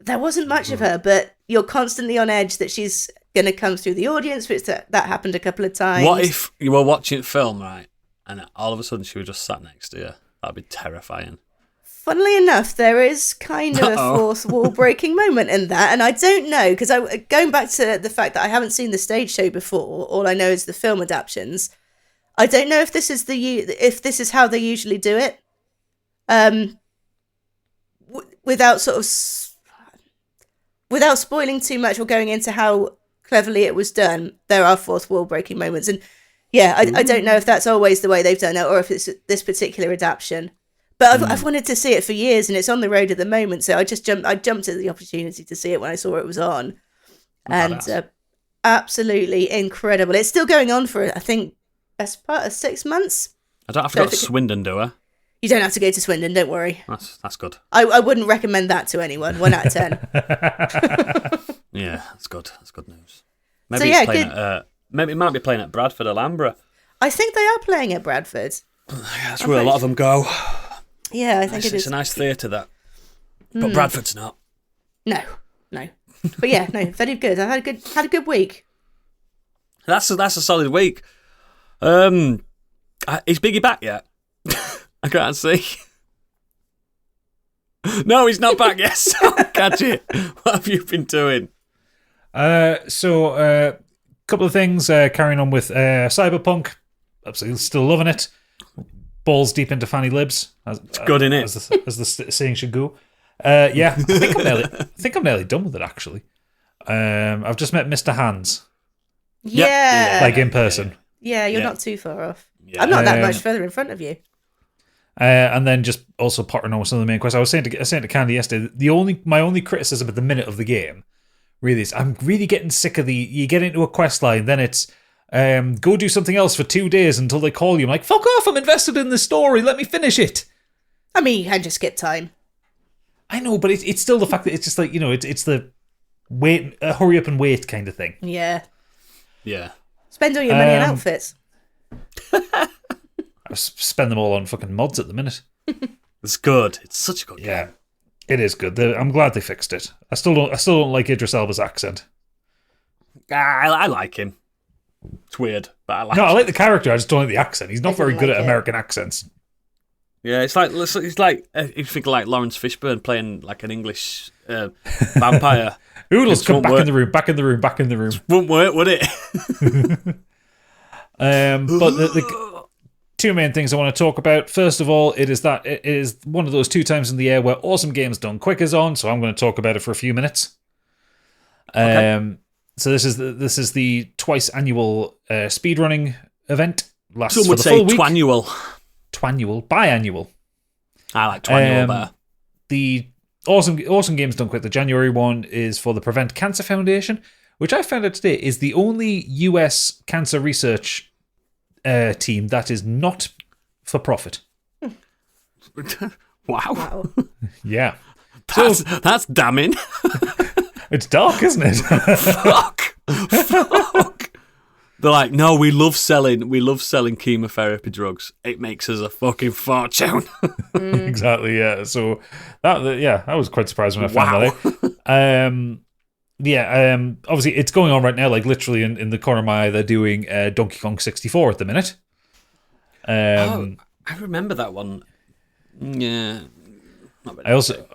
There wasn't much of her, but you're constantly on edge that she's going to come through the audience, which that happened a couple of times. What if you were watching film, right, and all of a sudden she was just sat next to you? That'd be terrifying. Funnily enough, there is kind of a fourth wall breaking moment in that, and I don't know, because going back to the fact that I haven't seen the stage show before, all I know is the film adaptations. I don't know if this is how they usually do it, without without spoiling too much or going into how cleverly it was done. There are fourth wall breaking moments, and yeah, I don't know if that's always the way they've done it or if it's this particular adaptation. But I've wanted to see it for years, and it's on the road at the moment. So I jumped at the opportunity to see it when I saw it was on, and absolutely incredible. It's still going on for, I think, best part of 6 months. I don't have to go to Swindon, do I? You don't have to go to Swindon. Don't worry. That's good. I wouldn't recommend that to anyone. 1 out of 10. Yeah, that's good. That's good news. So, Maybe yeah, it's playing maybe it might be playing at Bradford Alhambra. I think they are playing at Bradford. That's where a lot of them go. Yeah, I think it is. It's a nice theatre, that. But Bradford's not. No. But yeah, no, very good. I had a good week. That's a solid week. Is Biggie back yet? I can't see. No, he's not back yet. So Gadget, what have you been doing? So couple of things. Carrying on with Cyberpunk. Absolutely still loving it. Balls deep into fanny libs. It's good, innit? As the saying should go. Yeah, I think I'm nearly done with it, actually. I've just met Mr. Hands. Yeah. Like in person. Yeah, you're not too far off. Yeah. I'm not that much further in front of you. And then just also pottering on with some of the main quests. I was saying to Candy yesterday, my only criticism at the minute of the game really is I'm really getting sick of you get into a quest line, then it's go do something else for 2 days until they call you. I'm like, fuck off, I'm invested in this story, let me finish it. I mean, you can just skip time. I know, but it's still the fact that it's just like, it's the wait, hurry up and wait kind of thing. Yeah. Yeah. Spend all your money on outfits. I spend them all on fucking mods at the minute. It's good. It's such a good game. Yeah, it is good. I'm glad they fixed it. I still don't like Idris Elba's accent. I like him. It's weird, but I like No, him. I like the character. I just don't like the accent. He's not very good like at it. American accents. Yeah, it's like if you think like Lawrence Fishburne playing like an English vampire. Oodles, It come won't back work. in the room. Back in the room. Back in the room. Wouldn't work, would it? But the two main things I want to talk about. First of all, it is one of those 2 times in the year where Awesome Games Done Quick is on, so I'm going to talk about it for a few minutes. Okay. So this is the twice annual speedrunning event. Lasts Some for would the say full week. Biannual. I like twannual better. The Awesome Games Done Quick, the January one, is for the Prevent Cancer Foundation, which I found out today is the only US cancer research team that is not for profit. Wow. Yeah. That's damning. It's dark, isn't it? Fuck. They're like, no, we love selling chemotherapy drugs. It makes us a fucking fortune. Exactly, yeah. So I was quite surprised when I found that out. Obviously it's going on right now, like literally in the corner of my eye, they're doing Donkey Kong 64 at the minute. I remember that one. Yeah. Not really. I also,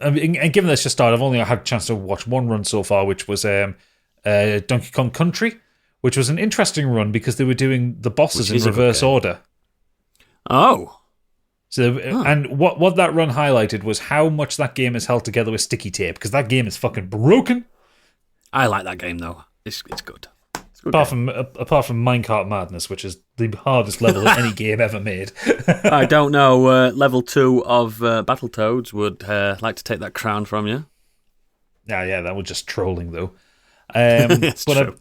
and given this just started, I've only had a chance to watch one run so far, which was Donkey Kong Country, which was an interesting run because they were doing the bosses in reverse order. Oh. So, and what that run highlighted was how much that game is held together with sticky tape, because that game is fucking broken. I like that game though. It's good. It's a good Apart game. from Minecart Madness, which is the hardest level in any game ever made. I don't know. Level 2 of Battletoads would like to take that crown from you. Yeah, that was just trolling though. It's true.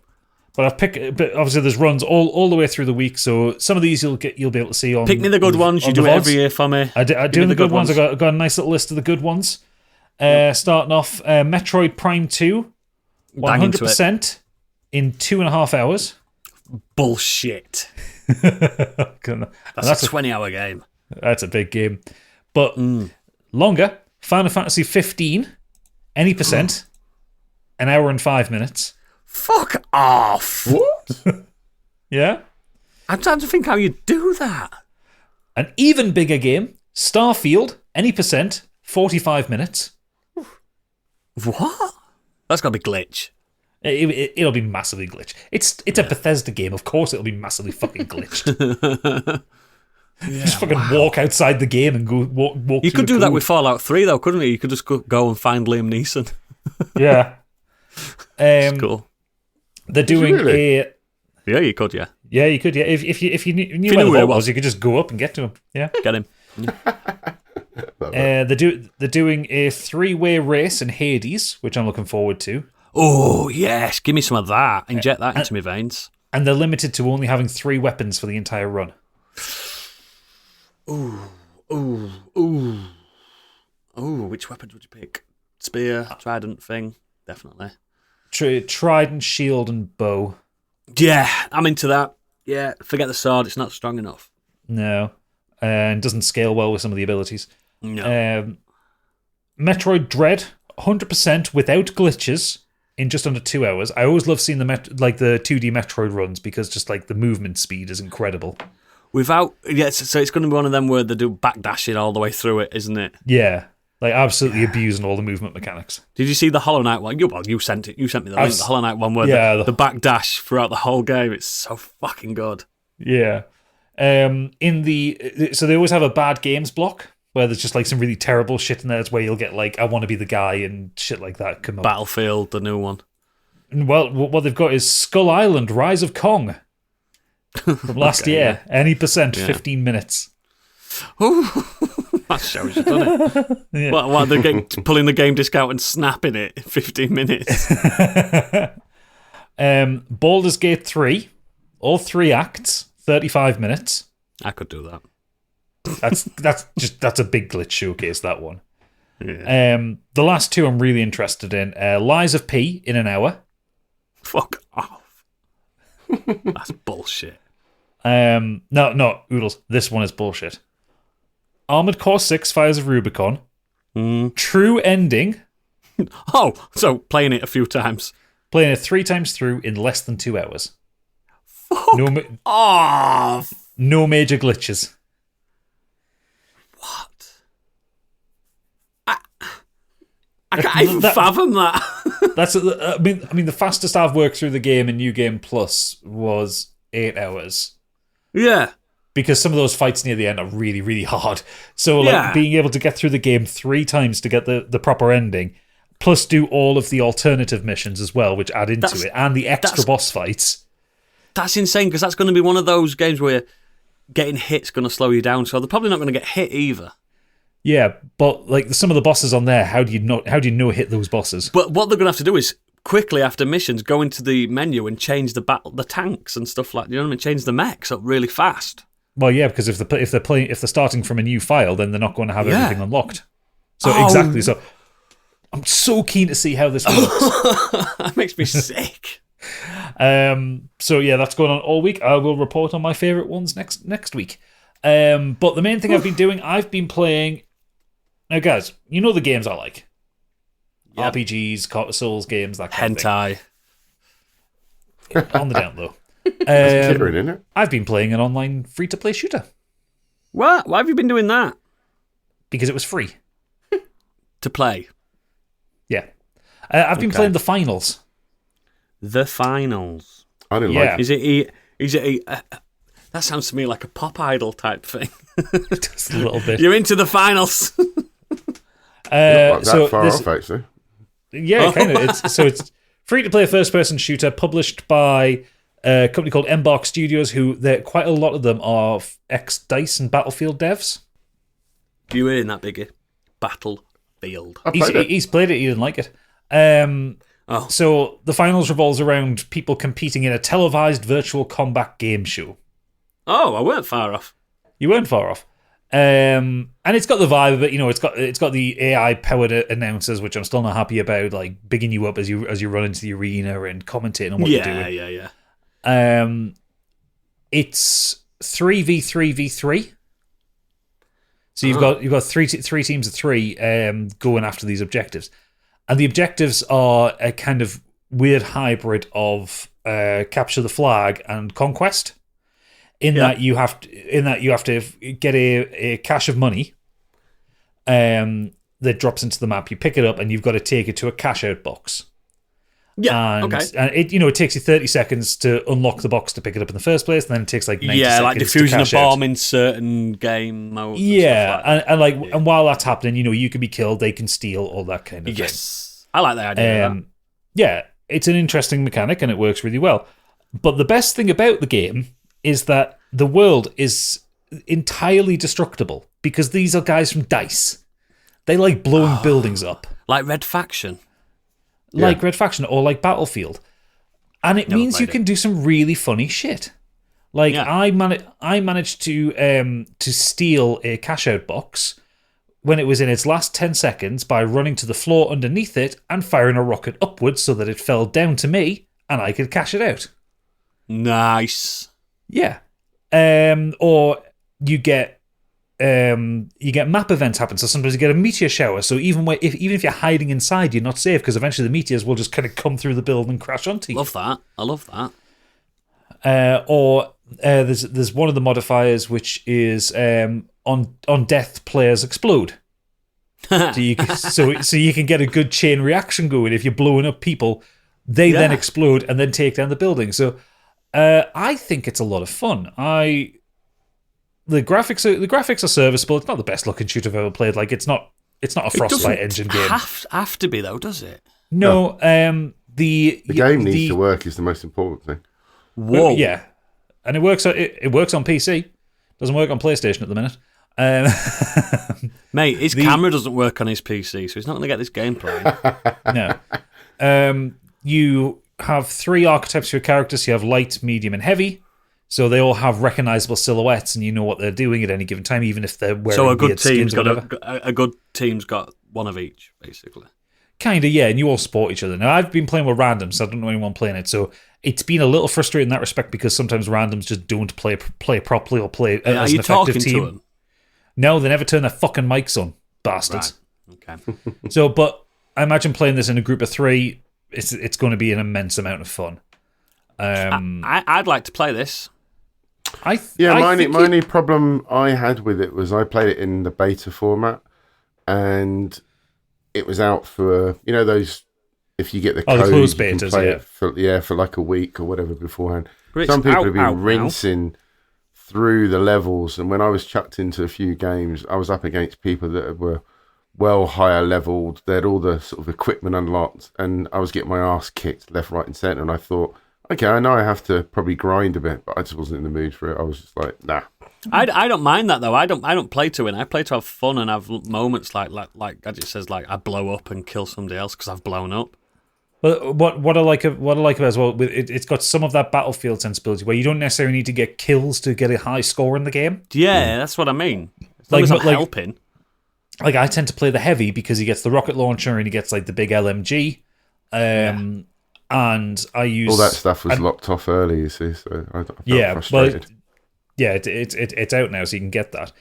But obviously there's runs all the way through the week, so some of these you'll be able to see on. Pick me the good ones. You do it every year for me. I do the good ones. I got a nice little list of the good ones. Starting off, Metroid Prime 2, 100% in 2.5 hours. Bullshit. That's a 20-hour game. That's a big game, but longer. Final Fantasy 15, any percent, an hour and 5 minutes. Fuck off. What? Yeah. I'm trying to think how you do that. An even bigger game, Starfield, any percent, 45 minutes. What? That's got to be glitch. It'll be massively glitched. It's a Bethesda game, of course it'll be massively fucking glitched. Just fucking walk outside the game and go walk. You through could the do that code. with Fallout 3 though, couldn't you? You could just go and find Liam Neeson. Yeah. Cool. They're doing Really? Yeah, you could, yeah. Yeah, you could. Yeah, if you knew where knew the where it vault was, was. you could just go up and get to him. Yeah. Get him. They're doing a 3-way race in Hades, which I'm looking forward to. Oh, yes. Give me some of that. Inject that into my veins. And they're limited to only having 3 weapons for the entire run. Ooh. Which weapons would you pick? Spear, trident thing? Definitely. Trident, shield, and bow. Yeah, I'm into that. Yeah, forget the sword. It's not strong enough. No. And doesn't scale well with some of the abilities. No. Metroid Dread, 100% without glitches in just under 2 hours. I always love seeing the 2D Metroid runs because just like the movement speed is incredible. So it's going to be one of them where they do backdashing all the way through it, isn't it? Yeah. Like absolutely abusing all the movement mechanics. Did you see the Hollow Knight one? You sent it. You sent me the link. The Hollow Knight one where the backdash throughout the whole game. It's so fucking good. Yeah. So they always have a bad games block where there's just like some really terrible shit in there. It's where you'll get like I want to be the guy and shit like that come up. Battlefield, the new one. And well, what they've got is Skull Island: Rise of Kong from last year. Yeah. Any percent, 15 minutes. That shows you, doesn't it? Yeah. What they're pulling the game disc out and snapping it in 15 minutes. Baldur's Gate 3, all 3 acts, 35 minutes. I could do that. That's a big glitch showcase, that one. The last two I'm really interested in. Lies of P in an hour. Fuck off. That's bullshit. No, Oodles. This one is bullshit. Armored Core 6 Fires of Rubicon. True Ending. Oh, so playing it a few times. Playing it 3 times through in less than 2 hours. Fuck off. No major glitches. What? I can't even fathom that. That's. I mean, the fastest I've worked through the game in New Game Plus was 8 hours. Yeah. Because some of those fights near the end are really, really hard. So, being able to get through the game 3 times to get the proper ending, plus do all of the alternative missions as well, which add into it, and the extra boss fights. That's insane, because that's going to be one of those games where getting hit's going to slow you down, so they're probably not going to get hit either. Yeah, but like some of the bosses on there, how do you hit those bosses? But what they're going to have to do is quickly after missions go into the menu and change the tanks and stuff like, you know what I mean? Change the mechs up really fast. Well, yeah, because if they're starting from a new file, then they're not going to have everything unlocked. So exactly. So I'm so keen to see how this works. That makes me sick. So yeah, that's going on all week. I will report on my favourite ones next week. But the main thing I've been doing, I've been playing. Now, guys, you know the games I like. Yep. RPGs, Souls games, that kind Hentai. of thing. On the down low. Isn't it? I've been playing an online free-to-play shooter. What? Why have you been doing that? Because it was free. To play? Yeah. I've been playing the finals. The finals. I didn't like it. Is it that sounds to me like a pop idol type thing. Just a little bit. You're into the finals. Not that far off, actually. Yeah, kind of. It's free-to-play first-person shooter published by a company called Embark Studios, quite a lot of them are ex-DICE and Battlefield devs. You were in that, Biggie. Battlefield. He's played it, he didn't like it. So the finals revolves around people competing in a televised virtual combat game show. Oh, I weren't far off. You weren't far off. And it's got the vibe of it, it's got the AI powered announcers, which I'm still not happy about, like bigging you up as you run into the arena and commentating on what you're doing. Yeah. It's 3v3v3. So you've got three teams of 3 going after these objectives. And the objectives are a kind of weird hybrid of capture the flag and conquest. In that you have to get a cache of money that drops into the map. You pick it up and you've got to take it to a cash out box. Yeah. And it takes you 30 seconds to unlock the box to pick it up in the first place, and then it takes like 90 seconds like defusing to a bomb in certain game modes. Yeah, and while that's happening, you can be killed, they can steal, all that kind of thing. Yes, I like the idea of that. Yeah, it's an interesting mechanic and it works really well. But the best thing about the game is that the world is entirely destructible because these are guys from DICE. They like blowing buildings up. Like Red Faction. Like Red Faction or like Battlefield. And it means you can do some really funny shit. Like I managed to steal a cash out box when it was in its last 10 seconds by running to the floor underneath it and firing a rocket upwards so that it fell down to me and I could cash it out. Nice. Yeah. Or you get map events happen. So sometimes you get a meteor shower. So even if you're hiding inside, you're not safe because eventually the meteors will just kind of come through the building and crash onto you. Love that. I love that. There's one of the modifiers which is on death players explode. so you can get a good chain reaction going. If you're blowing up people, they then explode and then take down the building. So I think it's a lot of fun. The graphics are serviceable. It's not the best looking shooter I've ever played. Like it's not a Frostbite engine game. Have to be though, does it? No. The game needs to work is the most important thing. Whoa. Yeah, and it works. It works on PC. Doesn't work on PlayStation at the minute. Mate, his camera doesn't work on his PC, so he's not going to get this game playing. No. You have 3 archetypes for your characters. You have light, medium, and heavy. So they all have recognizable silhouettes, and you know what they're doing at any given time, even if they're wearing So a good weird skins team's or got whatever. a good team's got one of each, basically. Kind of, yeah, and you all support each other. Now, I've been playing with randoms, so I don't know anyone playing it, so it's been a little frustrating in that respect because sometimes randoms just don't play properly or play Are as you an effective talking team. to them? No, they never turn their fucking mics on, bastards. Right. Okay. So, but I imagine playing this in a group of 3, it's going to be an immense amount of fun. I'd like to play this. My only problem I had with it was I played it in the beta format, and it was out for those. If you get the code, the closed you can betas, play yeah. it for like a week or whatever beforehand. But it's Some people out have been now. rinsing through the levels, and when I was chucked into a few games, I was up against people that were well higher leveled. They had all the sort of equipment unlocked, and I was getting my ass kicked left, right, and centre. And I thought, okay, I know I have to probably grind a bit, but I just wasn't in the mood for it. I was just like, nah. I don't mind that though. I don't play to win. I play to have fun and have moments like Gadget says, like I blow up and kill somebody else because I've blown up. Well, what I like about it as well, it's got some of that Battlefield sensibility where you don't necessarily need to get kills to get a high score in the game. Yeah, that's what I mean. As long as I'm helping. Like I tend to play the heavy because he gets the rocket launcher and he gets like the big LMG. And I use all that stuff was locked off early, you see, so I felt frustrated. It's out now, so you can get that.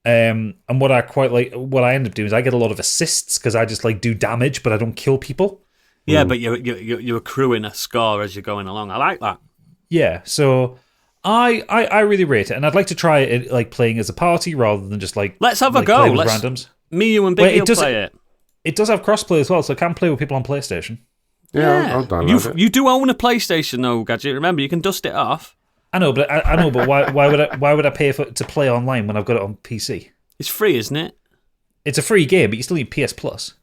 And what I quite like, what I end up doing is I get a lot of assists because I just like do damage, but I don't kill people. Yeah, but you're accruing a score as you're going along. I like that. Yeah, so I really rate it, and I'd like to try it like playing as a party rather than just like let's have a go. Play with Let's randoms. Me, you, and Biggie will play it. It does have crossplay as well, so I can play with people on PlayStation. Yeah. I'll download it. You do own a PlayStation though, Gadget. Remember, you can dust it off. I know, but why would I pay to play online when I've got it on PC? It's free, isn't it? It's a free game, but you still need PS Plus.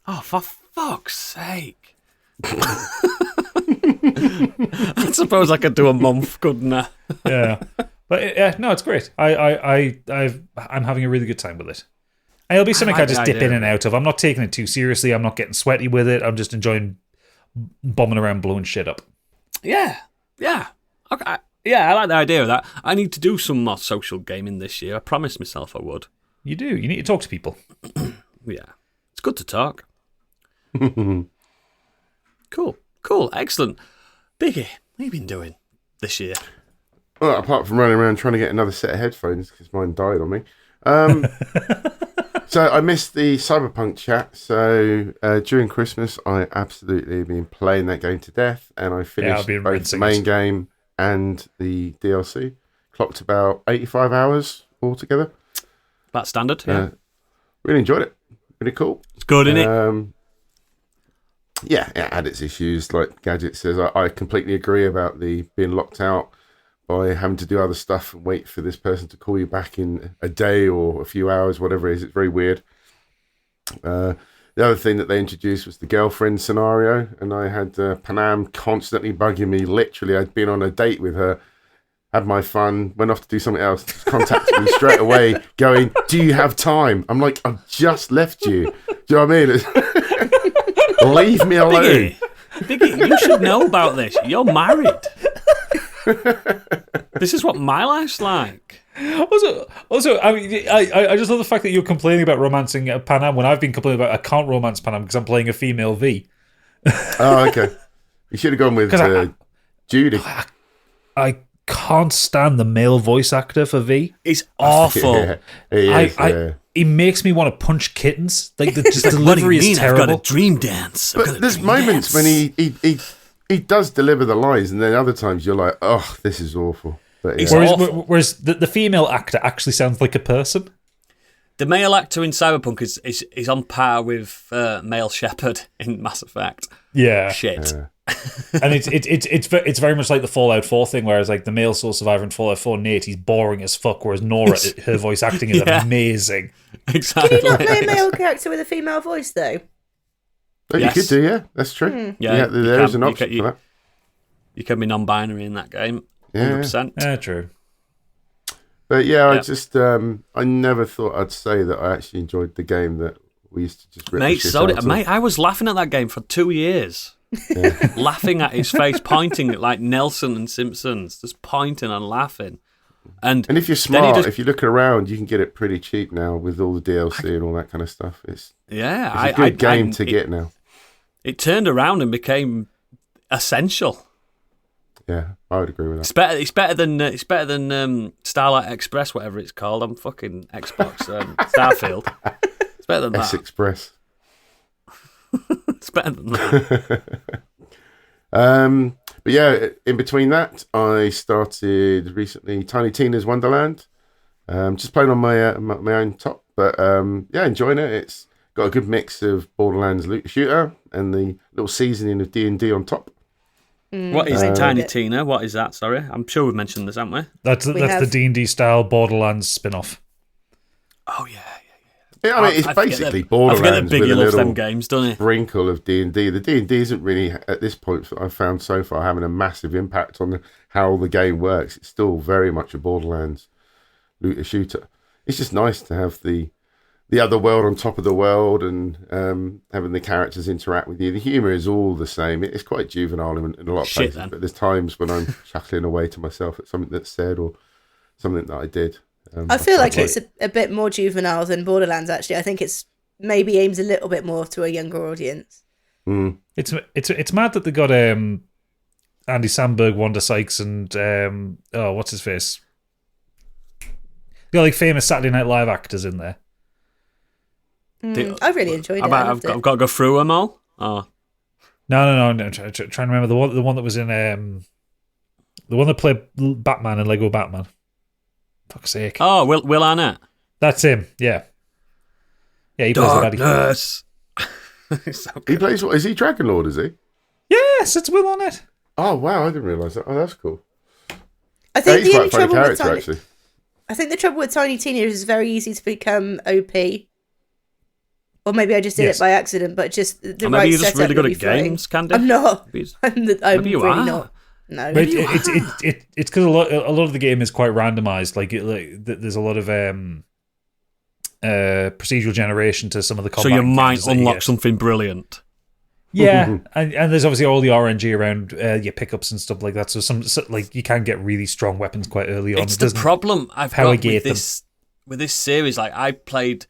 Oh, for fuck's sake! I suppose I could do a month, couldn't I? Yeah, but no, it's great. I'm having a really good time with it. And it'll be something I just dip in and out of. I'm not taking it too seriously. I'm not getting sweaty with it. I'm just enjoying bombing around, blowing shit up. Yeah. Okay. Yeah, I like the idea of that. I need to do some more social gaming this year. I promised myself I would. You do. You need to talk to people. Yeah. It's good to talk. Cool. Excellent. Biggie, what have you been doing this year? Well, apart from running around trying to get another set of headphones because mine died on me. So I missed the Cyberpunk chat. So during Christmas, I absolutely been playing that game to death, and I finished both the main game and the DLC. Clocked about 85 hours altogether. About standard, yeah. Really enjoyed it. Really cool. It's good, isn't it? Yeah, it had its issues. Like Gadget says, I completely agree about the being locked out by having to do other stuff and wait for this person to call you back in a day or a few hours, whatever it is. It's very weird. The other thing that they introduced was the girlfriend scenario, and I had Panam constantly bugging me. Literally, I'd been on a date with her, had my fun, went off to do something else, contacted me straight away, going, "Do you have time?" I'm like, "I've just left you." Do you know what I mean? Leave me alone. Biggie, you should know about this. You're married. This is what my life's like. Also, I mean, I just love the fact that you're complaining about romancing Panam when I've been complaining about I can't romance Panam because I'm playing a female V. Oh, okay. You should have gone with Judy. I can't stand the male voice actor for V. He's awful. Yeah, he is, he makes me want to punch kittens. Like the delivery is terrible. I've got a dream dance. But there's moments when he does deliver the lines, and then other times you're like, "Oh, this is awful." But yeah. Whereas the female actor actually sounds like a person. The male actor in Cyberpunk is on par with male Shepard in Mass Effect. Yeah, shit. Yeah. And it's very much like the Fallout 4 thing, whereas like the male sole survivor in Fallout 4, Nate, he's boring as fuck, whereas Nora, her voice acting is amazing. Exactly. Can you not play a male character with a female voice though? Oh, yes. You could do, yeah. That's true. Yeah, there is an option for that. You can be non-binary in that game. 100%. Yeah, true. But yeah, I just I never thought I'd say that I actually enjoyed the game that we used to just rip Mate, the shit so out did of. mate. I was laughing at that game for 2 years. laughing at his face, pointing like Nelson and Simpsons, just pointing and laughing. And if you're smart, if you look around, you can get it pretty cheap now with all the DLC and all that kind of stuff. It's a good game to get now. It turned around and became essential. Yeah, I would agree with that. It's better than Starlight Express, whatever it's called. I'm fucking Xbox Starfield. It's better than that. S-Express. It's better than that. But yeah, in between that, I started recently Tiny Tina's Wonderland. Just playing on my my own top, but enjoying it. It's got a good mix of Borderlands loot shooter and the little seasoning of D&D on top. What is Tiny Tina? What is that? Sorry, I'm sure we've mentioned this, haven't we? That's the D&D style Borderlands spin-off. Oh yeah. Yeah, I mean, it's basically Borderlands Biggie with a loves little them games, doesn't he? sprinkle of D&D. The D&D isn't really, at this point, I've found so far, having a massive impact on how the game works. It's still very much a Borderlands looter shooter. It's just nice to have the other world on top of the world and having the characters interact with you. The humour is all the same. It's quite juvenile in a lot of places, but there's times when I'm chuckling away to myself at something that's said or something that I did. I feel like it's a bit more juvenile than Borderlands, actually. I think it's maybe aims a little bit more to a younger audience. Mm. It's mad that they got Andy Samberg, Wanda Sykes, and what's his face? They got like famous Saturday Night Live actors in there. I really enjoyed it. I've got to go through them all. Oh. No. Trying to remember the one that was in the one that played Batman in Lego Batman. Fuck's sake. Oh, Will Arnett. That's him. Yeah. Yeah, he plays the baddie. Darkness. He plays what? Is he Dragon Lord? Is he? Yes, it's Will Arnett. Oh wow, I didn't realise that. Oh, that's cool. I think he's quite a funny character, actually. I think the trouble with Tiny Tina is it's very easy to become OP. Or maybe I just did it by accident, but just the maybe right you're just setup really good would at be fine. games, Candy. I'm not. I'm Maybe you really are. not. No, It's because a lot of the game is quite randomized. Like there's a lot of procedural generation to some of the combat. So you might encounters unlock something brilliant. Yeah, and there's obviously all the RNG around your pickups and stuff like that. So like you can get really strong weapons quite early on. It's the problem I've got with this series. Like I played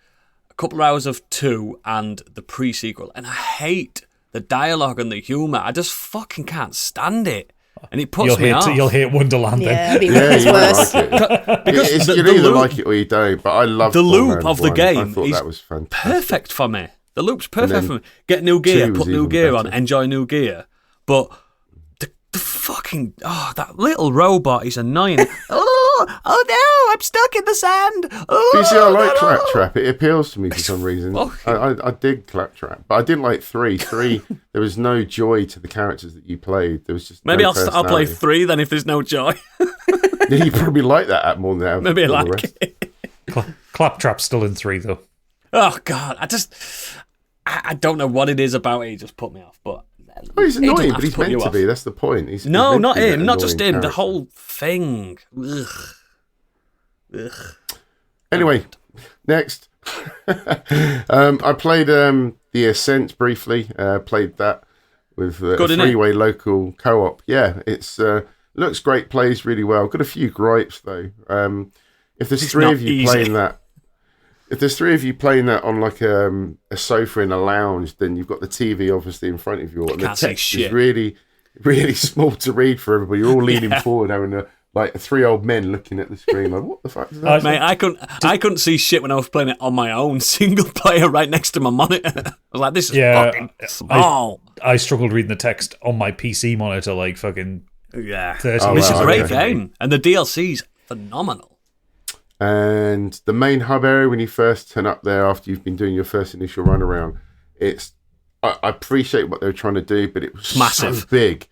a couple of hours of 2 and the pre-sequel, and I hate the dialogue and the humour. I just fucking can't stand it. And it puts me off. You'll hate Wonderland then. Yeah, you won't like it. Because you either like it or you don't. But I love the loop of the game. I thought that was fantastic. Perfect for me. The loop's perfect for me. Get new gear, put new gear on, enjoy new gear. But the fucking that little robot is annoying. oh no, I'm stuck in the sand. You see, I like Claptrap. It appeals to me for some reason. I dig Claptrap, but I didn't like 3. 3, there was no joy to the characters that you played. There was just maybe no I'll play 3 then if there's no joy. You probably like that more than maybe I like it. Claptrap's still in 3 though. Oh god, I don't know what it is about it. He just put me off, but. Oh, he's annoying, but he's meant to be. That's the point. He's not meant to be him, not just him. character. The whole thing. Ugh. Anyway, next. I played the Ascent briefly. Played that with a 3-way local co-op. Yeah, it's looks great, plays really well. Got a few gripes though. If there's 3 of you playing that. If there's 3 of you playing that on like a sofa in a lounge, then you've got the TV obviously in front of you, and the text is really, really small to read for everybody. You're all leaning forward, having like 3 old men looking at the screen, like what the fuck is that? Mate, I couldn't see shit when I was playing it on my own single player right next to my monitor. I was like, this is fucking small. I struggled reading the text on my PC monitor, like fucking 30 It's a great game, and the DLC's phenomenal. And the main hub area, when you first turn up there after you've been doing your first initial run around, I appreciate what they were trying to do, but it was massive. So big.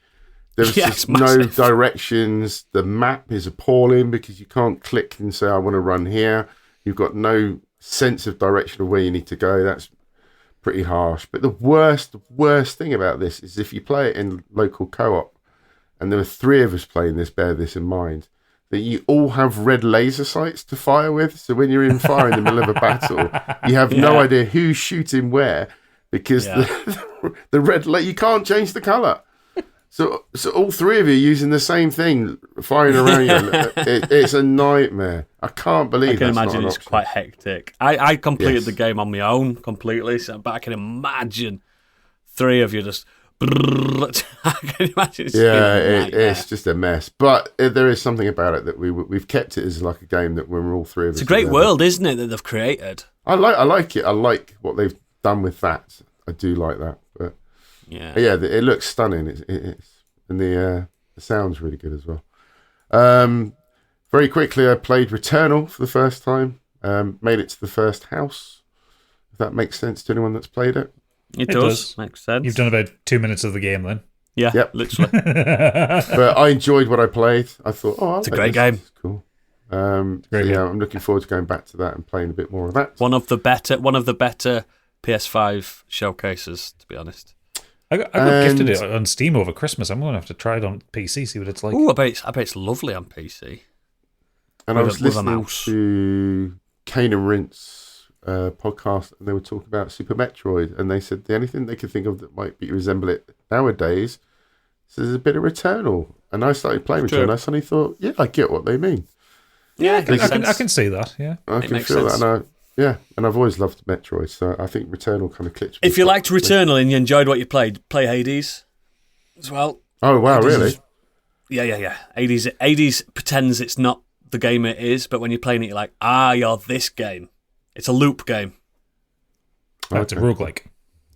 There's just no directions. The map is appalling because you can't click and say, I want to run here. You've got no sense of direction of where you need to go. That's pretty harsh. But the worst thing about this is if you play it in local co-op, and there were 3 of us playing this, bear this in mind, that you all have red laser sights to fire with. So when you're in fire in the middle of a battle, you have no idea who's shooting where because the red light. You can't change the colour. So all three of you using the same thing, firing around you. It's a nightmare. I can't believe. I can that's not imagine an it's option. quite hectic. I completed Yes. the game on my own completely, but I can imagine three of you just. I can imagine. It's just a mess. But there is something about it that we've kept it as like a game that when we're all three of us. It's a great together. world, isn't it, that they've created? I like it. I like what they've done with that. I do like that. But Yeah. it looks stunning. And the sound's really good as well. Very quickly, I played Returnal for the first time. Made it to the first house. If that makes sense to anyone that's played it. It does. Makes sense. You've done about 2 minutes of the game then. Yeah, Yep. literally. But I enjoyed what I played. I thought, It's a great game. It's cool. Great game. I'm looking forward to going back to that and playing a bit more of that. One of the better PS5 showcases, to be honest. I got gifted it on Steam over Christmas. I'm going to have to try it on PC, see what it's like. Ooh, I bet it's lovely on PC. And I with was a- with a listening mouse. to Kane and Rince podcast, and they were talking about Super Metroid, and they said the only thing they could think of that might resemble it nowadays is there's a bit of Returnal. And I started playing True. Returnal, and I suddenly thought, yeah, I get what they mean. Yeah, it makes sense. I can see that, yeah. I It can makes feel sense. that. And I've always loved Metroid, so I think Returnal kind of clicked. If you liked Returnal and you enjoyed what you played, play Hades as well. Oh, wow, Hades really? is- Yeah. Hades pretends it's not the game it is, but when you're playing it, you're like, you're this game. It's a loop game. It's a roguelike.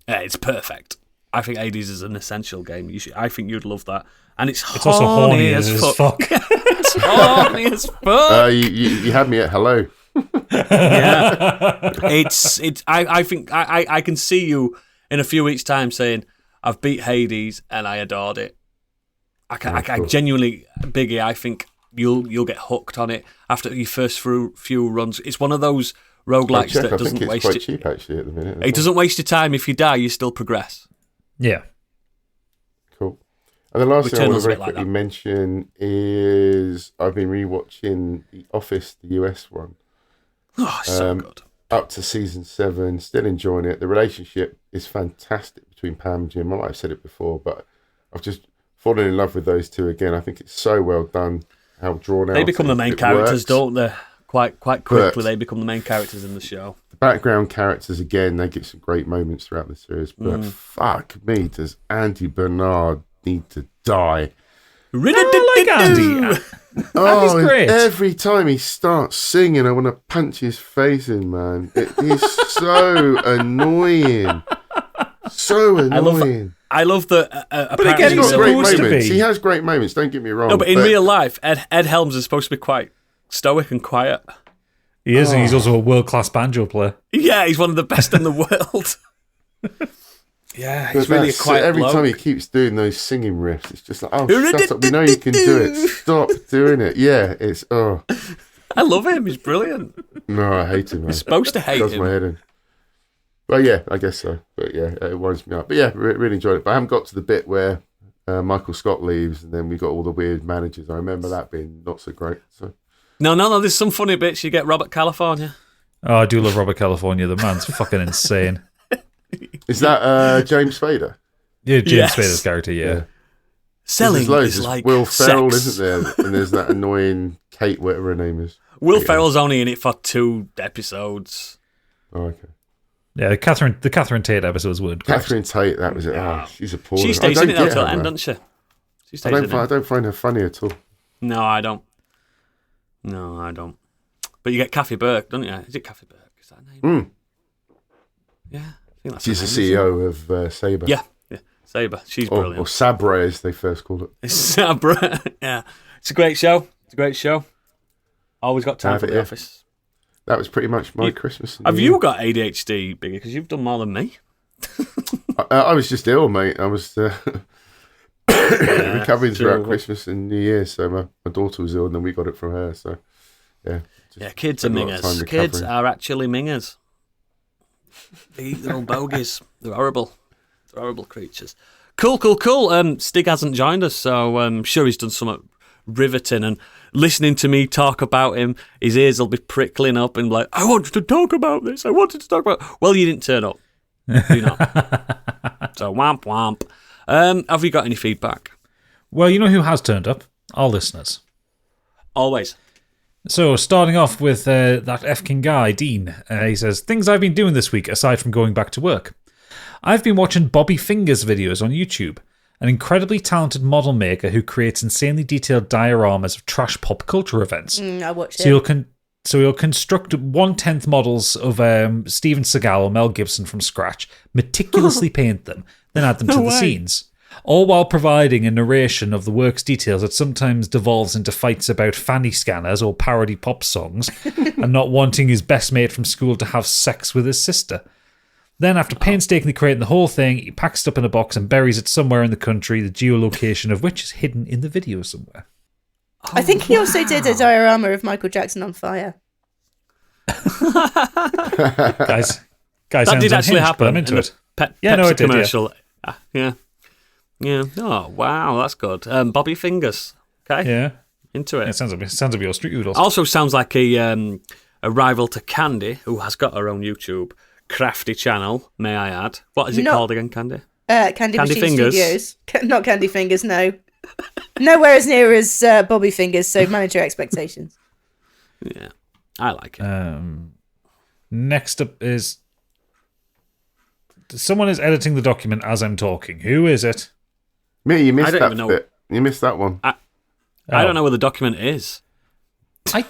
Yeah, it's perfect. I think Hades is an essential game. I think you'd love that. And it's It's also horny as fuck. It's horny as fuck. You had me at hello. Yeah. I think I can see you in a few weeks' time saying, I've beat Hades and I adored it. I genuinely, Biggie, I think you'll get hooked on it after your first few runs. It's one of those roguelikes that I doesn't think it's waste quite it. cheap actually at the minute. It doesn't waste your time. If you die, you still progress. Yeah. Cool. And the last thing I want Returnal's to a very bit like quickly that. mention is I've been rewatching The Office, the US one, Oh, so good. up to season 7. Still enjoying it. The relationship is fantastic between Pam and Jim. I might have said it before, but I've just fallen in love with those two again. I think it's so well done. How drawn out They become the main it characters, works. don't they? Quite quickly, But- they become the main characters in the show. The background characters again, they give some great moments throughout the series. But fuck me, does Andy Bernard need to die? I like Andy. Oh, great. every time he starts singing, I want to punch his face in, man. It is so annoying. So annoying. I love that. Apparently again, He's he's got great supposed to moments. be. He has great moments, don't get me wrong. no, but in real life, Ed Helms is supposed to be quite stoic and quiet. He is, and he's also a world-class banjo player. Yeah, he's one of the best in the world. Yeah, he's really a quiet every bloke. time he keeps doing those singing riffs, it's just like, oh, shut up. We know you can do it. Stop doing it. Yeah, it's, I love him. He's brilliant. no, I hate him, man. You're supposed to hate Does him. my head in. Well, yeah, I guess so. But yeah, it winds me up. But yeah, really enjoyed it. But I haven't got to the bit where Michael Scott leaves and then we got all the weird managers. I remember that being not so great. So No. There's some funny bits. You get Robert California. Oh, I do love Robert California. The man's fucking insane. is that James Spader? Yeah, James Yes. Spader's character, yeah. Selling There's loads. is There's like Will Ferrell, sex. isn't there? And there's that annoying Kate, whatever her name is. Will Ferrell's only in it for 2 episodes. Oh, okay. Yeah, the Catherine Tate episodes would. Catherine Tate, that was it. Oh, she's appalling. She I stays don't in it though get till her, the end, man. doesn't she? She I stays in it. don't find her funny at all. No, I don't. But you get Kathy Burke, don't you? Is it Kathy Burke? Is that her name? Yeah, I think that's She's her the name, CEO of Sabre. Yeah, Sabre. She's Or brilliant. Sabre, as they first called it. Sabre. Yeah, it's a great show. Always got time Have for it, The yeah. Office. That was pretty much my Christmas. and Have New you Year. got ADHD, Biggie? Because you've done more than me. I was just ill, mate. I was recovering throughout true. Christmas and New Year, so my daughter was ill, and then we got it from her. So, yeah. Yeah, kids are spent a lot of time mingers. Kids recovering. are actually mingers. They eat their own bogies. They're horrible. They're horrible creatures. Cool. Stig hasn't joined us, so I'm sure he's done something riveting. And listening to me talk about him, his ears will be prickling up and like, I wanted to talk about this. Well, you didn't turn up. Do you not? So wamp wamp. Have we got any feedback? Well, you know who has turned up? Our listeners. Always. So, starting off with that F-King guy, Dean. He says, things I've been doing this week, aside from going back to work. I've been watching Bobby Fingers videos on YouTube, an incredibly talented model maker who creates insanely detailed dioramas of trash pop culture events. I watched So it. he'll construct 1/10 models of Steven Seagal or Mel Gibson from scratch, meticulously paint them, then add them to the scenes. All while providing a narration of the work's details that sometimes devolves into fights about fanny scanners or parody pop songs, and not wanting his best mate from school to have sex with his sister. Then, after painstakingly creating the whole thing, he packs it up in a box and buries it somewhere in the country, the geolocation of which is hidden in the video somewhere. I think he also did a diorama of Michael Jackson on fire. Guys, That did actually but happen. I'm into in it. the Yeah, Pepsi no, it did, yeah. commercial. Yeah. Yeah. Oh, wow, that's good. Bobby Fingers. Okay. Yeah. Into it. It sounds like your street oodles. Also sounds like a rival to Candy, who has got her own YouTube crafty channel, may I add. What is it called again, Candy? Candy Machine Fingers. Studios. Not Candy Fingers, no. Nowhere as near as Bobby Fingers, so manage your expectations. Yeah, I like it. Next up is... Someone is editing the document as I'm talking. Who is it? Me, you I missed don't that even know. bit. You missed that one. I don't know where the document is. I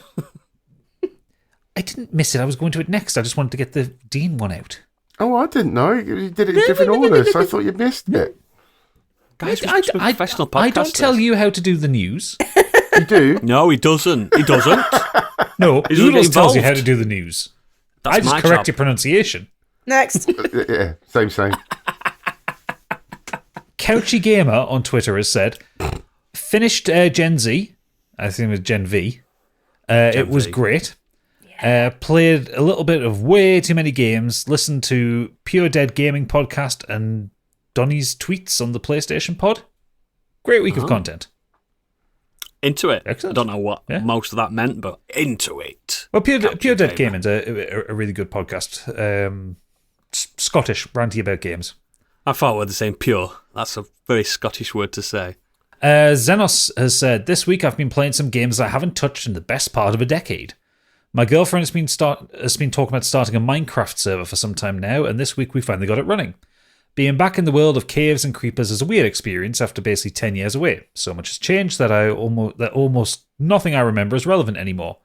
didn't miss it. I was going to it next. I just wanted to get the Dean one out. Oh, I didn't know. You did it in different order, so I thought you missed it. Guys, we're supposed to be professional podcasters. I don't tell you how to do the news. You do? No, he doesn't. He doesn't. No, He's really Oodles tells you how involved. to do the news. That's I just my correct job. your pronunciation. Next. Yeah, same. Couchy Gamer on Twitter has said, finished Gen Z. I think it was Gen V. It was V. great. Played a little bit of way too many games. Listened to Pure Dead Gaming podcast and Donny's tweets on the PlayStation Pod. Great week of content. Into it. Excellent. I don't know what Yeah. most of that meant, but into it. Well, Pure Dead Gamer. Gaming's a really good podcast. Scottish, ranty about games. I thought we were the same pure. That's a very Scottish word to say. Xenos has said, this week I've been playing some games I haven't touched in the best part of a decade. My girlfriend has been talking about starting a Minecraft server for some time now, and this week we finally got it running. Being back in the world of caves and creepers is a weird experience after basically 10 years away. So much has changed that almost nothing I remember is relevant anymore.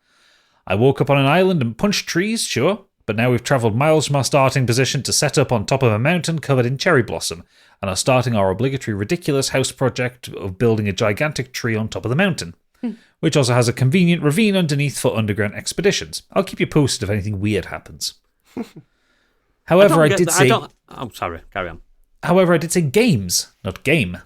I woke up on an island and punched trees, sure, but now we've travelled miles from our starting position to set up on top of a mountain covered in cherry blossom, and are starting our obligatory ridiculous house project of building a gigantic tree on top of the mountain, which also has a convenient ravine underneath for underground expeditions. I'll keep you posted if anything weird happens. However, I did say... Oh, sorry. Carry on. However, I did say games, not game.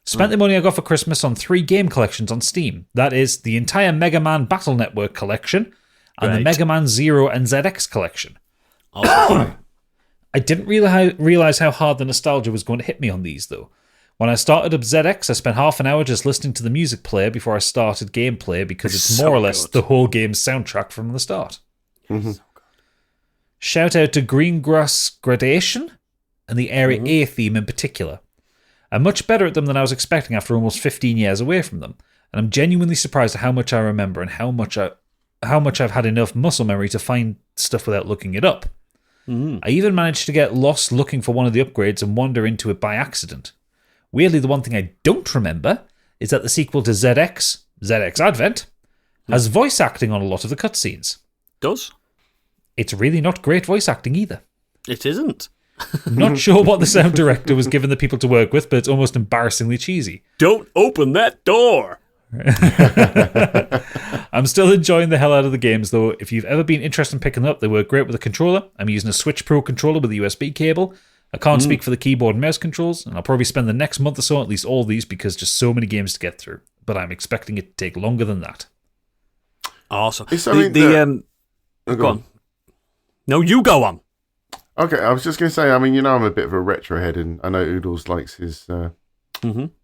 Spent the money I got for Christmas on 3 game collections on Steam. That is, the entire Mega Man Battle Network collection and the Great. Mega Man Zero and ZX collection. Also, I didn't realise how hard the nostalgia was going to hit me on these, though. When I started up ZX, I spent half an hour just listening to the music player before I started gameplay because it's So more or less good. the whole game's soundtrack from the start. Mm-hmm. Shout out to Greengrass Gradation and the Area A theme in particular. I'm much better at them than I was expecting after almost 15 years away from them, and I'm genuinely surprised at how much I remember and how much I've had enough muscle memory to find stuff without looking it up. I even managed to get lost looking for one of the upgrades and wander into it by accident. Weirdly, the one thing I don't remember is that the sequel to ZX Advent, has voice acting on a lot of the cutscenes. does. It's really not great voice acting either. It isn't. Not sure what the sound director was given the people to work with, but it's almost embarrassingly cheesy. Don't open that door. I'm still enjoying the hell out of the games, though. If you've ever been interested in picking them up, they work great with a controller. I'm using a Switch Pro controller with a USB cable. I can't speak for the keyboard and mouse controls, and I'll probably spend the next month or so on at least all these because just so many games to get through. But I'm expecting it to take longer than that. Awesome. It's something that- Oh, Go on. No, you go on. Okay, I was just going to say, I mean, you know, I'm a bit of a retro head, and I know Oodles likes his playing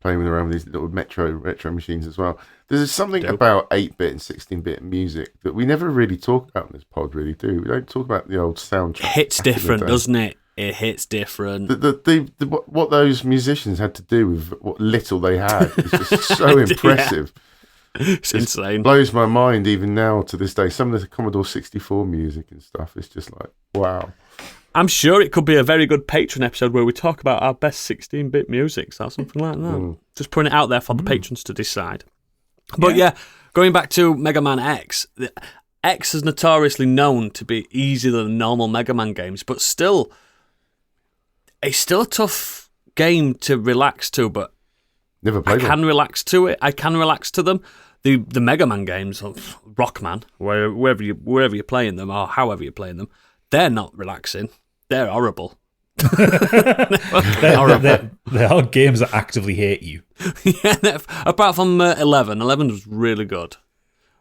around with these little retro machines as well. There's something about 8-bit and 16-bit music that we never really talk about in this pod, really, do we? We don't talk about the old soundtrack. Hits back in the different, day. doesn't it? It hits different. What those musicians had to do with what little they had is just so impressive. It's insane. Blows my mind even now to this day. Some of the Commodore 64 music and stuff is just like, wow. I'm sure it could be a very good Patreon episode where we talk about our best 16-bit music or something like that. Just putting it out there for the patrons to decide. But yeah, going back to Mega Man X, X is notoriously known to be easier than normal Mega Man games, but still, it's still a tough game to relax to, but Never played I can relax to it. I can relax to them. The Mega Man games, Rockman, wherever you're playing them or however you're playing them, they're not relaxing. They're horrible. They are games that actively hate you. Yeah, apart from 11. 11 was really good.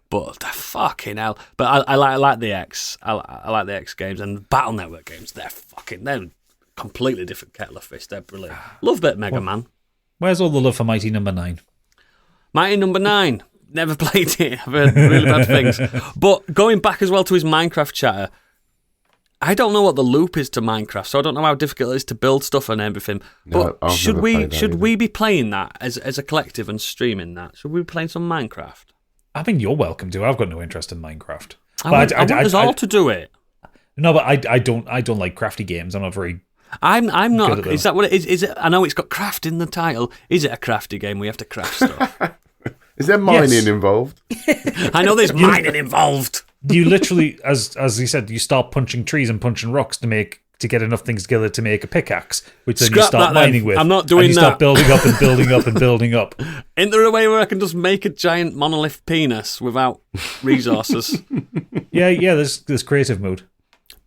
But fucking hell. But I like the X. I like the X games and Battle Network games. They're completely different kettle of fish. They're brilliant. Love that Mega Man. Where's all the love for Mighty Number 9? Mighty Number 9. Never played it. I've heard really bad things. But going back as well to his Minecraft chatter, I don't know what the loop is to Minecraft, so I don't know how difficult it is to build stuff and everything. But No, should we be playing that as a collective and streaming that? Should we be playing some Minecraft? I mean, you're welcome to. I've got no interest in Minecraft. I want us all to do it. No, but I don't like crafty games. I'm not very. I'm not. good at them. Is that what it is? Is it? I know it's got craft in the title. Is it a crafty game? We have to craft stuff. Is there mining Yes. involved? I know there's mining involved. You literally, as you said, you start punching trees and punching rocks to get enough things together to make a pickaxe, which then you Scrap start that then. mining with. I'm not doing and you that. start building up and building up and building up. Isn't there a way where I can just make a giant monolith penis without resources? Yeah. There's creative mode.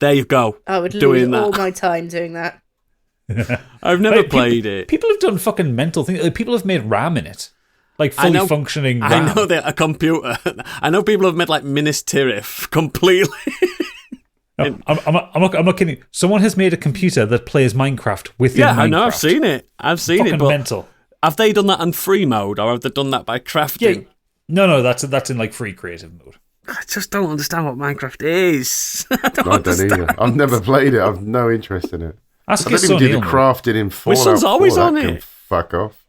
There you go. I would doing lose that. all my time doing that. I've never Like, played it. People have done fucking mental things. Like, people have made RAM in it, like fully functioning RAM. I know that a computer. I know people have made like Minas Tirith completely. No, I'm not kidding. Someone has made a computer that plays Minecraft within Minecraft. I know. I've seen it. Fucking But mental. have they done that on free mode, or have they done that by crafting? Yeah. No, that's in like free creative mode. I just don't understand what Minecraft is. I don't I don't understand. either. I've never played it. I've no interest in it. Ask I your don't even son, do he'll the know. crafting in Fallout son's 4. always That on can it. Fuck off.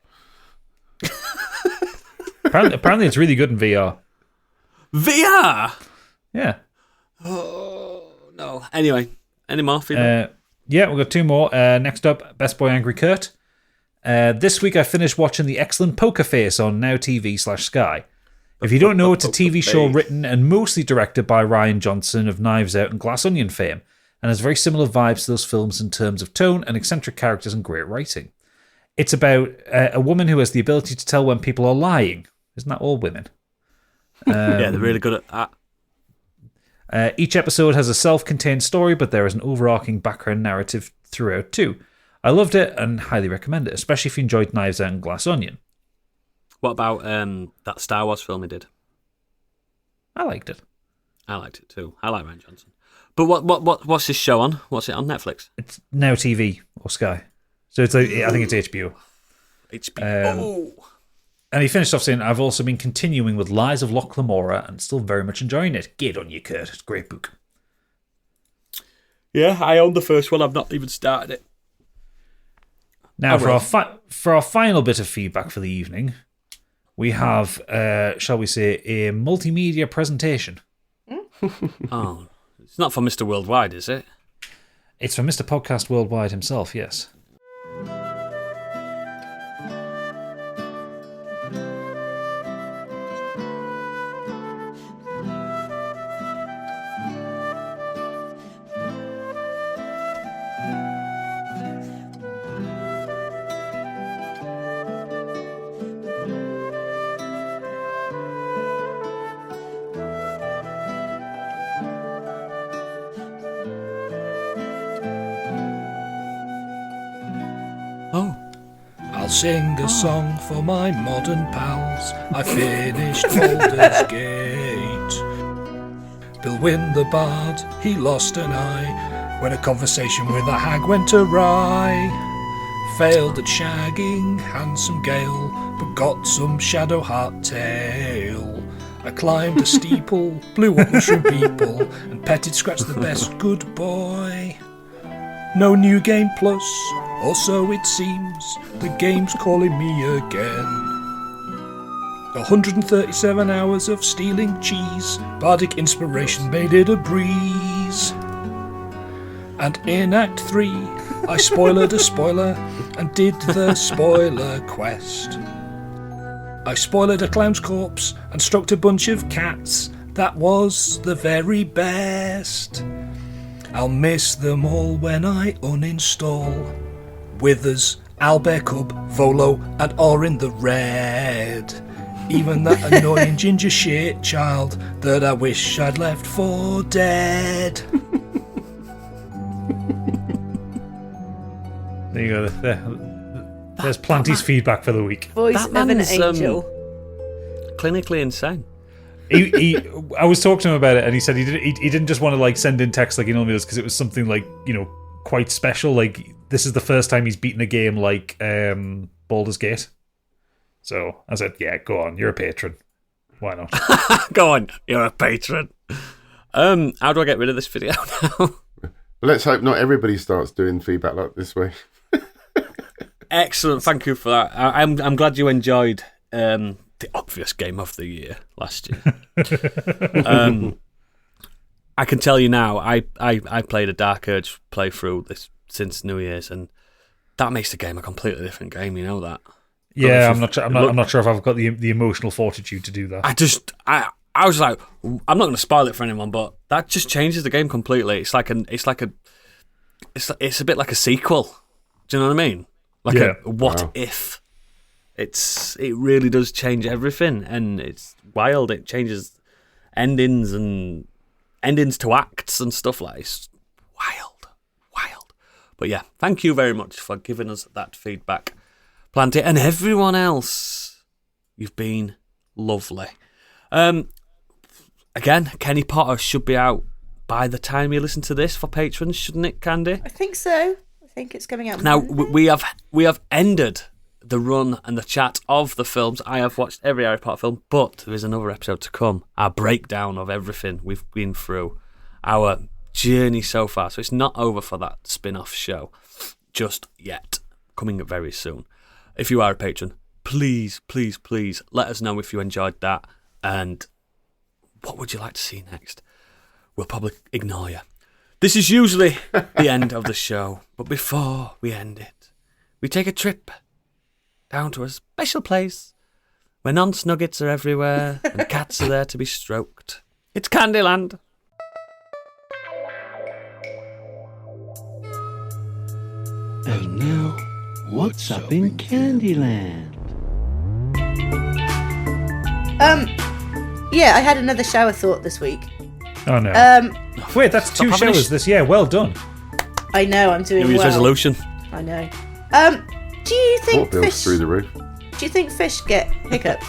Apparently it's really good in VR. VR. Yeah. Oh no. Anyway, any more feedback? Yeah, we've got two more. Next up, Best Boy Angry Kurt. This week I finished watching the excellent Poker Face on Now TV/Sky. If you don't know, it's a TV show written and mostly directed by Ryan Johnson of Knives Out and Glass Onion fame, and has very similar vibes to those films in terms of tone and eccentric characters and great writing. It's about a woman who has the ability to tell when people are lying. Isn't that all women? Yeah, they're really good at that. Each episode has a self-contained story, but there is an overarching background narrative throughout too. I loved it and highly recommend it, especially if you enjoyed Knives Out and Glass Onion. What about that Star Wars film he did? I liked it. I liked it too. I like Ryan Johnson. But what's his show on? What's it on Netflix? It's Now TV or Sky. So it's I think it's HBO. HBO. And he finished off saying, I've also been continuing with Lies of Loch Lamora and still very much enjoying it. Get on you, Kurt. It's a great book. Yeah, I own the first one. I've not even started it. Now, for our final bit of feedback for the evening, we have, shall we say, a multimedia presentation. Oh, it's not for Mr. Worldwide, is it? It's from Mr. Podcast Worldwide himself, yes. I'll sing a song for my modern pals. I finished Baldur's Gate. Bilwyn the Bard, he lost an eye when a conversation with a hag went awry. Failed at shagging handsome Gale, but got some shadow heart tail. I climbed a steeple, blew up mushroom people, and petted Scratch the best good boy. no new game plus, or so it seems. The game's calling me again. 137 hours of stealing cheese, bardic inspiration made it a breeze. And in Act 3, I spoilered a spoiler and did the spoiler quest. I spoilered a clown's corpse and stroked a bunch of cats. That was the very best. I'll miss them all when I uninstall. Withers, Albecub, Volo, and Orin the Red. Even that annoying ginger shit child that I wish I'd left for dead. There you go. There's Planty's feedback for the week. Voice That of an man's, angel. Clinically insane. I was talking to him about it, and he said he didn't just want to like send in text like he normally does because it was something like, you know, quite special. Like this is the first time he's beaten a game like Baldur's Gate. So I said, yeah, go on, you're a patron. Why not? Go on, you're a patron. How do I get rid of this video now? Let's hope not everybody starts doing feedback like this way. Excellent, thank you for that. I'm glad you enjoyed the obvious game of the year last year. I can tell you now, I played a Dark Urge playthrough since New Year's, and that makes the game a completely different game. You know that. Yeah, I'm not sure if I've got the emotional fortitude to do that. I was like, I'm not going to spoil it for anyone, but that just changes the game completely. It's a bit like a sequel. Do you know what I mean? Like a what if? It really does change everything, and it's wild. It changes endings to acts and stuff like that. It's wild. But yeah, thank you very much for giving us that feedback, Planty, and everyone else. You've been lovely. Again, Kenny Potter should be out by the time you listen to this for patrons, shouldn't it, Candy? I think so. I think it's coming out. Now we have ended the run and the chat of the films. I have watched every Harry Potter film, but there is another episode to come. Our breakdown of everything we've been through, our journey so far. So it's not over for that spin-off show just yet. Coming very soon. If you are a patron, please let us know if you enjoyed that and what would you like to see next. We'll probably ignore you. This is usually the end of the show, but before we end it, we take a trip down to a special place where non-snuggets are everywhere and cats are there to be stroked. It's Candyland. And now, what's up in Candyland? Yeah, I had another shower thought this week. Oh no! Wait, that's two showers this year. Well done. I know, I'm doing New Year's well. resolution. I know. Do you think Bills fish? through the roof. Do you think fish get hiccups?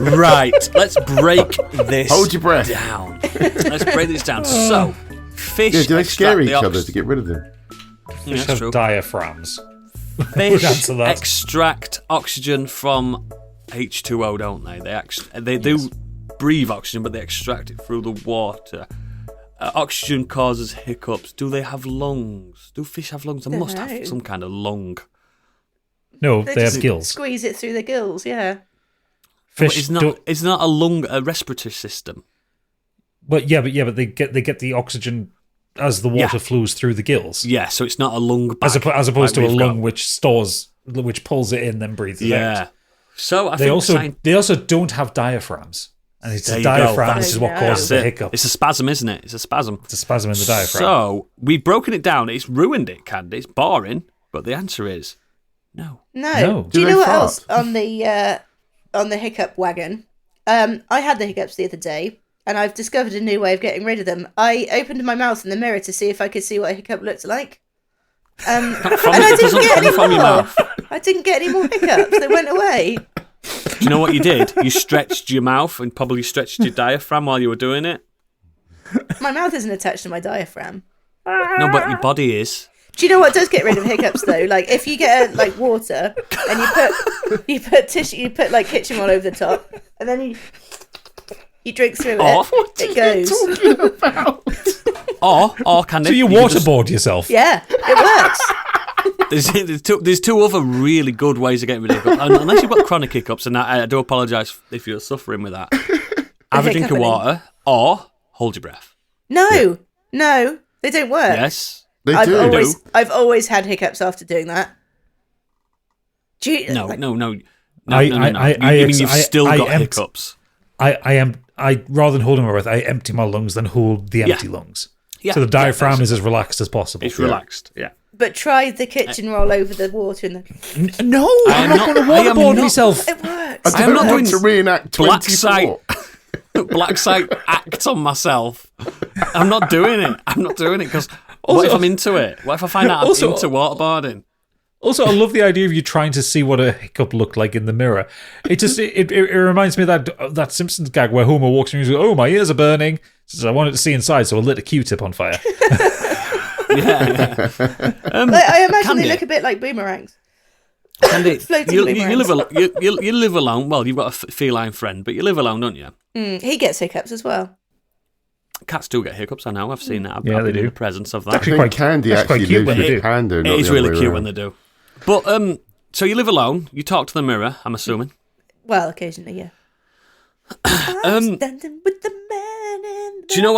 Right, let's break this Hold your breath. down. Let's break this down. So, fish Yeah, do they scare extract each the other to get rid of them? Yeah, Have that's true. diaphragms. Fish answer that. extract oxygen from H2O, don't they? They do breathe oxygen, but they extract it through the water. Oxygen causes hiccups. Do they have lungs? Do fish have lungs? They must Dunno. have some kind of lung. No, They they have just gills. Squeeze it through the gills, yeah. Fish It's not a lung, a respiratory system. but they get the oxygen as the water flows through the gills. Yeah, so it's not a lung bag, As opposed to like a we've lung got. which pulls it in, then breathes it out. So I They also don't have diaphragms, and it's There the you go. diaphragm That's- which is what causes the hiccup. It's a spasm, isn't it? It's a spasm. It's a spasm in the diaphragm. So we've broken it down. It's ruined it, Candy. It's boring, but the answer is no. No. Do you Do know they what fart? else on the hiccup wagon? I had the hiccups the other day, and I've discovered a new way of getting rid of them. I opened my mouth in the mirror to see if I could see what a hiccup looked like. And I it didn't doesn't get come any from your more. mouth. I didn't get any more hiccups. They went away. Do you know what you did? You stretched your mouth and probably stretched your diaphragm while you were doing it. My mouth isn't attached to my diaphragm. No, but your body is. Do you know what does get rid of hiccups though? Like if you get water and you put tissue, you put like kitchen roll over the top, and then You drink through Or- it. It goes. Talking about. Or Candy. So you can just- waterboard yourself. Yeah, it works. There's two other really good ways of getting rid of hiccups. And unless you've got chronic hiccups, and I do apologise if you're suffering with that. Have a drink of water or hold your breath. No, they don't work. Yes. They I've do. I've always had hiccups after doing that. Do you, No. like- No. I You mean you've still got hiccups? I rather than holding my breath, I empty my lungs than hold the empty lungs. Yeah. So the diaphragm is as relaxed as possible. It's relaxed. Yeah. But try the kitchen roll over the water and the... No, I'm am not not- going to I am waterboard not- myself. It works. I I'm don't not want doing to reenact black 24. site. Black site act on myself. I'm not doing it. Because what if I'm into it? What if I find out I'm Also- into waterboarding? Also, I love the idea of you trying to see what a hiccup looked like in the mirror. It just it reminds me of that Simpsons gag where Homer walks in and goes, "Oh, my ears are burning." Says, "I wanted to see inside, so I lit a Q-tip on fire." Yeah. I imagine Candy. they look a bit like boomerangs. Candy, Floating you boomerangs. live alone. Well, you've got a feline friend, but you live alone, don't you? He gets hiccups as well. Cats do get hiccups. I know. I've seen that. I've Yeah, been they in do. the presence of I that. think Candy that's quite actually cute when lives they with do. Panda. It is really cute when they do. But so you live alone. You talk to the mirror. I'm assuming. Well, occasionally, yeah. Standing with the man in the... Do you know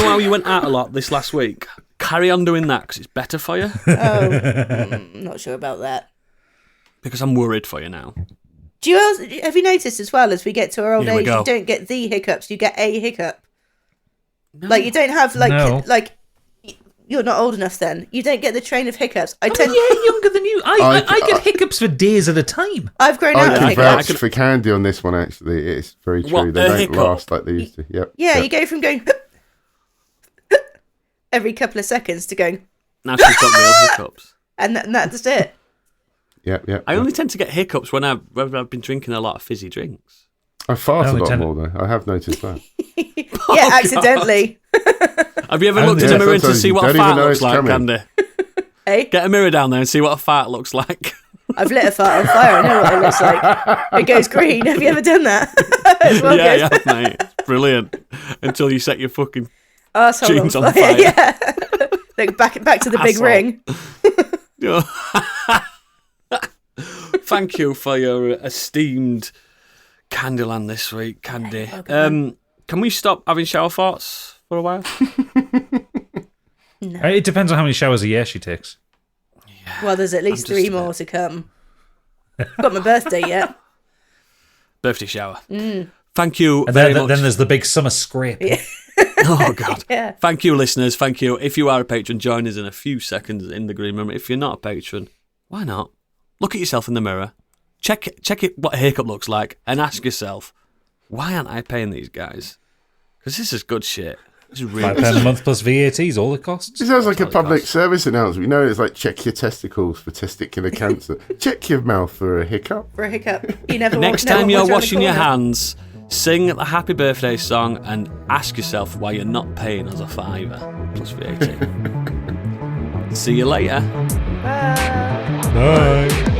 how you went out a lot this last week? Carry on doing that because it's better for you. Not sure about that. Because I'm worried for you now. Do you also, have you noticed as well, as we get to our old Here we age, go. you don't get the hiccups, you get a hiccup. Like, you don't have, like, No. you're not old enough then. You don't get the train of hiccups. Yeah, younger than you. I get hiccups for days at a time. I've grown out I of can hiccups. vouch for Candy on this one, actually. It's very true. What, They a don't hiccup? last like they used to. Yep. Yeah, Yep. you go from going every couple of seconds to going, Now she's got real hiccups. and that's it. Yep, yep. I only tend to get hiccups when I've been drinking a lot of fizzy drinks. I fart I a only lot tend- more, though. I have noticed that. Yeah, accidentally. Have you ever I looked in yeah, the mirror to sometimes see you what a don't even fart know looks it's like, coming. Candy? Hey, Get a mirror down there and see what a fart looks like. I've lit a fart on fire. I know what it looks like. It goes green. Have you ever done that? As well yeah, goes yeah, mate. It's brilliant. Until you set your fucking... arsehole jeans on on fire. fire. Yeah. Like back to the big Asshole. ring. Thank you for your esteemed Candyland this week, Candy. welcome, Can we stop having shower thoughts for a while? It depends on how many showers a year she takes. Well, there's at least I'm just 3 a bit- more to come. Got my birthday yet. Birthday shower. Thank you And very then, much. then there's the big summer scrape. Oh, God. Yeah. Thank you, listeners. Thank you. If you are a patron, join us in a few seconds in the green room. If you're not a patron, why not? Look at yourself in the mirror. Check it what a hiccup looks like and ask yourself, why aren't I paying these guys? Because this is good shit. This is really £5 a month plus VAT is all it costs. It sounds like a That's what it public costs. service announcement. You know, it's like check your testicles for testicular cancer. Check your mouth for a hiccup. For a hiccup. You never Next never time you're watch around the washing your corner. hands, sing the happy birthday song and ask yourself why you're not paying us a £5 plus VAT. See you later. Bye.